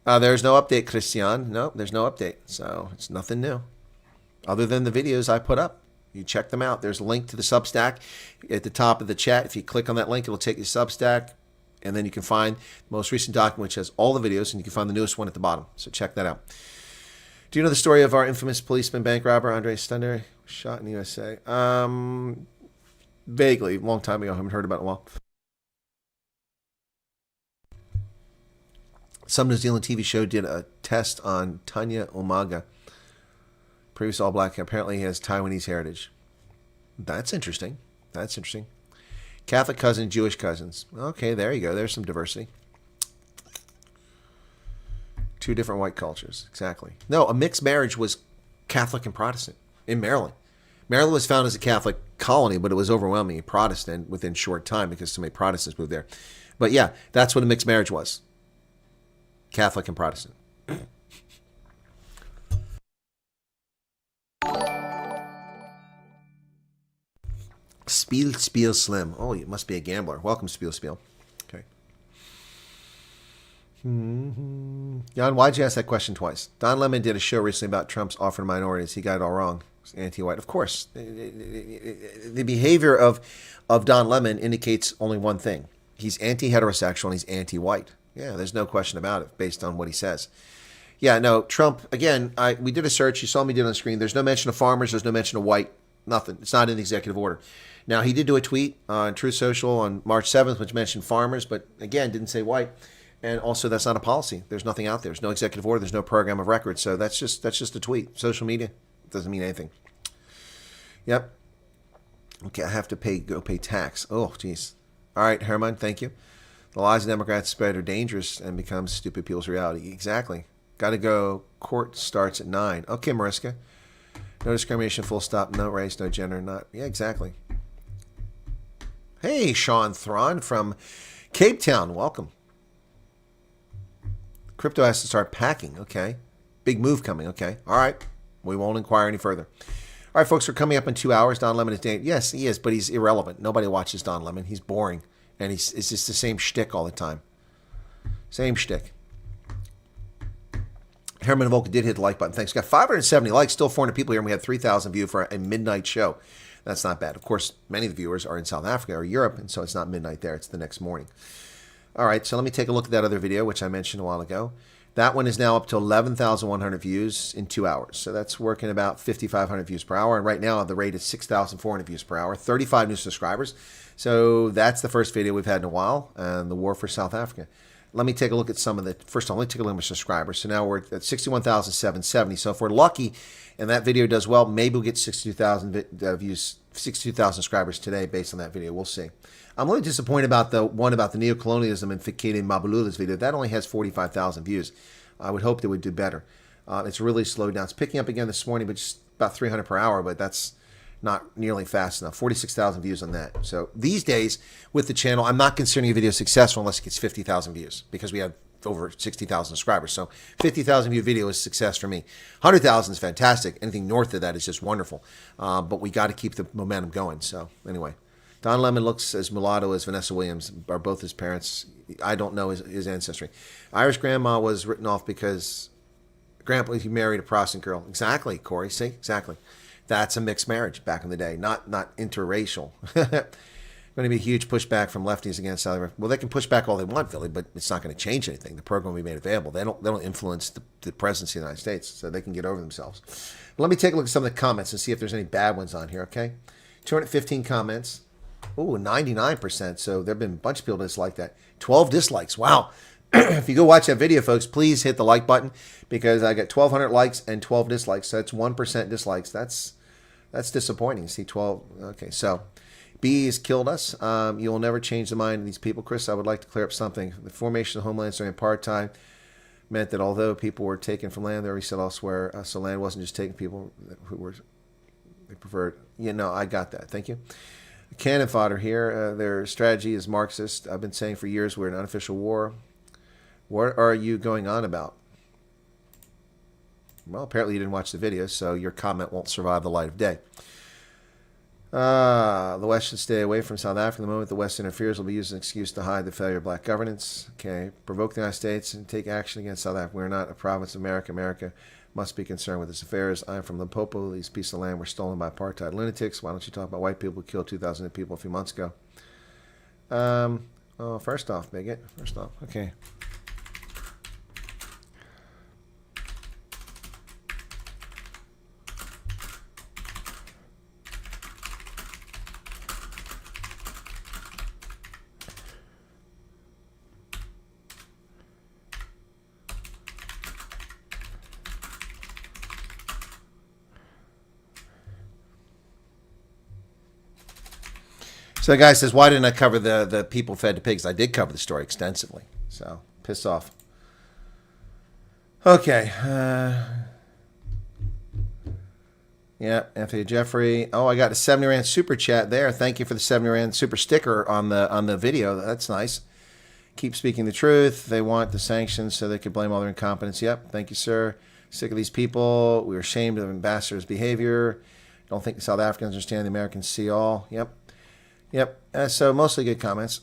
There's no update, Christian. No, there's no update. So it's nothing new. Other than the videos I put up. You check them out. There's a link to the Substack at the top of the chat. If you click on that link, it'll take you to Substack. And then you can find the most recent document, which has all the videos, and you can find the newest one at the bottom. So check that out. Do you know the story of our infamous policeman bank robber, Andre Stunder, shot in the USA? Vaguely, a long time ago. I haven't heard about it in a while. Some New Zealand TV show did a test on Tanya Umaga, previous all-black. Apparently he has Taiwanese heritage. That's interesting. That's interesting. Catholic cousin, Jewish cousins. Okay, there you go. There's some diversity. Two different white cultures. Exactly. No, a mixed marriage was Catholic and Protestant in Maryland. Maryland was founded as a Catholic colony, but it was overwhelmingly Protestant within short time because so many Protestants moved there. But yeah, that's what a mixed marriage was. Catholic and Protestant. Spiel Slim. Oh, you must be a gambler. Welcome, Spiel. Okay. Jan, why'd you ask that question twice? Don Lemon did a show recently about Trump's offer to minorities. He got it all wrong. Anti-white. Of course. The behavior of Don Lemon indicates only one thing. He's anti-heterosexual and he's anti-white. Yeah, there's no question about it based on what he says. Yeah, no, Trump, again, we did a search. You saw me do it on the screen. There's no mention of farmers. There's no mention of white. Nothing. It's not in the executive order. Now, he did do a tweet on Truth Social on March 7th, which mentioned farmers, but again, didn't say white. And also, that's not a policy. There's nothing out there. There's no executive order. There's no program of record. So that's just a tweet. Social media doesn't mean anything. Yep. Okay, I have to go pay tax. Oh, geez. All right, Herman, thank you. The lies of Democrats spread are dangerous and become stupid people's reality. Exactly. Got to go. Court starts at 9. Okay, Mariska. No discrimination, full stop. No race, no gender, not. Yeah, exactly. Hey, Sean Thron from Cape Town. Welcome. Crypto has to start packing. Okay. Big move coming. Okay. All right. We won't inquire any further. All right, folks, we're coming up in 2 hours. Don Lemon is dangerous. Yes, he is, but he's irrelevant. Nobody watches Don Lemon. He's boring. And it's just the same shtick all the time. Same shtick. Herman Volk did hit the like button. Thanks. Got 570 likes, still 400 people here, and we had 3,000 views for a midnight show. That's not bad. Of course, many of the viewers are in South Africa or Europe, and so it's not midnight there. It's the next morning. All right, so let me take a look at that other video, which I mentioned a while ago. That one is now up to 11,100 views in 2 hours. So that's working about 5,500 views per hour. And right now, the rate is 6,400 views per hour, 35 new subscribers. So that's the first video we've had in a while, and the war for South Africa. Let me take a look at some of the, first of all, let me take a look at my subscribers. So now we're at 61,770. So if we're lucky and that video does well, maybe we'll get 62,000 views, 62,000 subscribers today based on that video. We'll see. I'm a little disappointed about the one about the neocolonialism and Fikile Mabulula's video. That only has 45,000 views. I would hope they would do better. It's really slowed down. It's picking up again this morning, but just about 300 per hour, but that's not nearly fast enough. 46,000 views on that. So these days with the channel, I'm not considering a video successful unless it gets 50,000 views because we have over 60,000 subscribers. So 50,000 view video is success for me. 100,000 is fantastic. Anything north of that is just wonderful. But we got to keep the momentum going. So anyway, Don Lemon looks as mulatto as Vanessa Williams, are both his parents. I don't know his ancestry. Irish grandma was written off because grandpa, he married a Protestant girl. Exactly, Corey. See, exactly. That's a mixed marriage back in the day, not interracial. Going to be a huge pushback from lefties against South Africa. Well, they can push back all they want, Philly, but it's not going to change anything. The program will be made available. They don't influence the presidency of the United States, so they can get over themselves. But let me take a look at some of the comments and see if there's any bad ones on here, okay? 215 comments. Ooh, 99%. So there have been a bunch of people dislike that. 12 dislikes. Wow. If you go watch that video, folks, please hit the like button because I got 1,200 likes and 12 dislikes. So that's 1% dislikes. That's disappointing. See, 12. Okay, so bees killed us. You will never change the mind of these people. Chris, I would like to clear up something. The formation of homelands during apartheid meant that although people were taken from land, they were resettled elsewhere. So land wasn't just taking people who were they preferred. Yeah, no, I got that. Thank you. Cannon fodder here. Their strategy is Marxist. I've been saying for years we're in unofficial war. What are you going on about? Well, apparently you didn't watch the video, so your comment won't survive the light of day. The West should stay away from South Africa. The moment the West interferes, will be used as an excuse to hide the failure of black governance. Okay, provoke the United States and take action against South Africa. We're not a province of America. America must be concerned with his affairs. I am from Limpopo. These pieces of land were stolen by apartheid lunatics. Why don't you talk about white people who killed 2,000 people a few months ago? Oh, first off, bigot. First off, okay. So the guy says, why didn't I cover the people fed to pigs? I did cover the story extensively. So, piss off. Okay. Yeah, Anthony Jeffrey. Oh, I got a 70 Rand super chat there. Thank you for the 70 Rand super sticker on the video. That's nice. Keep speaking the truth. They want the sanctions so they could blame all their incompetence. Yep, thank you, sir. Sick of these people. We are ashamed of ambassadors' behavior. Don't think the South Africans understand the Americans see all. Yep. Yep. So mostly good comments.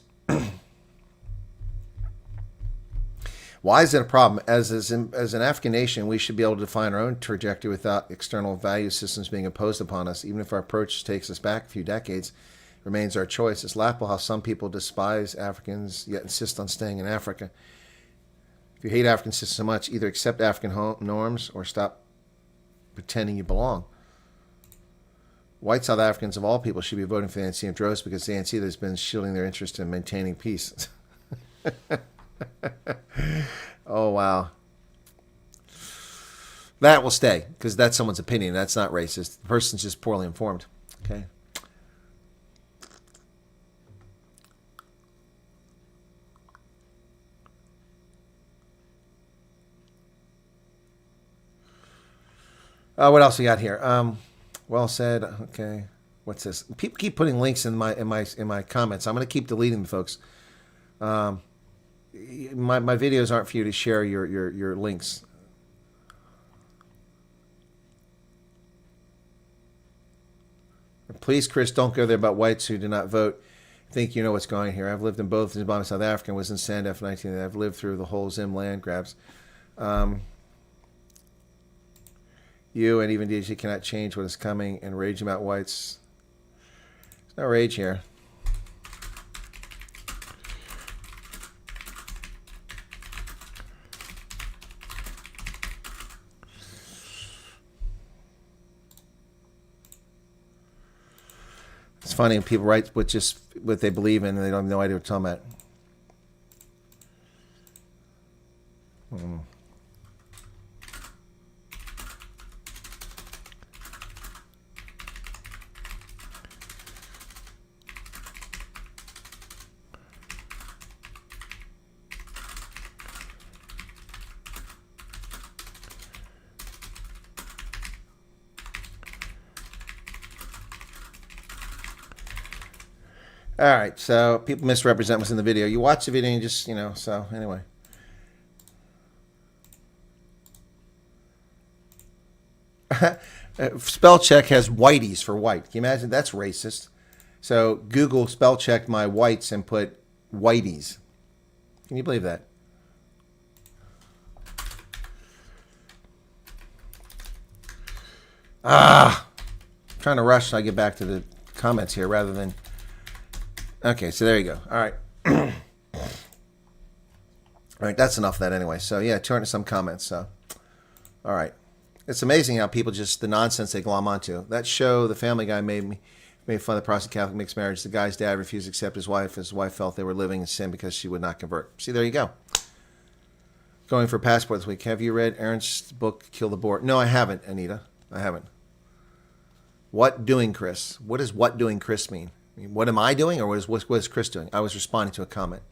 Why is it a problem? As an African nation, we should be able to define our own trajectory without external value systems being imposed upon us. Even if our approach takes us back a few decades, it remains our choice. It's laughable how some people despise Africans yet insist on staying in Africa. If you hate African systems so much, either accept African norms or stop pretending you belong. White South Africans of all people should be voting for the ANC of droves because the ANC has been shielding their interest in maintaining peace. Oh, wow. That will stay because that's someone's opinion. That's not racist. The person's just poorly informed. Okay. What else we got here? Well said. Okay. What's this? People keep putting links in my comments. I'm going to keep deleting them, folks. My videos aren't for you to share your links. Please, Chris, don't go there about whites who do not vote. I think you know what's going on here. I've lived in both Zimbabwe and South Africa and was in Sandf 19. I've lived through the whole Zim land grabs. You and even DG cannot change what is coming and rage about whites. There's no rage here. It's funny when people write with just what they believe in and they don't have no idea what they're talking about. All right, so people misrepresent what's in the video. You watch the video and you just, so anyway. Spell check has whiteys for white. Can you imagine? That's racist. So Google spell checked my whites and put whiteys. Can you believe that? I'm trying to rush so I get back to the comments here rather than... Okay, so there you go. All right. All right, that's enough of that anyway. So, yeah, 200 some comments. So, all right. It's amazing how people just, the nonsense they glom onto. That show, The Family Guy, made fun of the Protestant Catholic mixed marriage. The guy's dad refused to accept his wife. His wife felt they were living in sin because she would not convert. See, there you go. Going for a passport this week. Have you read Ernst's book, Kill the Boar? No, I haven't, Anita. I haven't. What doing, Chris? What does what doing, Chris mean? I mean, what am I doing, or what is Chris doing? I was responding to a comment.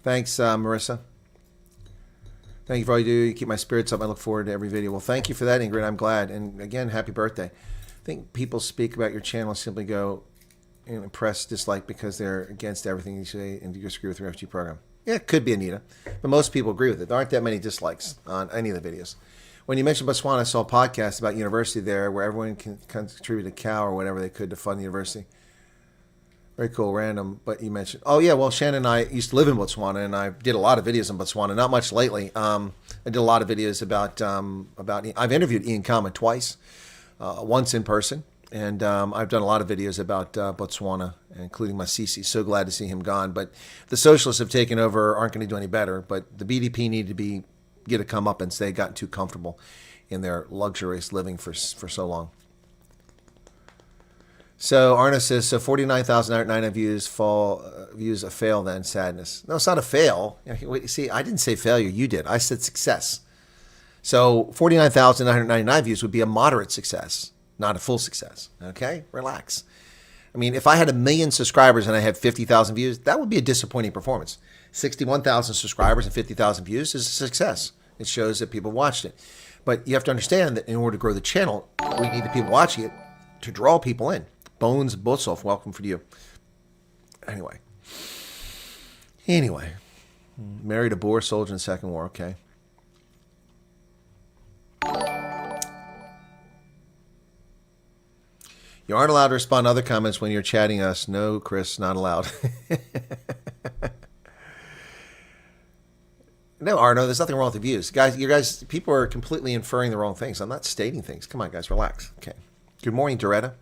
Thanks, Marissa. Thank you for all you do. You keep my spirits up. I look forward to every video. Well, thank you for that, Ingrid. I'm glad. And again, happy birthday. I think people speak about your channel and simply go and press dislike because they're against everything you say and you disagree with the refugee program. Yeah, it could be, Anita. But most people agree with it. There aren't that many dislikes on any of the videos. When you mentioned Botswana, I saw a podcast about university there where everyone can contribute a cow or whatever they could to fund the university. Very cool, random. But you mentioned, oh yeah, well, Shannon and I used to live in Botswana, and I did a lot of videos in Botswana. Not much lately. I did a lot of videos about. I've interviewed Ian Kama twice, once in person, and I've done a lot of videos about Botswana, including Masisi. So glad to see him gone. But the socialists have taken over, aren't going to do any better. But the BDP need to get a comeuppance. They've gotten too comfortable in their luxurious living for so long. So Arno says, so 49,999 views a fail then, sadness. No, it's not a fail. See, I didn't say failure. You did. I said success. So 49,999 views would be a moderate success, not a full success. Okay? Relax. I mean, if I had 1 million subscribers and I had 50,000 views, that would be a disappointing performance. 61,000 subscribers and 50,000 views is a success. It shows that people watched it. But you have to understand that in order to grow the channel, we need the people watching it to draw people in. Bones Bosov, welcome for you. Anyway. Married a Boer soldier in the Second War, okay. You aren't allowed to respond to other comments when you're chatting us. No, Chris, not allowed. No, Arno, there's nothing wrong with the views. Guys, people are completely inferring the wrong things. I'm not stating things. Come on, guys, relax. Okay. Good morning, Doretta.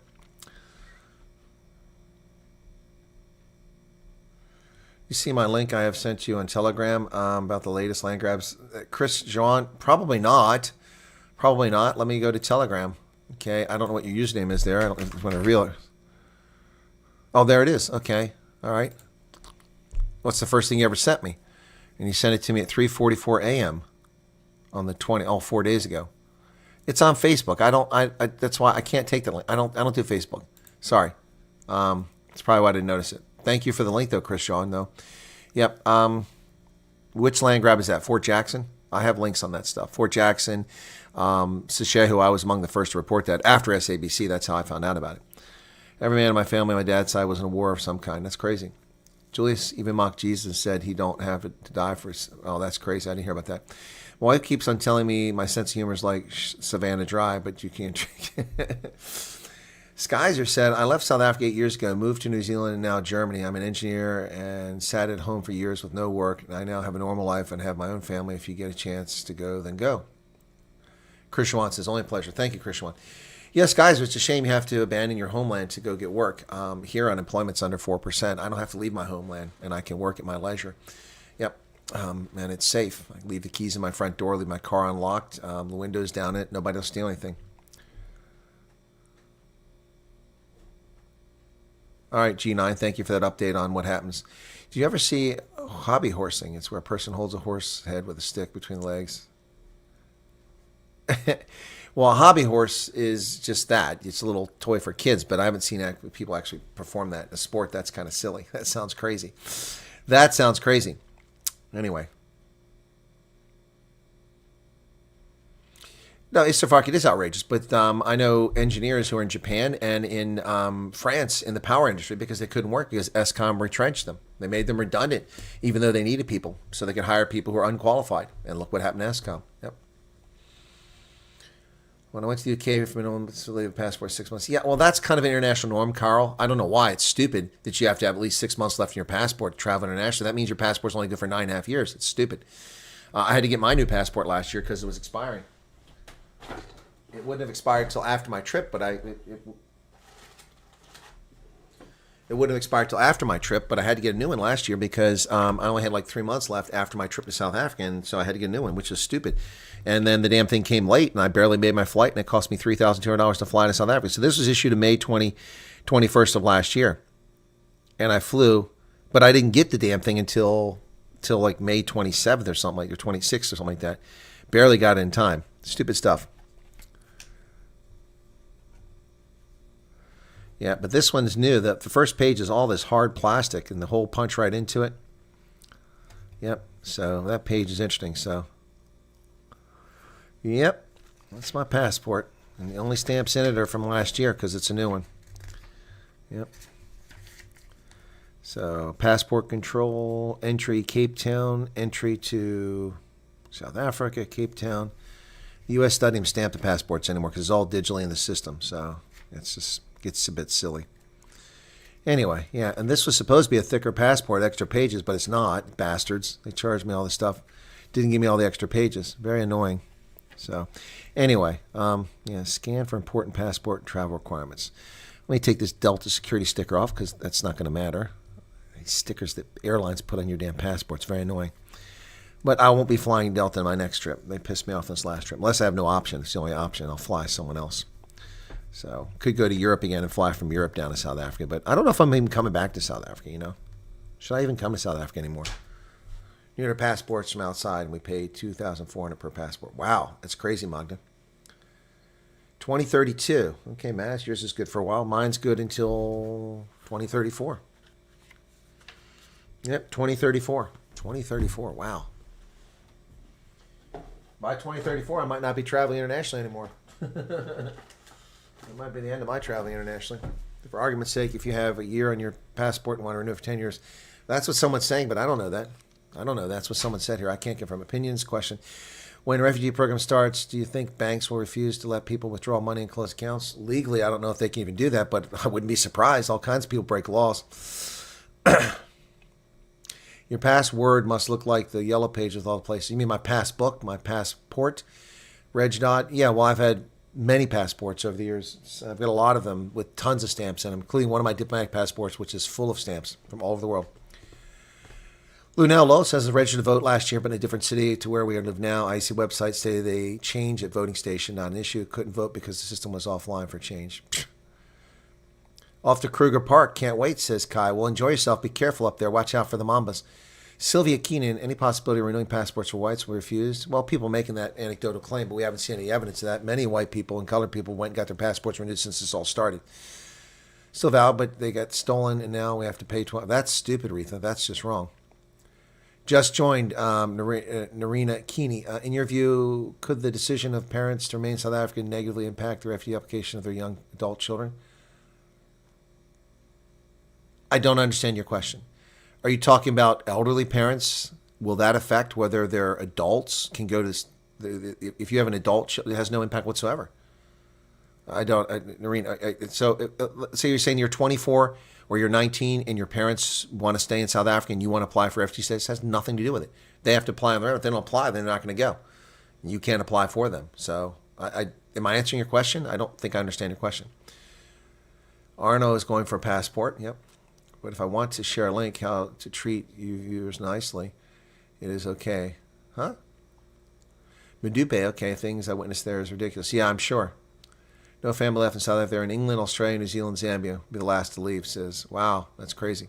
You see my link I have sent you on Telegram about the latest land grabs. Chris, Jean, probably not. Probably not. Let me go to Telegram. Okay, I don't know what your username is there. I don't want to reveal it. Oh, there it is. Okay, all right. What's the first thing you ever sent me? And you sent it to me at 3:44 a.m. on the 4 days ago. It's on Facebook. I that's why I can't take the link. I don't do Facebook. Sorry. That's probably why I didn't notice it. Thank you for the link, though, Chris Shaw. No. Yep. Which land grab is that? Fort Jackson? I have links on that stuff. Fort Jackson, Sishehu, I was among the first to report that after SABC. That's how I found out about it. Every man in my family, my dad's side, was in a war of some kind. That's crazy. Julius even mocked Jesus, said he don't have to die for... Oh, that's crazy. I didn't hear about that. My wife keeps on telling me my sense of humor is like Savannah Dry, but you can't drink. Skyzer said, I left South Africa 8 years ago, moved to New Zealand and now Germany. I'm an engineer and sat at home for years with no work. And I now have a normal life and have my own family. If you get a chance to go, then go. Chris Schwann says, only a pleasure. Thank you, Chris Schwann. Yes, guys, it's a shame you have to abandon your homeland to go get work. Here, unemployment's under 4%. I don't have to leave my homeland, and I can work at my leisure. Yep, and it's safe. I leave the keys in my front door, leave my car unlocked, the windows down it. Nobody will steal anything. All right, G9, thank you for that update on what happens. Do you ever see hobby horsing? It's where a person holds a horse head with a stick between the legs. Well, a hobby horse is just that. It's a little toy for kids, but I haven't seen people actually perform that in a sport. That's kind of silly. That sounds crazy. That sounds crazy. Anyway. No, it's it is outrageous, but I know engineers who are in Japan and in France in the power industry because they couldn't work because Eskom retrenched them. They made them redundant, even though they needed people, so they could hire people who are unqualified. And look what happened to Eskom. Yep. When I went to the UK for minimum passport 6 months. Yeah, well, that's kind of an international norm, Carl. I don't know why. It's stupid that you have to have at least 6 months left in your passport to travel internationally. That means your passport's only good for 9.5 years. It's stupid. I had to get my new passport last year because it was expiring. It wouldn't have expired until after my trip, but it wouldn't have expired till after my trip, but I had to get a new one last year because I only had like 3 months left after my trip to South Africa, and so I had to get a new one, which is stupid. And then the damn thing came late, and I barely made my flight, and it cost me $3,200 to fly to South Africa. So this was issued in May 21st of last year, and I flew, but I didn't get the damn thing until like May 27th or something like, or 26th or something like that. Barely got it in time. Stupid stuff. Yeah, but this one's new. The first page is all this hard plastic and the hole punch right into it. Yep, so that page is interesting. So, yep, that's my passport. And the only stamps in it are from last year because it's a new one. Yep. So, passport control, entry Cape Town, entry to South Africa, Cape Town. The U.S. doesn't even stamp the passports anymore because it's all digitally in the system. So, it's just gets a bit silly. Anyway, yeah, and this was supposed to be a thicker passport, extra pages, but it's not. Bastards. They charged me all this stuff. Didn't give me all the extra pages. Very annoying. So, anyway, yeah, scan for important passport and travel requirements. Let me take this Delta security sticker off because that's not going to matter. These stickers that airlines put on your damn passport's very annoying. But I won't be flying Delta in my next trip. They pissed me off this last trip. Unless I have no option. It's the only option. I'll fly someone else. So, could go to Europe again and fly from Europe down to South Africa. But I don't know if I'm even coming back to South Africa, you know. Should I even come to South Africa anymore? You know, passports from outside, and we paid $2,400 per passport. Wow, that's crazy, Magda. 2032. Okay, Matt, yours is good for a while. Mine's good until 2034. Yep, 2034. 2034, wow. By 2034, I might not be traveling internationally anymore. It might be the end of my traveling internationally. For argument's sake, if you have a year on your passport and want to renew it for 10 years, that's what someone's saying, but I don't know that. I don't know. That's what someone said here. I can't confirm. Opinions, question. When the refugee program starts, do you think banks will refuse to let people withdraw money and close accounts? Legally, I don't know if they can even do that, but I wouldn't be surprised. All kinds of people break laws. Your password must look like the yellow page with all the places. You mean my passbook, my passport? Reg dot? Yeah, well, I've had many passports over the years. So I've got a lot of them with tons of stamps in them, including one of my diplomatic passports, which is full of stamps from all over the world. Lunello says I registered to vote last year, but in a different city to where we live now. IEC website stated they change at voting station, not an issue. Couldn't vote because the system was offline for change. Off to Kruger Park. Can't wait, says Kai. Well, enjoy yourself. Be careful up there. Watch out for the Mambas. Sylvia Keenan, any possibility of renewing passports for whites were refused? Well, people making that anecdotal claim, but we haven't seen any evidence of that. Many white people and colored people went and got their passports renewed since this all started. Still valid, but they got stolen, and now we have to pay $12. That's stupid, Retha. That's just wrong. Just joined Narina Keeney. In your view, could the decision of parents to remain in South Africa negatively impact the refugee application of their young adult children? I don't understand your question. Are you talking about elderly parents? Will that affect whether their adults can go to if you have an adult, it has no impact whatsoever. I don't, Narina. So you're saying you're 24 or you're 19 and your parents want to stay in South Africa and you want to apply for refugee status? It has nothing to do with it. They have to apply on their own. If they don't apply, then they're not going to go. You can't apply for them. So am I answering your question? I don't think I understand your question. Arno is going for a passport. Yep. But if I want to share a link how to treat you viewers nicely, it is okay. Huh? Medupe, okay, things I witnessed there is ridiculous. Yeah, I'm sure. No family left in South Africa. They're in England, Australia, New Zealand, Zambia. Be the last to leave, says. Wow, that's crazy.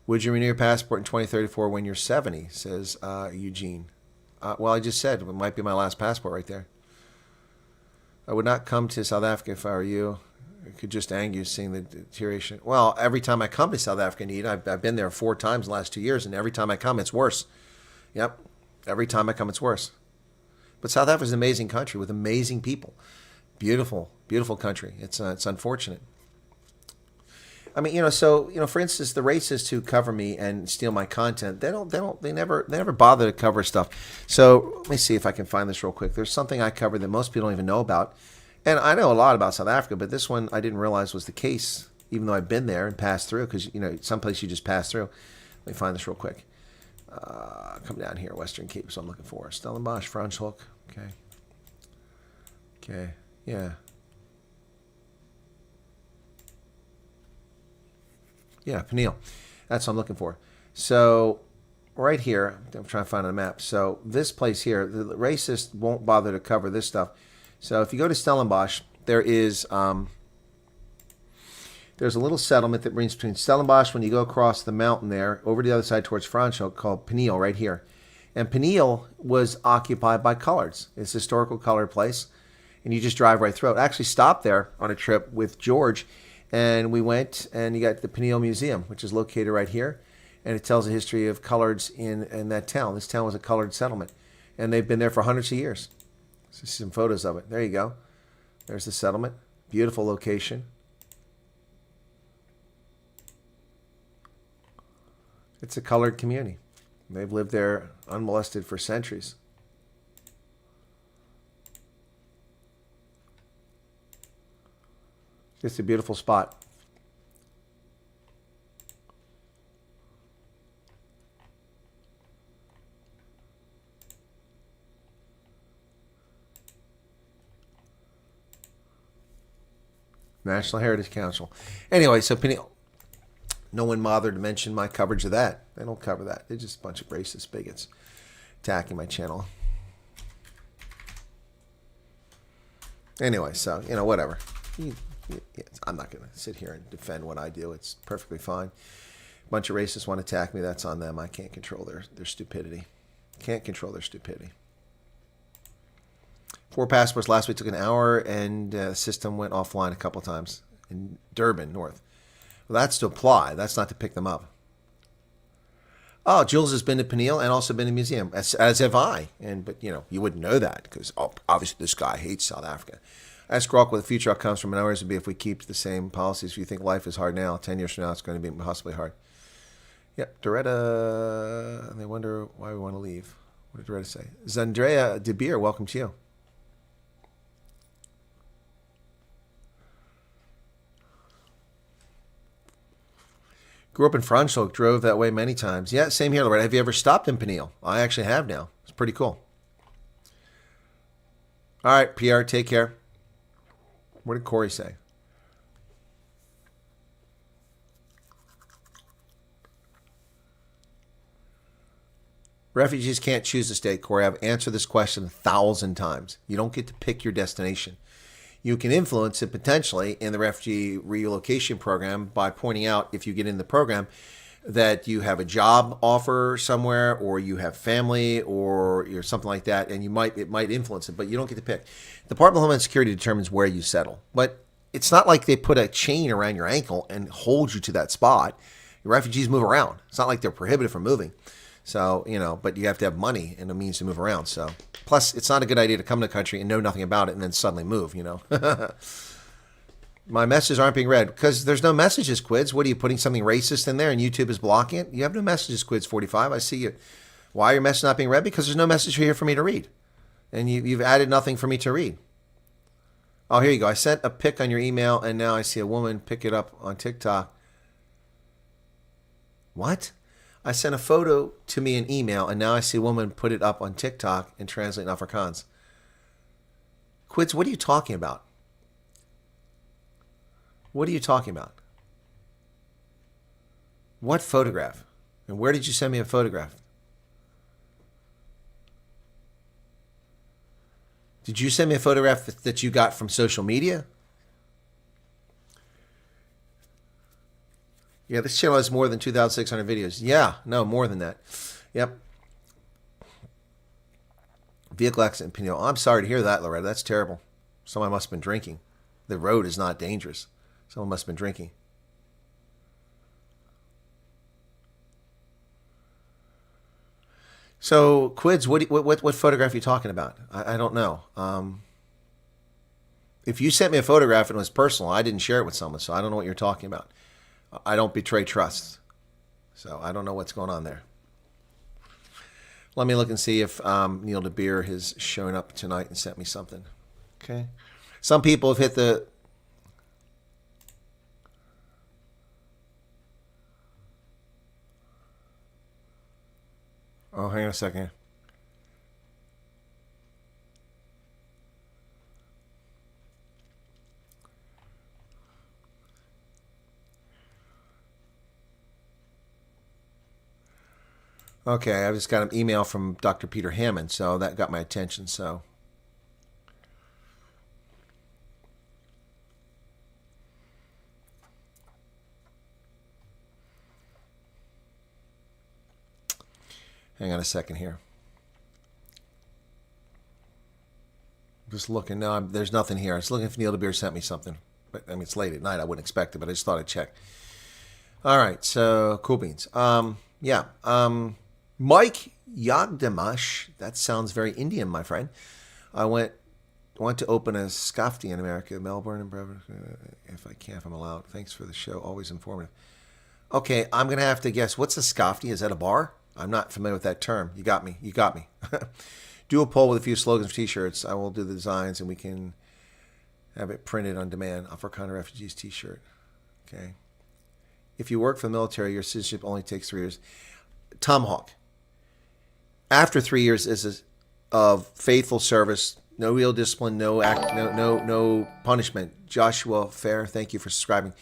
Would you renew your passport in 2034 when you're 70, says Eugene. Well, I just said it might be my last passport right there. I would not come to South Africa if I were you. It could just anger you seeing the deterioration. Well, every time I come to South Africa, I've been there 4 times in the last 2 years, and every time I come, it's worse. Yep. Every time I come, it's worse. But South Africa is an amazing country with amazing people. Beautiful, beautiful country. It's unfortunate. I mean, for instance, the racists who cover me and steal my content, they never bother to cover stuff. So let me see if I can find this real quick. There's something I covered that most people don't even know about. And I know a lot about South Africa, but this one I didn't realize was the case, even though I've been there and passed through, because, someplace you just pass through. Let me find this real quick. Come down here, Western Cape, so I'm looking for. Stellenbosch, Franschhoek. Okay. Yeah. Yeah, Peniel. That's what I'm looking for. So right here, I'm trying to find on a map. So this place here, the racists won't bother to cover this stuff. So if you go to Stellenbosch, there's a little settlement that runs between Stellenbosch when you go across the mountain there, over to the other side towards Franschhoek, called Peniel right here. And Peniel was occupied by coloreds. It's a historical colored place. And you just drive right through it. I actually stopped there on a trip with George, and we went and you got the Peniel Museum, which is located right here. And it tells the history of coloreds in that town. This town was a colored settlement. And they've been there for hundreds of years. So some photos of it. There you go. There's the settlement. Beautiful location. It's a colored community. They've lived there unmolested for centuries. It's a beautiful spot. National Heritage Council. Anyway, so Peniel, no one bothered to mention my coverage of that. They don't cover that. They're just a bunch of racist bigots attacking my channel. Anyway, so, whatever. I'm not going to sit here and defend what I do. It's perfectly fine. A bunch of racists want to attack me. That's on them. I can't control their stupidity. Can't control their stupidity. 4 passports last week took an hour, and the system went offline a couple times in Durban, North. Well, that's to apply. That's not to pick them up. Oh, Jules has been to Peniel and also been to the museum, as have I. But you wouldn't know that because obviously this guy hates South Africa. Ask Grok what the future outcomes from minorities would be if we keep the same policies. If you think life is hard now, 10 years from now it's going to be possibly hard. Yep, Doretta, they wonder why we want to leave. What did Doretta say? Zandrea De Beer, welcome to you. Grew up in Franschhoek, drove that way many times. Yeah, same here, Loretta. Have you ever stopped in Peniel? I actually have now. It's pretty cool. All right, Pierre, take care. What did Corey say? Refugees can't choose a state, Corey. I've answered this question 1,000 times. You don't get to pick your destination. You can influence it potentially in the refugee relocation program by pointing out, if you get in the program, that you have a job offer somewhere or you have family or something like that, and it might influence it, but you don't get to pick. The Department of Homeland Security determines where you settle, but it's not like they put a chain around your ankle and hold you to that spot. Refugees move around. It's not like they're prohibited from moving. So, but you have to have money and a means to move around. So, plus, it's not a good idea to come to the country and know nothing about it and then suddenly move, My messages aren't being read because there's no messages, Quids. What are you putting something racist in there and YouTube is blocking it? You have no messages, Quids 45. I see you. Why are your messages not being read? Because there's no message here for me to read. And you've added nothing for me to read. Oh, here you go. I sent a pic on your email and now I see a woman pick it up on TikTok. What? I sent a photo to me in email, and now I see a woman put it up on TikTok and translate in Afrikaans. Quids, what are you talking about? What are you talking about? What photograph? And where did you send me a photograph? Did you send me a photograph that you got from social media? Yeah, this channel has more than 2,600 videos. Yeah, no, more than that. Yep. Vehicle accident, Peniel. I'm sorry to hear that, Loretta. That's terrible. Someone must have been drinking. The road is not dangerous. Someone must have been drinking. So, Quids, what photograph are you talking about? I don't know. If you sent me a photograph and it was personal, I didn't share it with someone, so I don't know what you're talking about. I don't betray trust, so I don't know what's going on there. Let me look and see if Neil De Beer has shown up tonight and sent me something. Okay. Some people have hit the... Oh, hang on a second. Okay, I just got an email from Dr. Peter Hammond, so that got my attention. So, hang on a second here. Just looking. No, there's nothing here. I was looking if Neil De Beer sent me something. But, I mean, it's late at night. I wouldn't expect it, but I just thought I'd check. All right, so cool beans. Yeah. Mike Yagdamash, that sounds very Indian, my friend. I went to open a Scafty in America, Melbourne and Brevard, if I'm allowed. Thanks for the show, always informative. Okay, I'm going to have to guess. What's a Scafty? Is that a bar? I'm not familiar with that term. You got me. Do a poll with a few slogans for t-shirts. I will do the designs and we can Have it printed on demand. African Refugees t-shirt. Okay. If you work for the military, your citizenship only takes 3 years. Tomahawk. After 3 years of faithful service, no real discipline, no punishment. Joshua Fair, thank you for subscribing.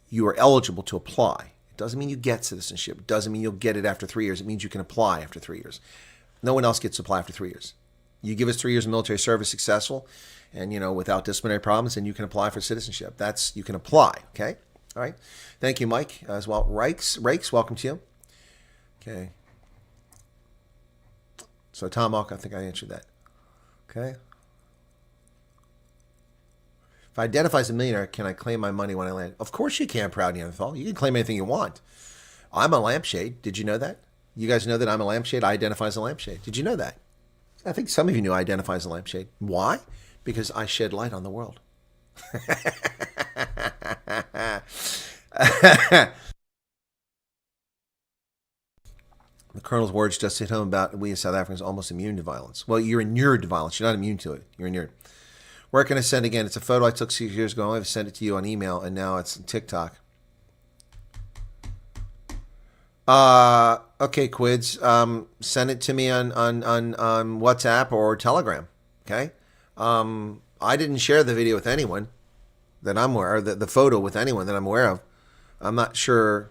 You are eligible to apply. It doesn't mean you get citizenship. It doesn't mean you'll get it after 3 years. It means you can apply after 3 years. No one else gets to apply after 3 years. You give us 3 years of military service successful, and without disciplinary problems, and you can apply for citizenship. You can apply. Okay. All right. Thank you, Mike, as well. Rakes, welcome to you. Okay. So Tomahawk, I think I answered that. Okay. If I identify as a millionaire, can I claim my money when I land? Of course you can, proud Neanderthal. You can claim anything you want. I'm a lampshade. Did you know that? You guys know that I'm a lampshade? I identify as a lampshade. Did you know that? I think some of you knew I identify as a lampshade. Why? Because I shed light on the world. The Colonel's words just hit home about we as South Africans are almost immune to violence. Well, you're inured to violence. You're not immune to it. You're inured. Where can I send again? It's a photo I took 6 years ago. I've sent it to you on email, and now it's on TikTok. Okay, Quids. Send it to me on WhatsApp or Telegram. Okay. I didn't share the video with anyone that I'm aware of, the photo with anyone that I'm aware of. I'm not sure.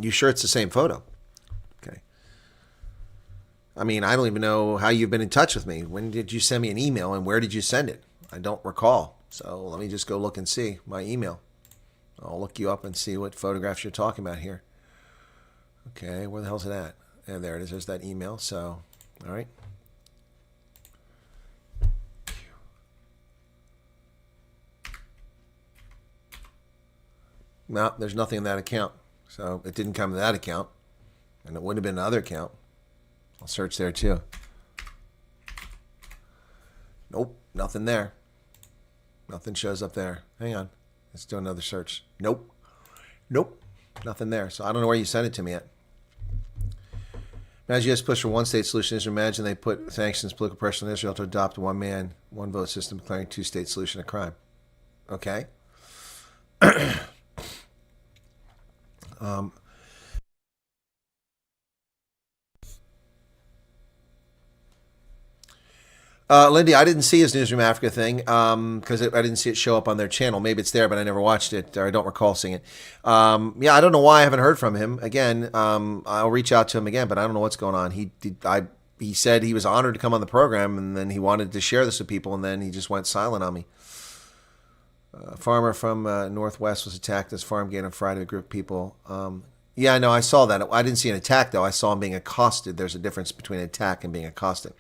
You sure it's the same photo? Okay. I mean, I don't even know how you've been in touch with me. When did you send me an email and where did you send it? I don't recall. So let me just go look and see my email. I'll look you up and see what photographs you're talking about here. Okay, where the hell's it at? And there it is. There's that email. So, all right. No, there's nothing in that account. So it didn't come to that account. And it wouldn't have been another account. I'll search there too. Nope, nothing there. Nothing shows up there. Hang on. Let's do another search. Nope. Nope. Nothing there. So I don't know where you sent it to me yet. Imagine U.S. push for one-state solution. Imagine they put sanctions, political pressure on Israel to adopt a one-man, one-vote system, declaring two-state solution a crime. Okay. Lindy, I didn't see his Newsroom Africa thing because I didn't see it show up on their channel. Maybe it's there, but I never watched it, or I don't recall seeing it. Yeah, I don't know why I haven't heard from him. Again, I'll reach out to him again, but I don't know what's going on. He said he was honored to come on the program, and then he wanted to share this with people, and then he just went silent on me. A farmer from Northwest was attacked at his farm gate on Friday. A group of people. Yeah, I know. I saw that. I didn't see an attack, though. I saw him being accosted. There's a difference between an attack and being accosted.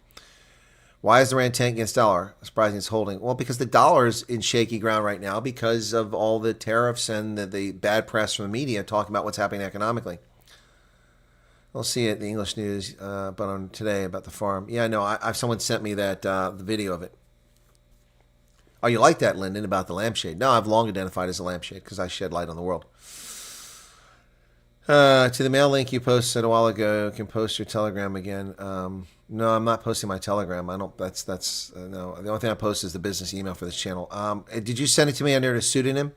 Why is the rand tanking against dollar? Surprising it's holding. Well, because the dollar's in shaky ground right now because of all the tariffs and the bad press from the media talking about what's happening economically. We'll see it in the English news, but on today about the farm. Yeah, no, someone sent me that the video of it. Oh, you like that, Lyndon, about the lampshade? No, I've long identified as a lampshade because I shed light on the world. To the mail link you posted a while ago, you can post your Telegram again. No, I'm not posting my Telegram. I don't. That's no. The only thing I post is the business email for this channel. Did you send it to me under a pseudonym?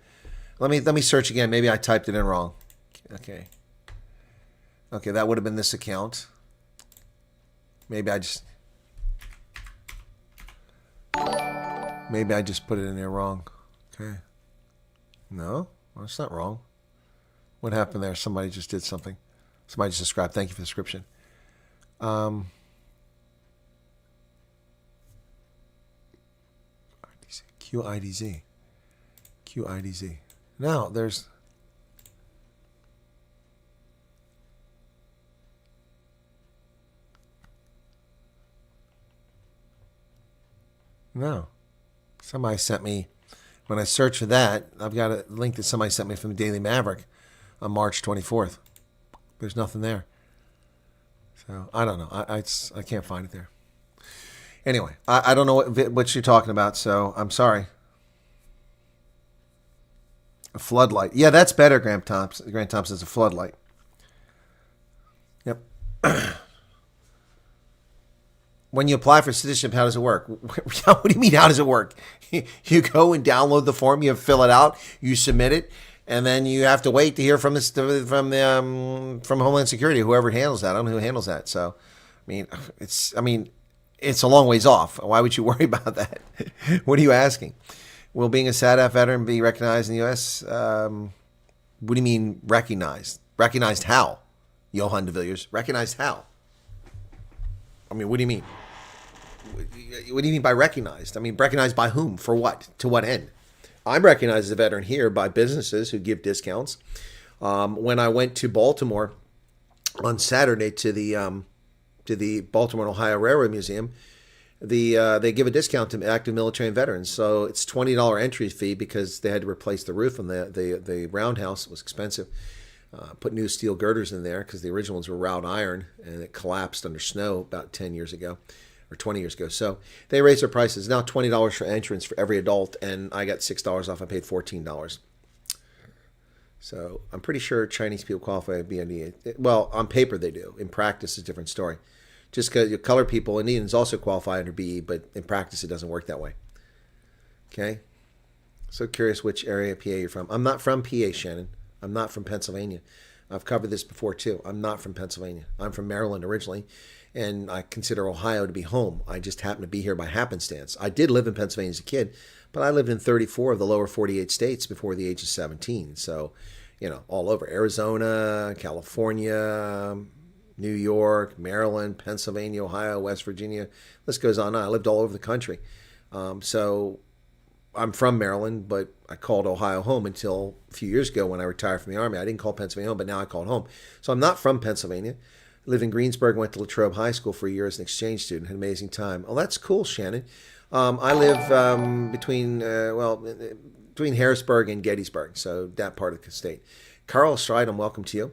Let me search again. Maybe I typed it in wrong. Okay. Okay, that would have been this account. Maybe I just put it in there wrong. Okay. No, well, it's not wrong. What happened there? Somebody just did something. Somebody just subscribed. Thank you for the description. QIDZ. QIDZ. Now, there's... No. Somebody sent me... When I search for that, I've got a link that somebody sent me from the Daily Maverick on March 24th. There's nothing there. So, I don't know. I can't find it there. Anyway, I don't know what you're talking about, so I'm sorry. A floodlight. Yeah, that's better, Grant Thompson. Grant Thompson's a floodlight. Yep. When you apply for citizenship, how does it work? What do you mean, how does it work? You go and download the form, you fill it out, you submit it, and then you have to wait to hear from from Homeland Security, whoever handles that. I don't know who handles that. So, it's a long ways off. Why would you worry about that? What are you asking? Will being a SADF veteran be recognized in the U.S.? What do you mean recognized? Recognized how? Johan de Villiers, recognized how? What do you mean? What do you mean by recognized? Recognized by whom? For what? To what end? I'm recognized as a veteran here by businesses who give discounts. When I went to Baltimore on Saturday to the Baltimore and Ohio Railroad Museum, they give a discount to active military and veterans. So it's $20 entry fee because they had to replace the roof on the roundhouse. It was expensive. Put new steel girders in there because the original ones were wrought iron and it collapsed under snow about 10 years ago or 20 years ago. So they raised their prices. Now $20 for entrance for every adult, and I got $6 off. I paid $14. So I'm pretty sure Chinese people qualify to be on Well, on paper they do. In practice, it's a different story. Just because colored people, Indians also qualify under BE, but in practice it doesn't work that way. Okay? So curious which area of PA you're from. I'm not from PA, Shannon. I'm not from Pennsylvania. I've covered this before too. I'm not from Pennsylvania. I'm from Maryland originally, and I consider Ohio to be home. I just happen to be here by happenstance. I did live in Pennsylvania as a kid, but I lived in 34 of the lower 48 states before the age of 17. So, all over Arizona, California, New York, Maryland, Pennsylvania, Ohio, West Virginia. List goes on. I lived all over the country. So I'm from Maryland, but I called Ohio home until a few years ago when I retired from the Army. I didn't call Pennsylvania home, but now I call it home. So I'm not from Pennsylvania. I lived in Greensburg, went to Latrobe High School for a year as an exchange student. Had an amazing time. Oh, that's cool, Shannon. I live between Harrisburg and Gettysburg, so that part of the state. Carl Stridham, welcome to you.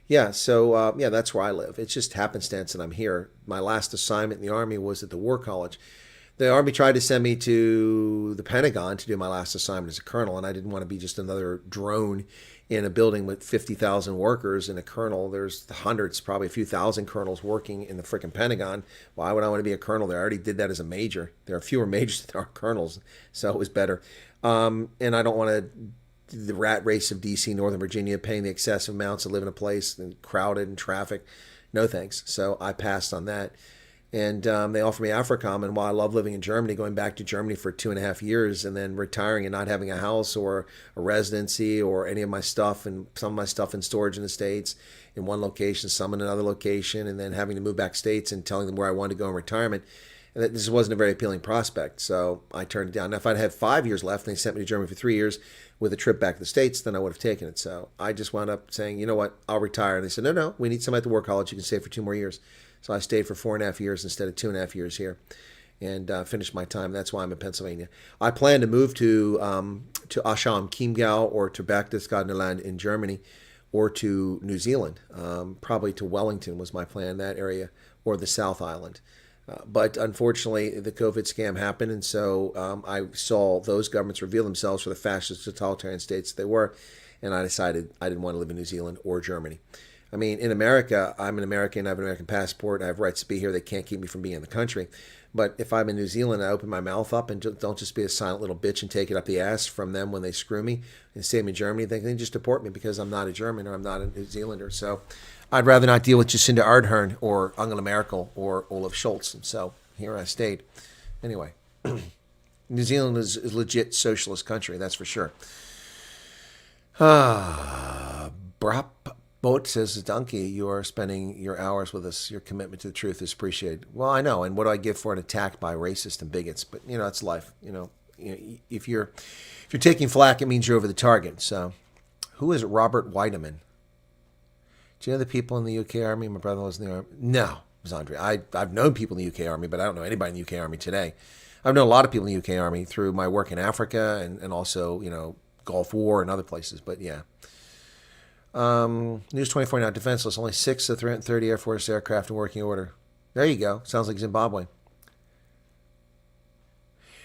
Yeah, so that's where I live. It's just happenstance that I'm here. My last assignment in the Army was at the War College. The Army tried to send me to the Pentagon to do my last assignment as a colonel, and I didn't want to be just another drone in a building with 50,000 workers and a colonel. There's hundreds, probably a few thousand colonels working in the freaking Pentagon. Why would I want to be a colonel there? I already did that as a major. There are fewer majors than there are colonels, so it was better. And I don't want the rat race of D.C., Northern Virginia, paying the excessive amounts to live in a place and crowded and traffic. No thanks. So I passed on that. And they offered me AFRICOM, and while I love living in Germany, going back to Germany for 2.5 years and then retiring and not having a house or a residency or any of my stuff, and some of my stuff in storage in the States in one location, some in another location, and then having to move back States and telling them where I wanted to go in retirement, and that this wasn't a very appealing prospect. So I turned it down. Now, if I'd had 5 years left and they sent me to Germany for 3 years with a trip back to the States, then I would have taken it. So I just wound up saying, you know what, I'll retire. And they said, no, we need somebody at the War College. You can stay for 2 more years. So I stayed for 4.5 years instead of 2.5 years here, and finished my time. That's why I'm in Pennsylvania. I plan to move to Ascham, Chiemgau, or to Berchtesgadenland in Germany, or to New Zealand. Probably to Wellington was my plan, that area, or the South Island. But unfortunately, the COVID scam happened, and so I saw those governments reveal themselves for the fascist totalitarian states they were, and I decided I didn't want to live in New Zealand or Germany. I mean, in America, I'm an American, I have an American passport, I have rights to be here, they can't keep me from being in the country. But if I'm in New Zealand, I open my mouth up and don't just be a silent little bitch and take it up the ass from them when they screw me. And same in Germany, they can just deport me because I'm not a German or I'm not a New Zealander. So I'd rather not deal with Jacinda Ardern or Angela Merkel or Olaf Scholz. And so here I stayed. Anyway, New Zealand is a legit socialist country, that's for sure. Brap Boat says, Donkey, you are spending your hours with us. Your commitment to the truth is appreciated. Well, I know. And what do I give for an attack by racists and bigots? But, it's life. If you're taking flack, it means you're over the target. So who is Robert Weideman? Do you know the people in the UK Army? My brother was in the Army. No, it was Andre. I've known people in the UK Army, but I don't know anybody in the UK Army today. I've known a lot of people in the UK Army through my work in Africa and also, Gulf War and other places. But, yeah. News 24 now, defenseless. Only 6 of 330 Air Force aircraft in working order. There you go. Sounds like Zimbabwe.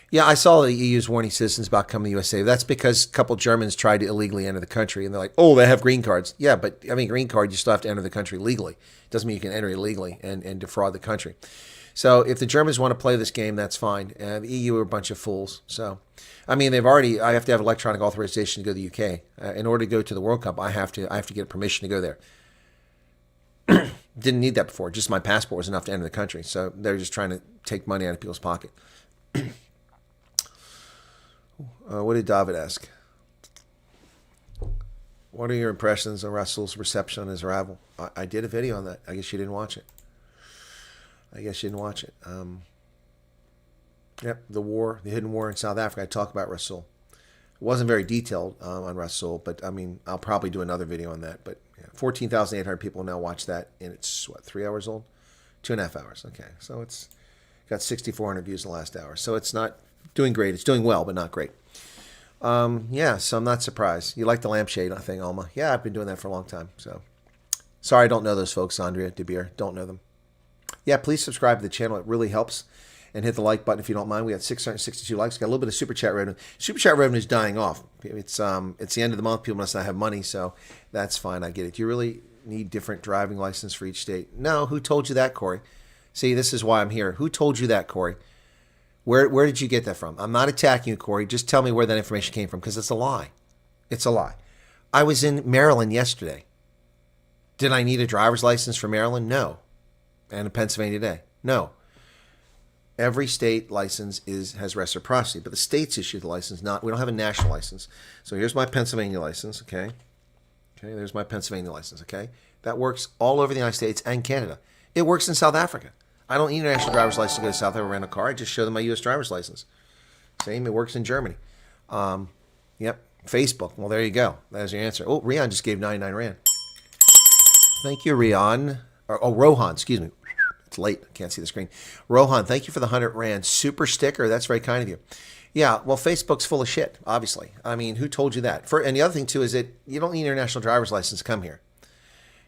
Yeah, I saw the EU's warning citizens about coming to the USA. That's because a couple Germans tried to illegally enter the country, and they're like, oh, they have green cards. Yeah, but, green card, you still have to enter the country legally. Doesn't mean you can enter illegally and defraud the country. So if the Germans want to play this game, that's fine. The EU are a bunch of fools. So, I mean, I have to have electronic authorization to go to the UK. In order to go to the World Cup, I have to get permission to go there. Didn't need that before. Just my passport was enough to enter the country. So they're just trying to take money out of people's pocket. What did David ask? What are your impressions on Russell's reception on his arrival? I did a video on that. I guess you didn't watch it. Yep, the hidden war in South Africa. I talk about Russell. It wasn't very detailed on Russell, but I mean, I'll probably do another video on that. But yeah, 14,800 people now watch that, and it's, 3 hours old? 2.5 hours. Okay, so it's got 6,400 views in the last hour. So it's not doing great. It's doing well, but not great. Yeah, so I'm not surprised. You like the lampshade thing, Alma? Yeah, I've been doing that for a long time. So sorry, I don't know those folks, Andrea De Beer. Don't know them. Yeah, please subscribe to the channel. It really helps. And hit the like button if you don't mind. We got 662 likes. Got a little bit of super chat revenue. Super chat revenue is dying off. It's the end of the month. People must not have money, so that's fine. I get it. Do you really need different driving license for each state? No. Who told you that, Corey? See, this is why I'm here. Who told you that, Corey? Where did you get that from? I'm not attacking you, Corey. Just tell me where that information came from, because it's a lie. It's a lie. I was in Maryland yesterday. Did I need a driver's license for Maryland? No. And in Pennsylvania today? No. Every state license has reciprocity, but the states issue the license. We don't have a national license. So here's my Pennsylvania license. Okay, there's my Pennsylvania license. Okay, that works all over the United States and Canada. It works in South Africa. I don't need a national driver's license to go to South Africa, rent a car. I just show them my U.S. driver's license. Same. It works in Germany. Yep. Facebook. Well, there you go. There's your answer. Oh, Rian just gave 99 Rand. Thank you, Rian. Rohan. Excuse me. It's late. I can't see the screen. Rohan, thank you for the 100 Rand super sticker. That's very kind of you. Yeah, well, Facebook's full of shit, obviously. I mean, who told you that? And the other thing, too, is that you don't need an international driver's license to come here.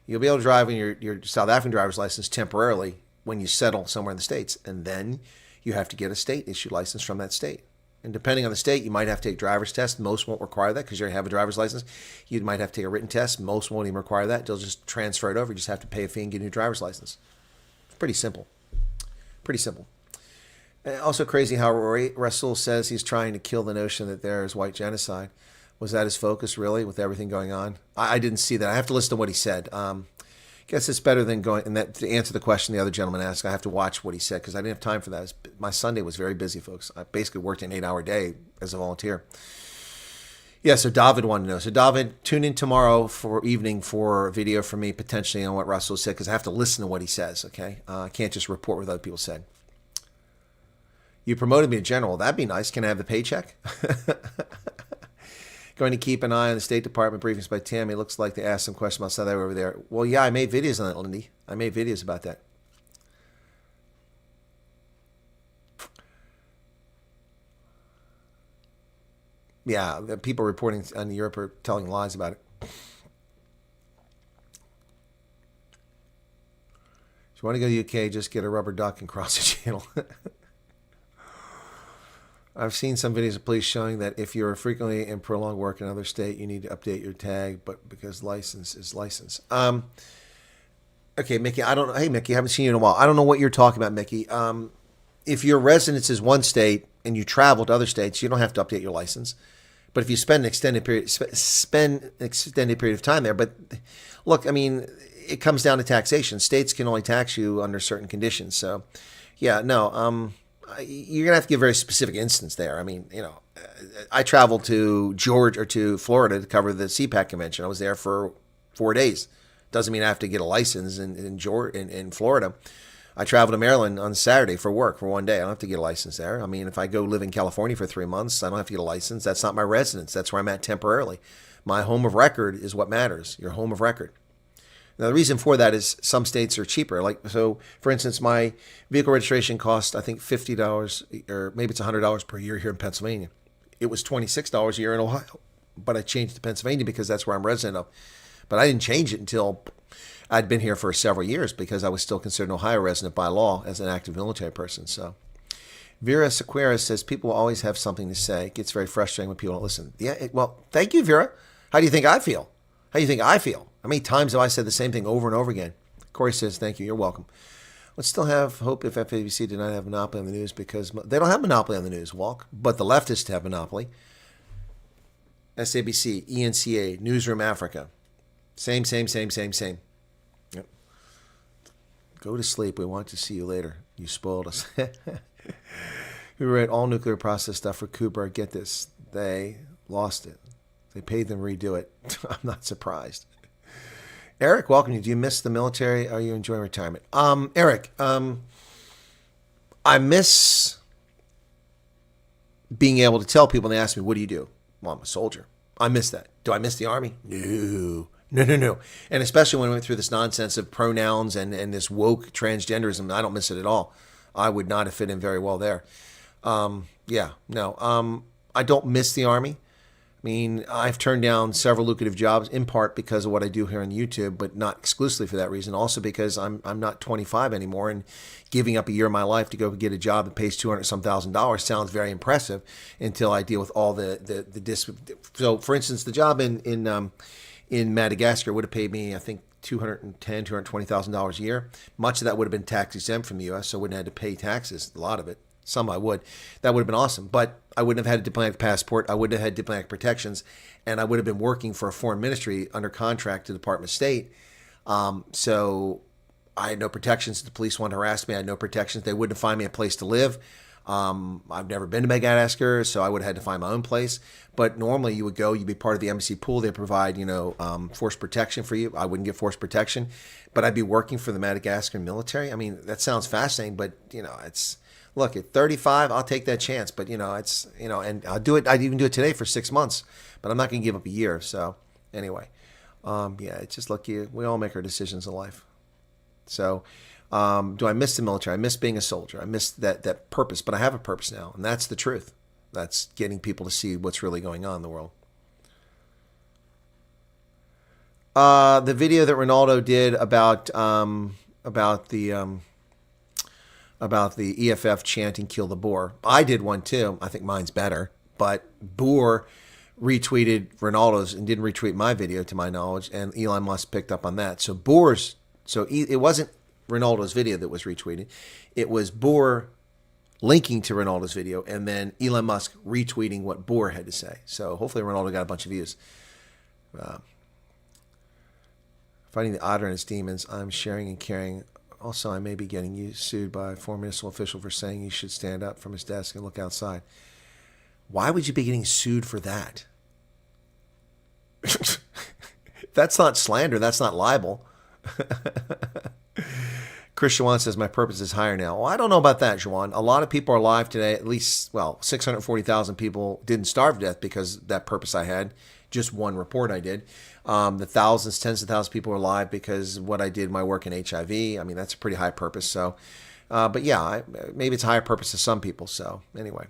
You'll be able to drive in your South African driver's license temporarily when you settle somewhere in the States. And then you have to get a state-issued license from that state. And depending on the state, you might have to take a driver's test. Most won't require that because you already have a driver's license. You might have to take a written test. Most won't even require that. They'll just transfer it over. You just have to pay a fee and get a new driver's license. Pretty simple. Pretty simple. Also crazy how Russell says he's trying to kill the notion that there is white genocide. Was that his focus, really, with everything going on? I didn't see that. I have to listen to what he said. Guess it's better than going, and that to answer the question the other gentleman asked, I have to watch what he said because I didn't have time for that. My Sunday was very busy, folks. I basically worked an 8-hour day as a volunteer. Yeah, so David wanted to know. So David, tune in tomorrow evening for a video from me potentially on what Russell said because I have to listen to what he says, okay? I can't just report what other people said. You promoted me to general. That'd be nice. Can I have the paycheck? Going to keep an eye on the State Department briefings by Tammy. Looks like they asked some questions about South Africa over there. Well, yeah, I made videos on that, Lindy. I made videos about that. Yeah, the people reporting on Europe are telling lies about it. If you want to go to the UK, just get a rubber duck and cross the channel. I've seen some videos of police showing that if you're frequently in prolonged work in another state, you need to update your tag, but because license is license. Okay, Mickey, hey, Mickey, I haven't seen you in a while. I don't know what you're talking about, Mickey. If your residence is one state and you travel to other states, you don't have to update your license. But if you spend an extended period of time there, but look, I mean, it comes down to taxation. States can only tax you under certain conditions. So, yeah, no, you're gonna have to give a very specific instance there. I mean, I traveled to Florida to cover the CPAC convention. I was there for 4 days. Doesn't mean I have to get a license in Florida. I traveled to Maryland on Saturday for work for 1 day. I don't have to get a license there. I mean, if I go live in California for 3 months, I don't have to get a license. That's not my residence. That's where I'm at temporarily. My home of record is what matters, your home of record. Now, the reason for that is some states are cheaper. So, for instance, my vehicle registration costs, I think, $50 or maybe it's $100 per year here in Pennsylvania. It was $26 a year in Ohio, but I changed it to Pennsylvania because that's where I'm resident of. But I didn't change it until I'd been here for several years because I was still considered an Ohio resident by law as an active military person. So Vera Sequeira says people will always have something to say. It gets very frustrating when people don't listen. Yeah, well, thank you, Vera. How do you think I feel? How do you think I feel? How many times have I said the same thing over and over again? Corey says, thank you. You're welcome. Would still have hope if FABC did not have monopoly on the news, because they don't have monopoly on the news, Walk, but the leftists have monopoly. SABC, ENCA, Newsroom Africa. Same. Yep. Go to sleep. We want to see you later. You spoiled us. We read all nuclear process stuff for Cooper. Get this. They lost it. They paid them to redo it. I'm not surprised. Eric, welcome you. Do you miss the military? Are you enjoying retirement? Eric, I miss being able to tell people, and they ask me, what do you do? Well, I'm a soldier. I miss that. Do I miss the Army? No. And especially when we went through this nonsense of pronouns and this woke transgenderism, I don't miss it at all. I would not have fit in very well there. I don't miss the Army. I mean, I've turned down several lucrative jobs, in part because of what I do here on YouTube, but not exclusively for that reason. Also because I'm not 25 anymore, and giving up a year of my life to go get a job that pays $200,000 sounds very impressive until I deal with all the So, for instance, the job in Madagascar would have paid me, I think, $220,000 a year. Much of that would have been tax exempt from the U.S., so I wouldn't have had to pay taxes. A lot of it. Some I would. That would have been awesome. But I wouldn't have had a diplomatic passport. I wouldn't have had diplomatic protections. And I would have been working for a foreign ministry under contract to the Department of State. So I had no protections. The police wanted to harass me. I had no protections. They wouldn't find me a place to live. I've never been to Madagascar, so I would have had to find my own place. But normally you would go, you'd be part of the embassy pool. They provide, force protection for you. I wouldn't get force protection, but I'd be working for the Madagascar military. I mean, that sounds fascinating, but look, at 35, I'll take that chance. But, and I'll do it. I'd even do it today for 6 months, but I'm not going to give up a year. So anyway, it's just we all make our decisions in life. So do I miss the military? I miss being a soldier. I miss that purpose, but I have a purpose now. And that's the truth. That's getting people to see what's really going on in the world. The video that Ronaldo did about the EFF chanting "Kill the Boer." I did one too. I think mine's better, but Boer retweeted Ronaldo's and didn't retweet my video, to my knowledge, and Elon Musk picked up on that. So it wasn't Ronaldo's video that was retweeted. It was Boer linking to Ronaldo's video, and then Elon Musk retweeting what Boer had to say. So hopefully Ronaldo got a bunch of views. Fighting the otter and its demons. I'm sharing and caring. Also, I may be getting sued by a foreign municipal official for saying he should stand up from his desk and look outside. Why would you be getting sued for that? That's not slander. That's not libel. Chris Shawan says, my purpose is higher now. Well, I don't know about that, Shawan. A lot of people are alive today. At least, 640,000 people didn't starve to death because of that purpose I had. Just one report I did. The thousands, tens of thousands of people are alive because of what I did, my work in HIV. I mean, that's a pretty high purpose. So, maybe it's a higher purpose to some people. So, anyway.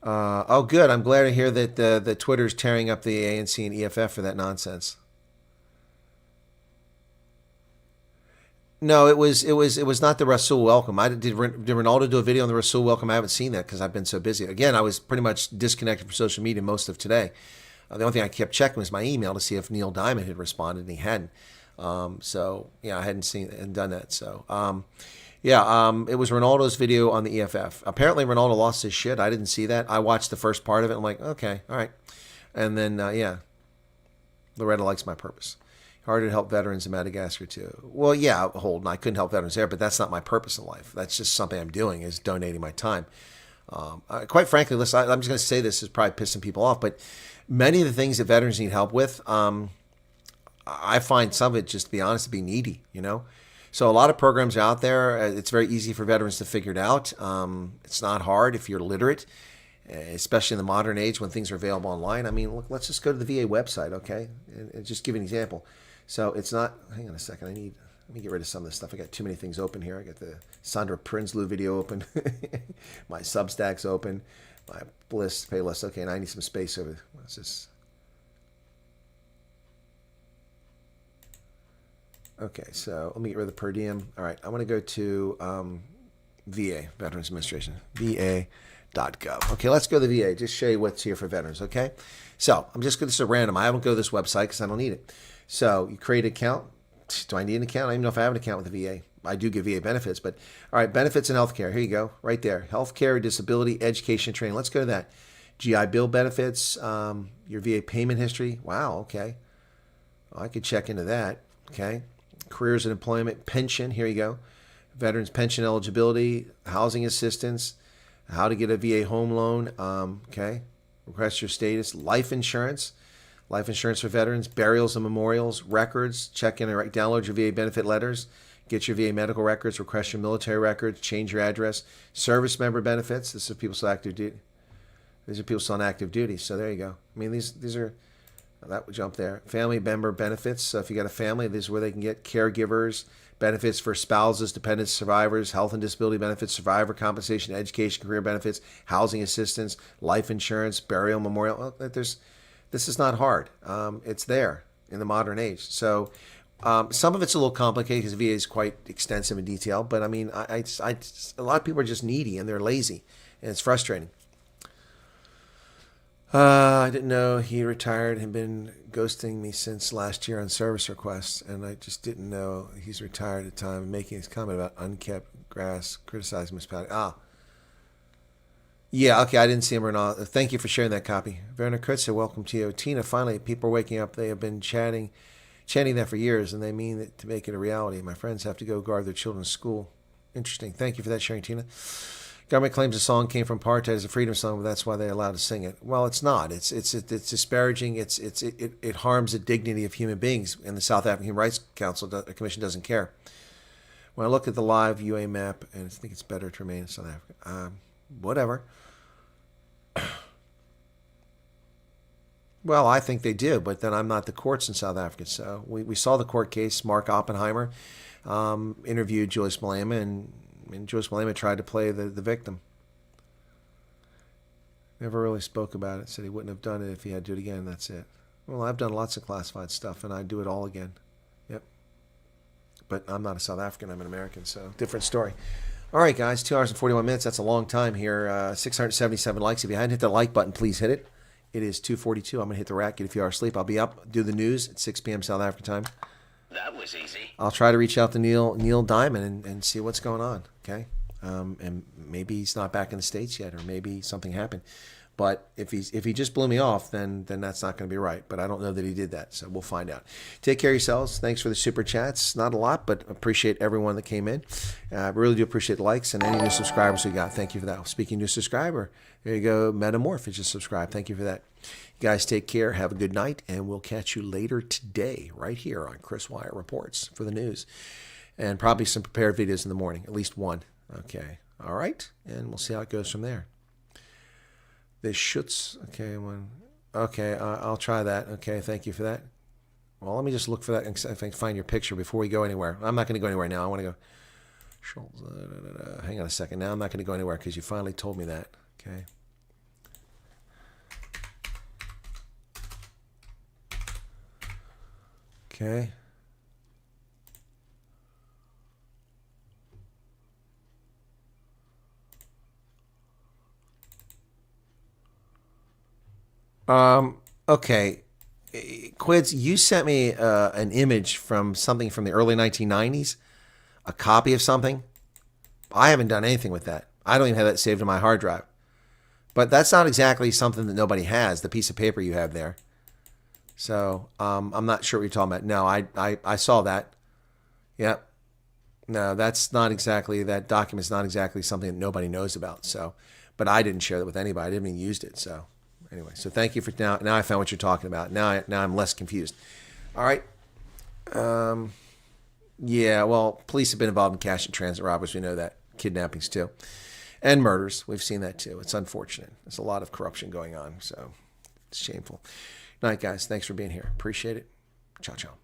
Good. I'm glad to hear that the Twitter's tearing up the ANC and EFF for that nonsense. No, it was not the Rasul welcome. Did Ronaldo do a video on the Rasul welcome? I haven't seen that because I've been so busy. Again, I was pretty much disconnected from social media most of today. The only thing I kept checking was my email to see if Neil Diamond had responded, and he hadn't. I hadn't done that. So, it was Ronaldo's video on the EFF. Apparently, Ronaldo lost his shit. I didn't see that. I watched the first part of it. I'm like, okay, all right. And then, Loretta likes my purpose. Harder to help veterans in Madagascar too. Well, yeah, Holden, I couldn't help veterans there, but that's not my purpose in life. That's just something I'm doing, is donating my time. Quite frankly, listen, I'm just going to say this is probably pissing people off, but many of the things that veterans need help with, I find some of it, just to be honest, to be needy, So a lot of programs are out there. It's very easy for veterans to figure it out. It's not hard if you're literate, especially in the modern age when things are available online. I mean, look, let's just go to the VA website, okay? And just give an example. So it's not, hang on a second, let me get rid of some of this stuff. I got too many things open here. I got the Sandra Prinsloo video open, my Substack's open, my playlist. Okay, and I need some space over, what's this? Okay, so let me get rid of the per diem. All right, I want to go to VA, Veterans Administration, VA.gov. Okay, let's go to the VA. Just show you what's here for veterans, okay? So I'm just going to, this is random. I haven't go to this website because I don't need it. So you create an account. Do I need an account? I don't even know if I have an account with the VA. I do get VA benefits, but all right, benefits and healthcare. Here you go, right there. Healthcare, disability, education, training. Let's go to that. GI Bill benefits, your VA payment history. Wow, okay. Well, I could check into that. Okay. Careers and employment, pension. Here you go. Veterans pension eligibility, housing assistance, how to get a VA home loan. Okay. Request your status, life insurance for veterans, burials and memorials, records. Check in and download your VA benefit letters. Get your VA medical records, request your military records, change your address, service member benefits. This is people still active duty. These are people still on active duty. So there you go. I mean, these are, that would jump there. Family member benefits. So if you got a family, this is where they can get caregivers, benefits for spouses, dependents, survivors, health and disability benefits, survivor compensation, education, career benefits, housing assistance, life insurance, burial, memorial. Well, this is not hard. It's there in the modern age. So some of it's a little complicated because VA is quite extensive and detailed. But I mean, a lot of people are just needy and they're lazy, and it's frustrating. I didn't know he retired and been ghosting me since last year on service requests, and I just didn't know he's retired at the time, making his comment about unkept grass, criticizing Miss Patty. Yeah, okay, I didn't see him or not. Thank you for sharing that copy. Werner Kurtzer, welcome to you. Tina, finally, people are waking up. They have been chanting that for years, and they mean it to make it a reality. My friends have to go guard their children's school. Interesting. Thank you for that sharing, Tina. Government claims the song came from apartheid as a freedom song, but that's why they're allowed to sing it. Well, it's not. It's disparaging. It harms the dignity of human beings, and the South African Human Rights Commission doesn't care. When I look at the live UA map, and I think it's better to remain in South Africa. Whatever. Well, I think they do, but then I'm not the courts in South Africa. So we saw the court case. Mark Oppenheimer interviewed Joyce Malema, and Joyce Malema tried to play the victim. Never really spoke about it. Said he wouldn't have done it if he had to do it again. That's it. Well, I've done lots of classified stuff, and I'd do it all again. Yep. But I'm not a South African. I'm an American, so different story. All right, guys, 2 hours and 41 minutes. That's a long time here. 677 likes. If you hadn't hit the like button, please hit it. It is 2:42. I'm going to hit the rack, get a few hours sleep. I'll be up, do the news at 6 p.m. South African time. That was easy. I'll try to reach out to Neil Diamond and see what's going on, okay? And maybe he's not back in the States yet, or maybe something happened. But if he just blew me off, then that's not going to be right. But I don't know that he did that, so we'll find out. Take care of yourselves. Thanks for the super chats. Not a lot, but appreciate everyone that came in. I really do appreciate the likes and any new subscribers we got. Thank you for that. Speaking new subscriber, there you go. Metamorph is just subscribed. Thank you for that. You guys take care. Have a good night, and we'll catch you later today right here on Chris Wyatt Reports for the news. And probably some prepared videos in the morning, at least one. Okay. All right. And we'll see how it goes from there. This shoots. Okay, one. Okay, I'll try that. Okay, thank you for that. Well, let me just look for that and if I can find your picture before we go anywhere. I'm not going to go anywhere now. I want to go. Hang on a second. Now I'm not going to go anywhere because you finally told me that. Okay. Okay. Okay. Quids, you sent me an image from something from the early 1990s, a copy of something. I haven't done anything with that. I don't even have that saved on my hard drive. But that's not exactly something that nobody has, the piece of paper you have there. So I'm not sure what you're talking about. No, I saw that. Yep. No, that's not exactly, that document's not exactly something that nobody knows about. So, but I didn't share that with anybody. I didn't even use it. So anyway, so thank you for now. Now I found what you're talking about. Now I'm less confused. All right. Yeah, well, police have been involved in cash and transit robberies. We know that. Kidnappings too. And murders. We've seen that too. It's unfortunate. There's a lot of corruption going on. So it's shameful. Night, guys. Thanks for being here. Appreciate it. Ciao, ciao.